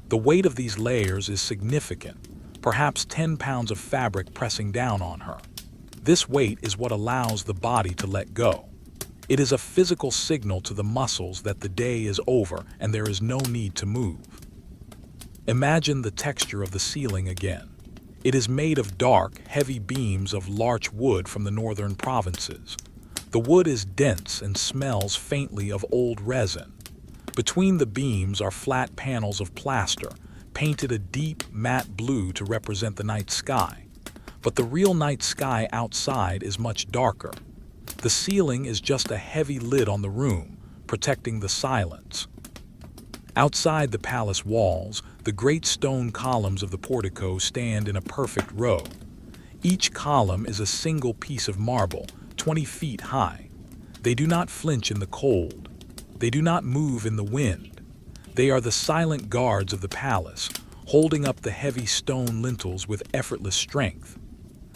The weight of these layers is significant, perhaps 10 pounds of fabric pressing down on her. This weight is what allows the body to let go. It is a physical signal to the muscles that the day is over and there is no need to move. Imagine the texture of the ceiling again. It is made of dark, heavy beams of larch wood from the northern provinces. The wood is dense and smells faintly of old resin. Between the beams are flat panels of plaster, painted a deep, matte blue to represent the night sky. But the real night sky outside is much darker. The ceiling is just a heavy lid on the room, protecting the silence. Outside the palace walls, the great stone columns of the portico stand in a perfect row. Each column is a single piece of marble, 20 feet high. They do not flinch in the cold. They do not move in the wind. They are the silent guards of the palace, holding up the heavy stone lintels with effortless strength.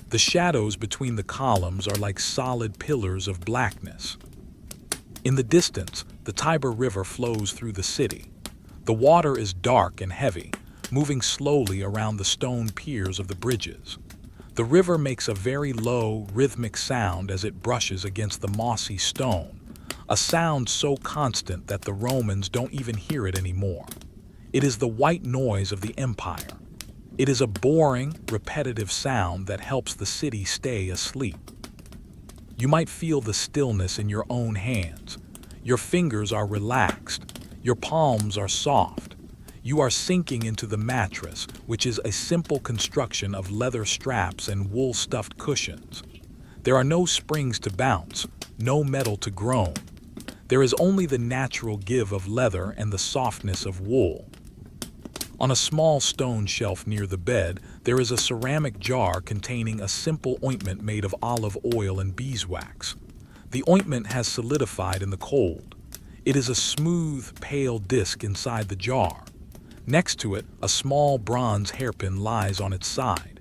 The shadows between the columns are like solid pillars of blackness. In the distance, the Tiber River flows through the city. The water is dark and heavy, moving slowly around the stone piers of the bridges. The river makes a very low, rhythmic sound as it brushes against the mossy stone, a sound so constant that the Romans don't even hear it anymore. It is the white noise of the empire. It is a boring, repetitive sound that helps the city stay asleep. You might feel the stillness in your own hands. Your fingers are relaxed. Your palms are soft. You are sinking into the mattress, which is a simple construction of leather straps and wool-stuffed cushions. There are no springs to bounce, no metal to groan. There is only the natural give of leather and the softness of wool. On a small stone shelf near the bed, there is a ceramic jar containing a simple ointment made of olive oil and beeswax. The ointment has solidified in the cold. It is a smooth, pale disc inside the jar. Next to it, a small bronze hairpin lies on its side.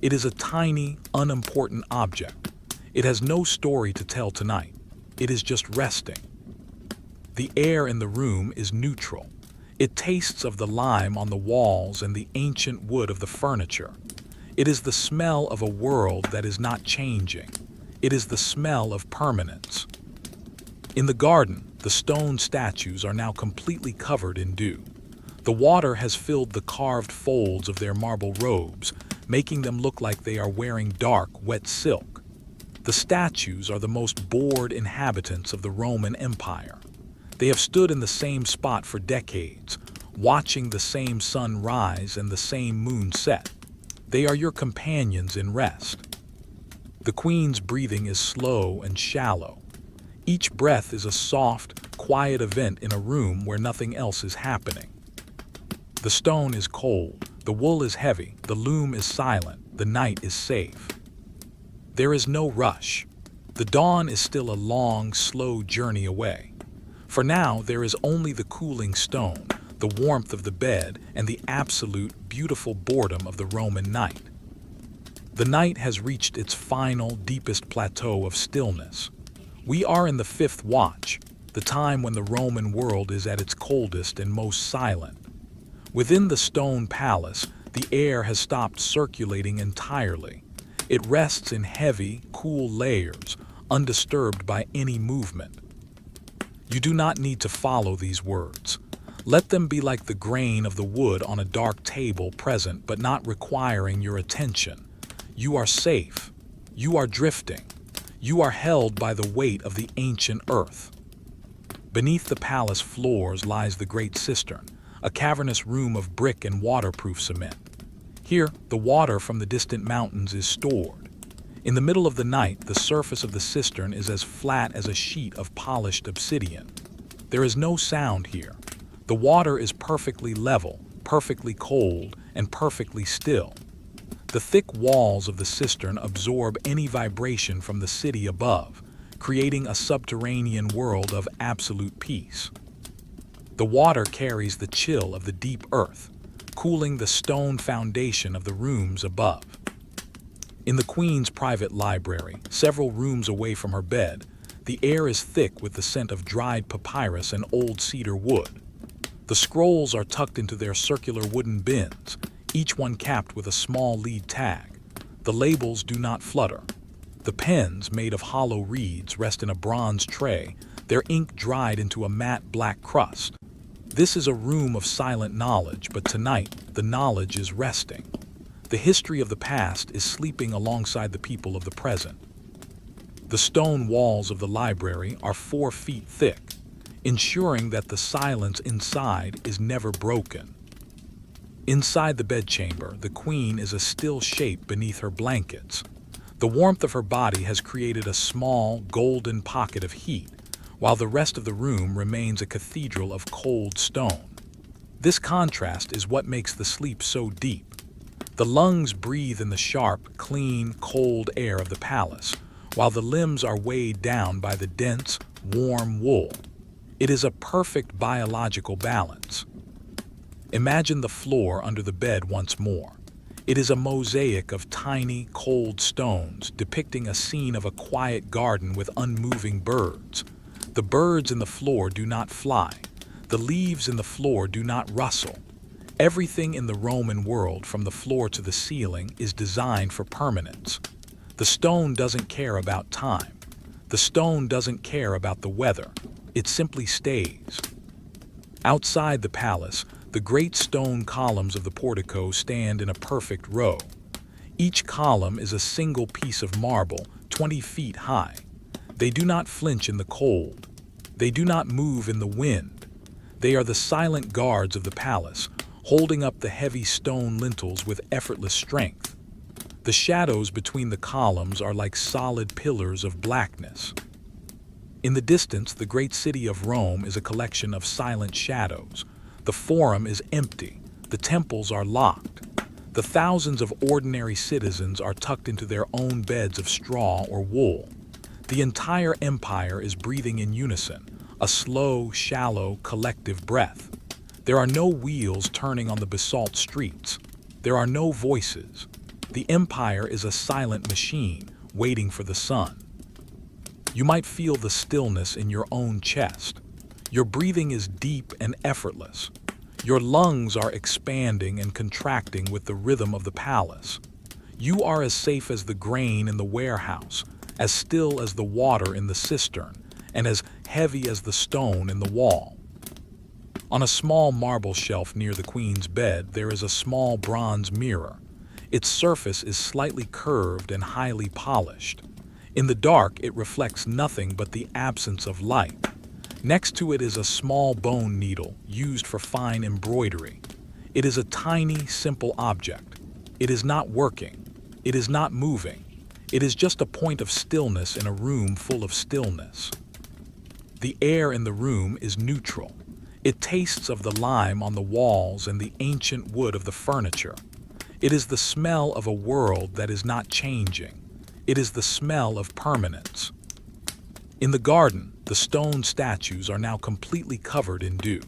It is a tiny, unimportant object. It has no story to tell tonight. It is just resting. The air in the room is neutral. It tastes of the lime on the walls and the ancient wood of the furniture. It is the smell of a world that is not changing. It is the smell of permanence. In the garden, the stone statues are now completely covered in dew. The water has filled the carved folds of their marble robes, making them look like they are wearing dark, wet silk. The statues are the most bored inhabitants of the Roman Empire. They have stood in the same spot for decades, watching the same sun rise and the same moon set. They are your companions in rest. The queen's breathing is slow and shallow. Each breath is a soft, quiet event in a room where nothing else is happening. The stone is cold, the wool is heavy, the loom is silent, the night is safe. There is no rush. The dawn is still a long, slow journey away. For now, there is only the cooling stone, the warmth of the bed, and the absolute, beautiful boredom of the Roman night. The night has reached its final, deepest plateau of stillness. We are in the fifth watch, the time when the Roman world is at its coldest and most silent. Within the stone palace, the air has stopped circulating entirely. It rests in heavy, cool layers, undisturbed by any movement. You do not need to follow these words. Let them be like the grain of the wood on a dark table, present but not requiring your attention. You are safe. You are drifting. You are held by the weight of the ancient earth. Beneath the palace floors lies the great cistern, a cavernous room of brick and waterproof cement. Here, the water from the distant mountains is stored. In the middle of the night, the surface of the cistern is as flat as a sheet of polished obsidian. There is no sound here. The water is perfectly level, perfectly cold, and perfectly still. The thick walls of the cistern absorb any vibration from the city above, creating a subterranean world of absolute peace. The water carries the chill of the deep earth, cooling the stone foundation of the rooms above. In the queen's private library, several rooms away from her bed, the air is thick with the scent of dried papyrus and old cedar wood. The scrolls are tucked into their circular wooden bins, each one capped with a small lead tag. The labels do not flutter. The pens, made of hollow reeds, rest in a bronze tray, their ink dried into a matte black crust. This is a room of silent knowledge, but tonight, the knowledge is resting. The history of the past is sleeping alongside the people of the present. The stone walls of the library are 4 feet thick, ensuring that the silence inside is never broken. Inside the bedchamber, the queen is a still shape beneath her blankets. The warmth of her body has created a small, golden pocket of heat, while the rest of the room remains a cathedral of cold stone. This contrast is what makes the sleep so deep. The lungs breathe in the sharp, clean, cold air of the palace, while the limbs are weighed down by the dense, warm wool. It is a perfect biological balance. Imagine the floor under the bed once more. It is a mosaic of tiny, cold stones depicting a scene of a quiet garden with unmoving birds. The birds in the floor do not fly. The leaves in the floor do not rustle. Everything in the Roman world, from the floor to the ceiling, is designed for permanence. The stone doesn't care about time. The stone doesn't care about the weather. It simply stays. Outside the palace, the great stone columns of the portico stand in a perfect row. Each column is a single piece of marble, 20 feet high. They do not flinch in the cold. They do not move in the wind. They are the silent guards of the palace, holding up the heavy stone lintels with effortless strength. The shadows between the columns are like solid pillars of blackness. In the distance, the great city of Rome is a collection of silent shadows. The Forum is empty. The temples are locked. The thousands of ordinary citizens are tucked into their own beds of straw or wool. The entire empire is breathing in unison, a slow, shallow, collective breath. There are no wheels turning on the basalt streets. There are no voices. The empire is a silent machine, waiting for the sun. You might feel the stillness in your own chest. Your breathing is deep and effortless. Your lungs are expanding and contracting with the rhythm of the palace. You are as safe as the grain in the warehouse, as still as the water in the cistern, and as heavy as the stone in the wall. On a small marble shelf near the queen's bed, there is a small bronze mirror. Its surface is slightly curved and highly polished. In the dark, it reflects nothing but the absence of light. Next to it is a small bone needle used for fine embroidery. It is a tiny, simple object. It is not working. It is not moving. It is just a point of stillness in a room full of stillness. The air in the room is neutral. It tastes of the lime on the walls and the ancient wood of the furniture. It is the smell of a world that is not changing. It is the smell of permanence. In the garden, the stone statues are now completely covered in dew.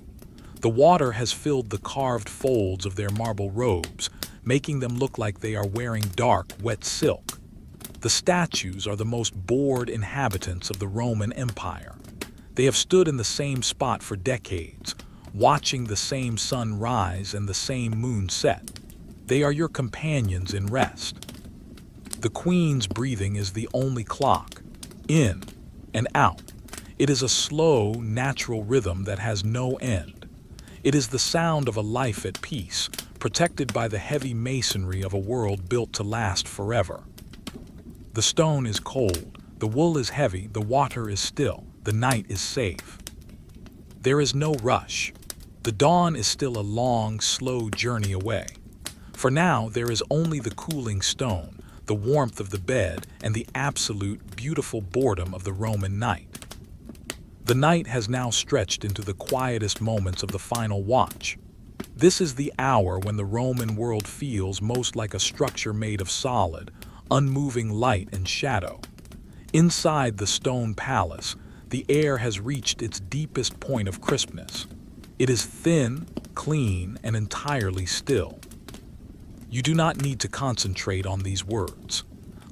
The water has filled the carved folds of their marble robes, making them look like they are wearing dark, wet silk. The statues are the most bored inhabitants of the Roman Empire. They have stood in the same spot for decades, watching the same sun rise and the same moon set. They are your companions in rest. The queen's breathing is the only clock, in and out. It is a slow, natural rhythm that has no end. It is the sound of a life at peace, protected by the heavy masonry of a world built to last forever. The stone is cold, the wool is heavy, the water is still, the night is safe. There is no rush. The dawn is still a long, slow journey away. For now, there is only the cooling stone, the warmth of the bed, and the absolute, beautiful boredom of the Roman night. The night has now stretched into the quietest moments of the final watch. This is the hour when the Roman world feels most like a structure made of solid, unmoving light and shadow. Inside the stone palace, the air has reached its deepest point of crispness. It is thin, clean, and entirely still. You do not need to concentrate on these words.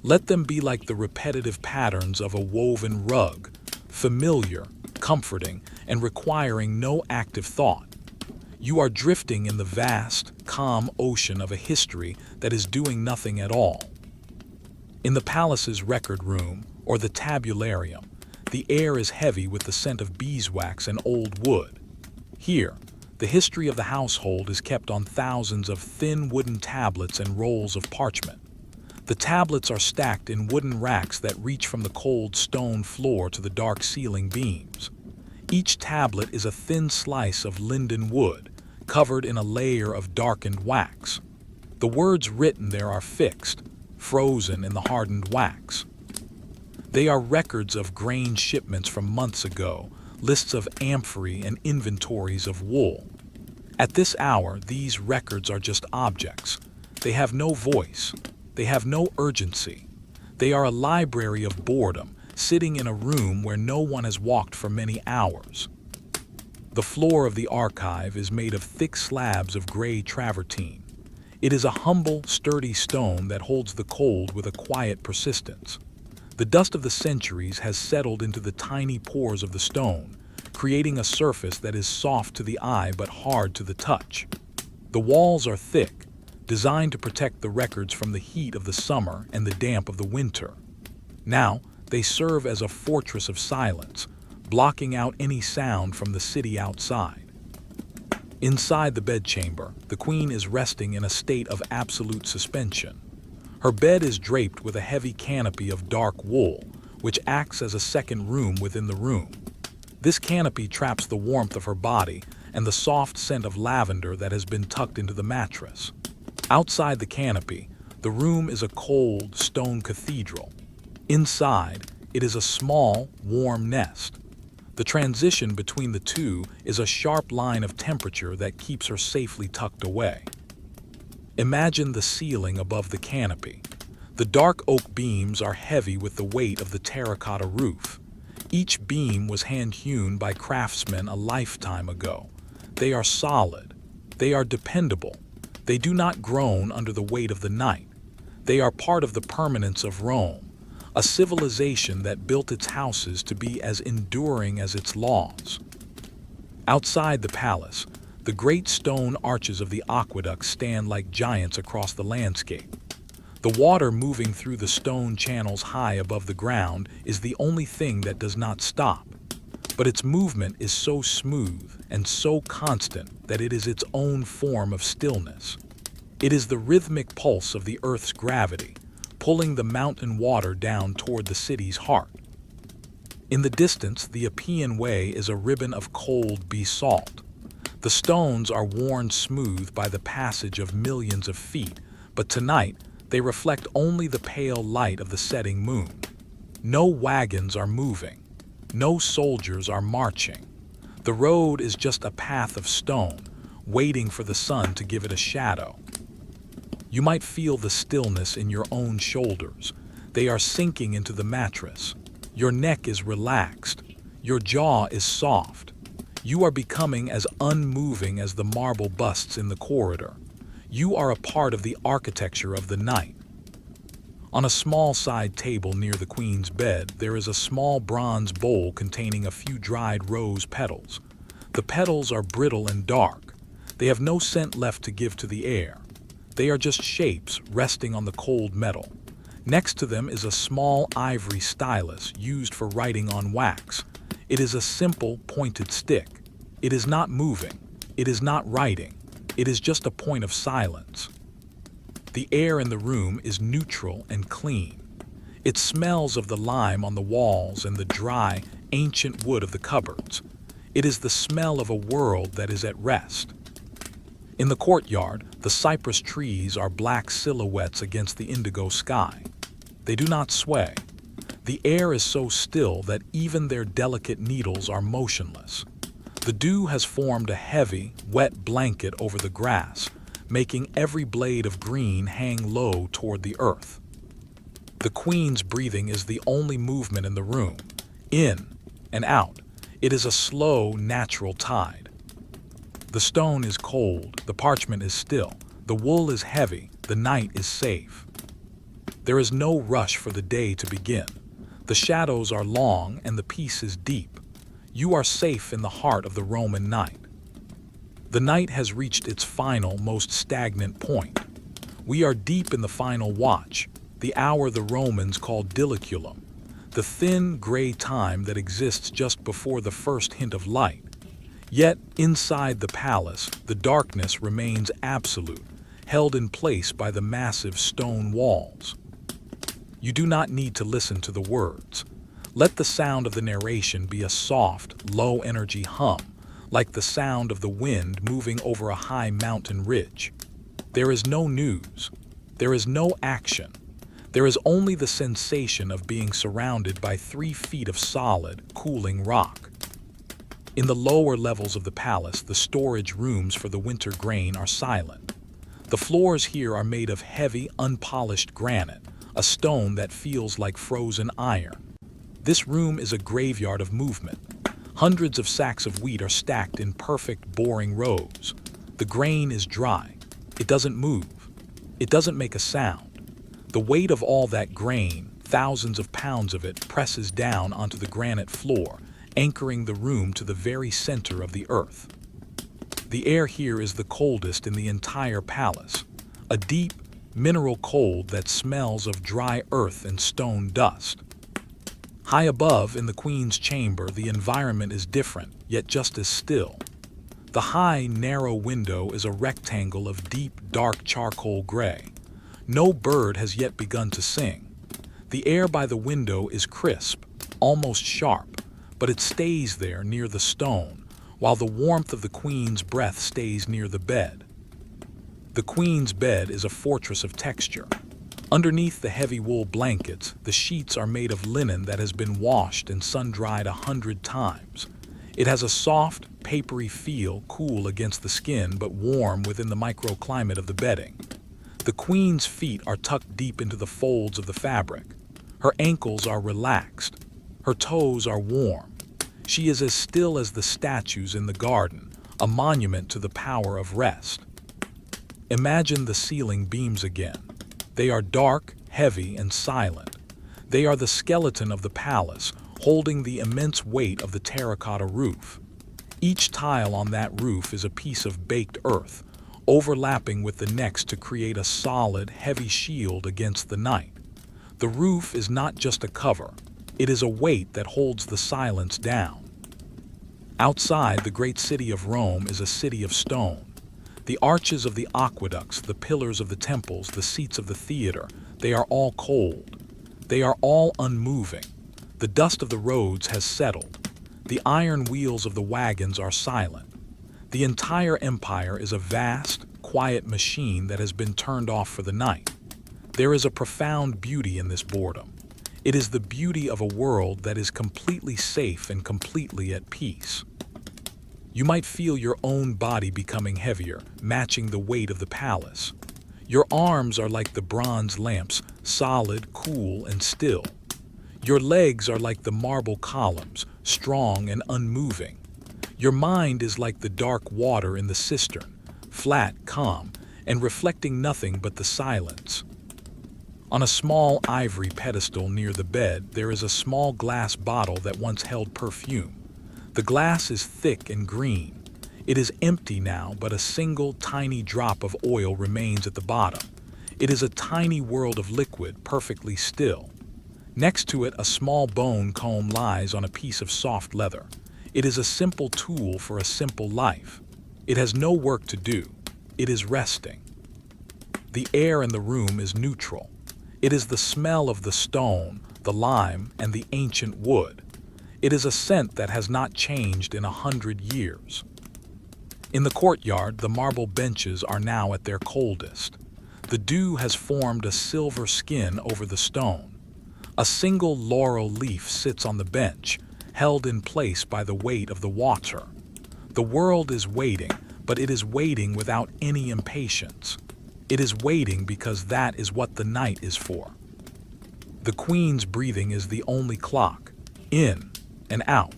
Let them be like the repetitive patterns of a woven rug, familiar, comforting, and requiring no active thought. You are drifting in the vast, calm ocean of a history that is doing nothing at all. In the palace's record room, or the tabularium, the air is heavy with the scent of beeswax and old wood. Here, the history of the household is kept on thousands of thin wooden tablets and rolls of parchment. The tablets are stacked in wooden racks that reach from the cold stone floor to the dark ceiling beams. Each tablet is a thin slice of linden wood, covered in a layer of darkened wax. The words written there are fixed, frozen in the hardened wax. They are records of grain shipments from months ago, lists of amphorae and inventories of wool. At this hour, these records are just objects. They have no voice. They have no urgency. They are a library of boredom, sitting in a room where no one has walked for many hours. The floor of the archive is made of thick slabs of gray travertine. It is a humble, sturdy stone that holds the cold with a quiet persistence. The dust of the centuries has settled into the tiny pores of the stone, creating a surface that is soft to the eye but hard to the touch. The walls are thick, designed to protect the records from the heat of the summer and the damp of the winter. Now, they serve as a fortress of silence, blocking out any sound from the city outside. Inside the bedchamber, the queen is resting in a state of absolute suspension. Her bed is draped with a heavy canopy of dark wool, which acts as a second room within the room. This canopy traps the warmth of her body and the soft scent of lavender that has been tucked into the mattress. Outside the canopy, the room is a cold, stone cathedral. Inside, it is a small, warm nest. The transition between the two is a sharp line of temperature that keeps her safely tucked away. Imagine the ceiling above the canopy. The dark oak beams are heavy with the weight of the terracotta roof. Each beam was hand-hewn by craftsmen a lifetime ago. They are solid. They are dependable. They do not groan under the weight of the night. They are part of the permanence of Rome, a civilization that built its houses to be as enduring as its laws. Outside the palace, the great stone arches of the aqueduct stand like giants across the landscape. The water moving through the stone channels high above the ground is the only thing that does not stop. But its movement is so smooth and so constant that it is its own form of stillness. It is the rhythmic pulse of the earth's gravity, pulling the mountain water down toward the city's heart. In the distance, the Appian Way is a ribbon of cold basalt. The stones are worn smooth by the passage of millions of feet, but tonight they reflect only the pale light of the setting moon. No wagons are moving. No soldiers are marching. The road is just a path of stone, waiting for the sun to give it a shadow. You might feel the stillness in your own shoulders. They are sinking into the mattress. Your neck is relaxed. Your jaw is soft. You are becoming as unmoving as the marble busts in the corridor. You are a part of the architecture of the night. On a small side table near the queen's bed, there is a small bronze bowl containing a few dried rose petals. The petals are brittle and dark. They have no scent left to give to the air. They are just shapes resting on the cold metal. Next to them is a small ivory stylus used for writing on wax. It is a simple, pointed stick. It is not moving. It is not writing. It is just a point of silence. The air in the room is neutral and clean. It smells of the lime on the walls and the dry, ancient wood of the cupboards. It is the smell of a world that is at rest. In the courtyard, the cypress trees are black silhouettes against the indigo sky. They do not sway. The air is so still that even their delicate needles are motionless. The dew has formed a heavy, wet blanket over the grass, making every blade of green hang low toward the earth. The queen's breathing is the only movement in the room. In and out, it is a slow, natural tide. The stone is cold, the parchment is still, the wool is heavy, the night is safe. There is no rush for the day to begin. The shadows are long and the peace is deep. You are safe in the heart of the Roman night. The night has reached its final, most stagnant point. We are deep in the final watch, the hour the Romans called diliculum, the thin, gray time that exists just before the first hint of light. Yet, inside the palace, the darkness remains absolute, held in place by the massive stone walls. You do not need to listen to the words. Let the sound of the narration be a soft, low-energy hum, like the sound of the wind moving over a high mountain ridge. There is no news. There is no action. There is only the sensation of being surrounded by 3 feet of solid, cooling rock. In the lower levels of the palace, the storage rooms for the winter grain are silent. The floors here are made of heavy, unpolished granite, a stone that feels like frozen iron. This room is a graveyard of movement. Hundreds of sacks of wheat are stacked in perfect, boring rows. The grain is dry. It doesn't move. It doesn't make a sound. The weight of all that grain, thousands of pounds of it, presses down onto the granite floor, anchoring the room to the very center of the earth. The air here is the coldest in the entire palace, a deep, mineral cold that smells of dry earth and stone dust. High above, in the Queen's chamber, the environment is different, yet just as still. The high, narrow window is a rectangle of deep, dark charcoal gray. No bird has yet begun to sing. The air by the window is crisp, almost sharp, but it stays there near the stone, while the warmth of the Queen's breath stays near the bed. The Queen's bed is a fortress of texture. Underneath the heavy wool blankets, the sheets are made of linen that has been washed and sun-dried 100 times. It has a soft, papery feel, cool against the skin but warm within the microclimate of the bedding. The Queen's feet are tucked deep into the folds of the fabric. Her ankles are relaxed. Her toes are warm. She is as still as the statues in the garden, a monument to the power of rest. Imagine the ceiling beams again. They are dark, heavy, and silent. They are the skeleton of the palace, holding the immense weight of the terracotta roof. Each tile on that roof is a piece of baked earth, overlapping with the next to create a solid, heavy shield against the night. The roof is not just a cover. It is a weight that holds the silence down. Outside, the great city of Rome is a city of stone. The arches of the aqueducts, the pillars of the temples, the seats of the theater, they are all cold. They are all unmoving. The dust of the roads has settled. The iron wheels of the wagons are silent. The entire empire is a vast, quiet machine that has been turned off for the night. There is a profound beauty in this boredom. It is the beauty of a world that is completely safe and completely at peace. You might feel your own body becoming heavier, matching the weight of the palace. Your arms are like the bronze lamps, solid, cool, and still. Your legs are like the marble columns, strong and unmoving. Your mind is like the dark water in the cistern, flat, calm, and reflecting nothing but the silence. On a small ivory pedestal near the bed, there is a small glass bottle that once held perfume. The glass is thick and green. It is empty now, but a single tiny drop of oil remains at the bottom. It is a tiny world of liquid, perfectly still. Next to it, a small bone comb lies on a piece of soft leather. It is a simple tool for a simple life. It has no work to do. It is resting. The air in the room is neutral. It is the smell of the stone, the lime, and the ancient wood. It is a scent that has not changed in 100 years. In the courtyard, the marble benches are now at their coldest. The dew has formed a silver skin over the stone. A single laurel leaf sits on the bench, held in place by the weight of the water. The world is waiting, but it is waiting without any impatience. It is waiting because that is what the night is for. The Queen's breathing is the only clock, in and out.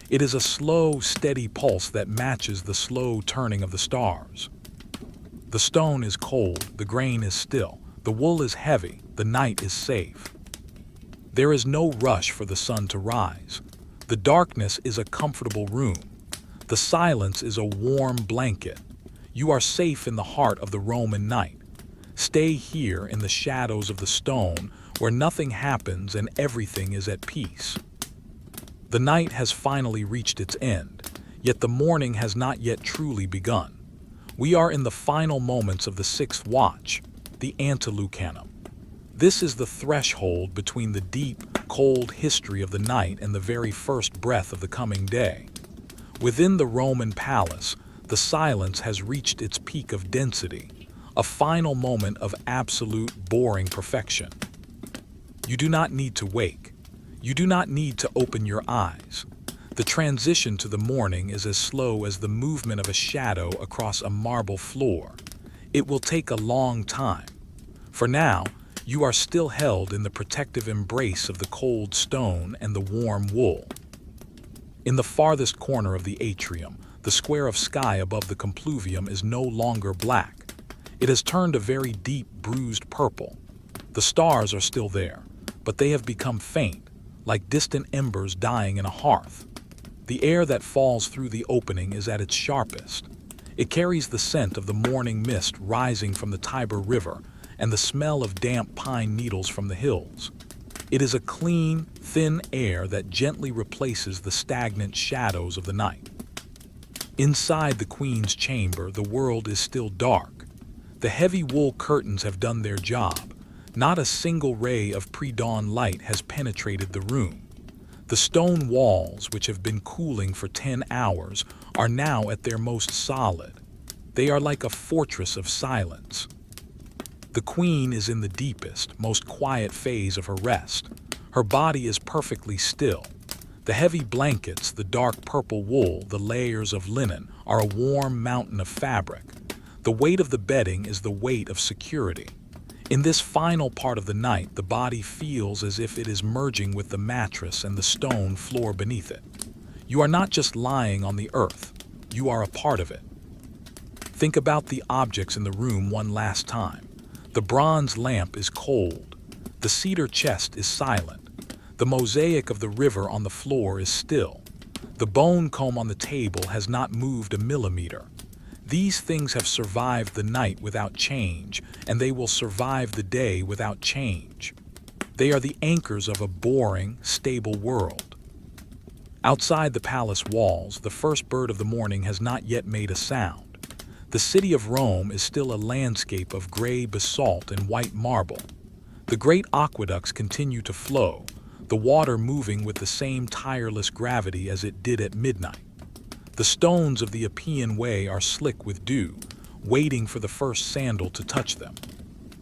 It is a slow, steady pulse that matches the slow turning of the stars. The stone is cold, the grain is still, the wool is heavy, the night is safe. There is no rush for the sun to rise. The darkness is a comfortable room. The silence is a warm blanket. You are safe in the heart of the Roman night. Stay here in the shadows of the stone where nothing happens and everything is at peace. The night has finally reached its end, yet the morning has not yet truly begun. We are in the final moments of the sixth watch, the antelucanum. This is the threshold between the deep, cold history of the night and the very first breath of the coming day. Within the Roman palace, the silence has reached its peak of density, a final moment of absolute, boring perfection. You do not need to wake. You do not need to open your eyes. The transition to the morning is as slow as the movement of a shadow across a marble floor. It will take a long time. For now, you are still held in the protective embrace of the cold stone and the warm wool. In the farthest corner of the atrium, the square of sky above the compluvium is no longer black. It has turned a very deep, bruised purple. The stars are still there, but they have become faint, like distant embers dying in a hearth. The air that falls through the opening is at its sharpest. It carries the scent of the morning mist rising from the Tiber River and the smell of damp pine needles from the hills. It is a clean, thin air that gently replaces the stagnant shadows of the night. Inside the Queen's chamber, the world is still dark. The heavy wool curtains have done their job. Not a single ray of pre-dawn light has penetrated the room. The stone walls, which have been cooling for 10 hours, are now at their most solid. They are like a fortress of silence. The Queen is in the deepest, most quiet phase of her rest. Her body is perfectly still. The heavy blankets, the dark purple wool, the layers of linen are a warm mountain of fabric. The weight of the bedding is the weight of security. In this final part of the night, the body feels as if it is merging with the mattress and the stone floor beneath it. You are not just lying on the earth, you are a part of it. Think about the objects in the room one last time. The bronze lamp is cold. The cedar chest is silent. The mosaic of the river on the floor is still. The bone comb on the table has not moved a millimeter. These things have survived the night without change, and they will survive the day without change. They are the anchors of a boring, stable world. Outside the palace walls, the first bird of the morning has not yet made a sound. The city of Rome is still a landscape of gray basalt and white marble. The great aqueducts continue to flow, the water moving with the same tireless gravity as it did at midnight. The stones of the Appian Way are slick with dew, waiting for the first sandal to touch them.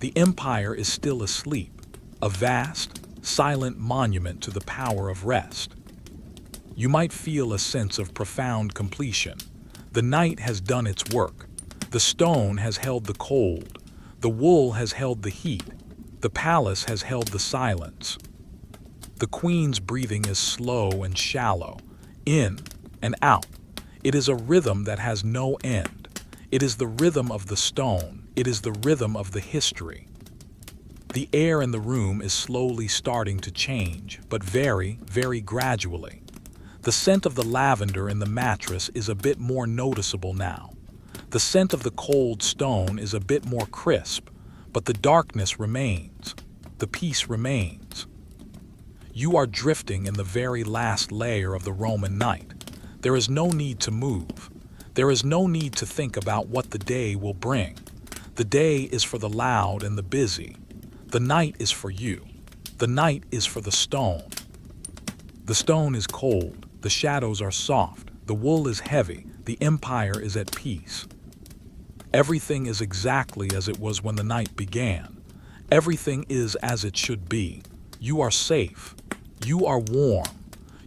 The empire is still asleep, a vast, silent monument to the power of rest. You might feel a sense of profound completion. The night has done its work. The stone has held the cold. The wool has held the heat. The palace has held the silence. The Queen's breathing is slow and shallow, in and out. It is a rhythm that has no end. It is the rhythm of the stone. It is the rhythm of the history. The air in the room is slowly starting to change, but very, very gradually. The scent of the lavender in the mattress is a bit more noticeable now. The scent of the cold stone is a bit more crisp, but the darkness remains. The peace remains. You are drifting in the very last layer of the Roman night. There is no need to move. There is no need to think about what the day will bring. The day is for the loud and the busy. The night is for you. The night is for the stone. The stone is cold. The shadows are soft. The wool is heavy. The empire is at peace. Everything is exactly as it was when the night began. Everything is as it should be. You are safe. You are warm.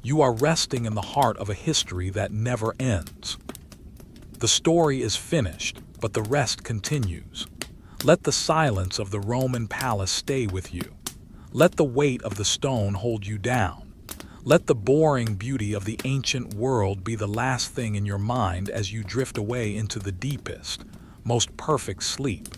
You are resting in the heart of a history that never ends. The story is finished, but the rest continues. Let the silence of the Roman palace stay with you. Let the weight of the stone hold you down. Let the boring beauty of the ancient world be the last thing in your mind as you drift away into the deepest, most perfect sleep.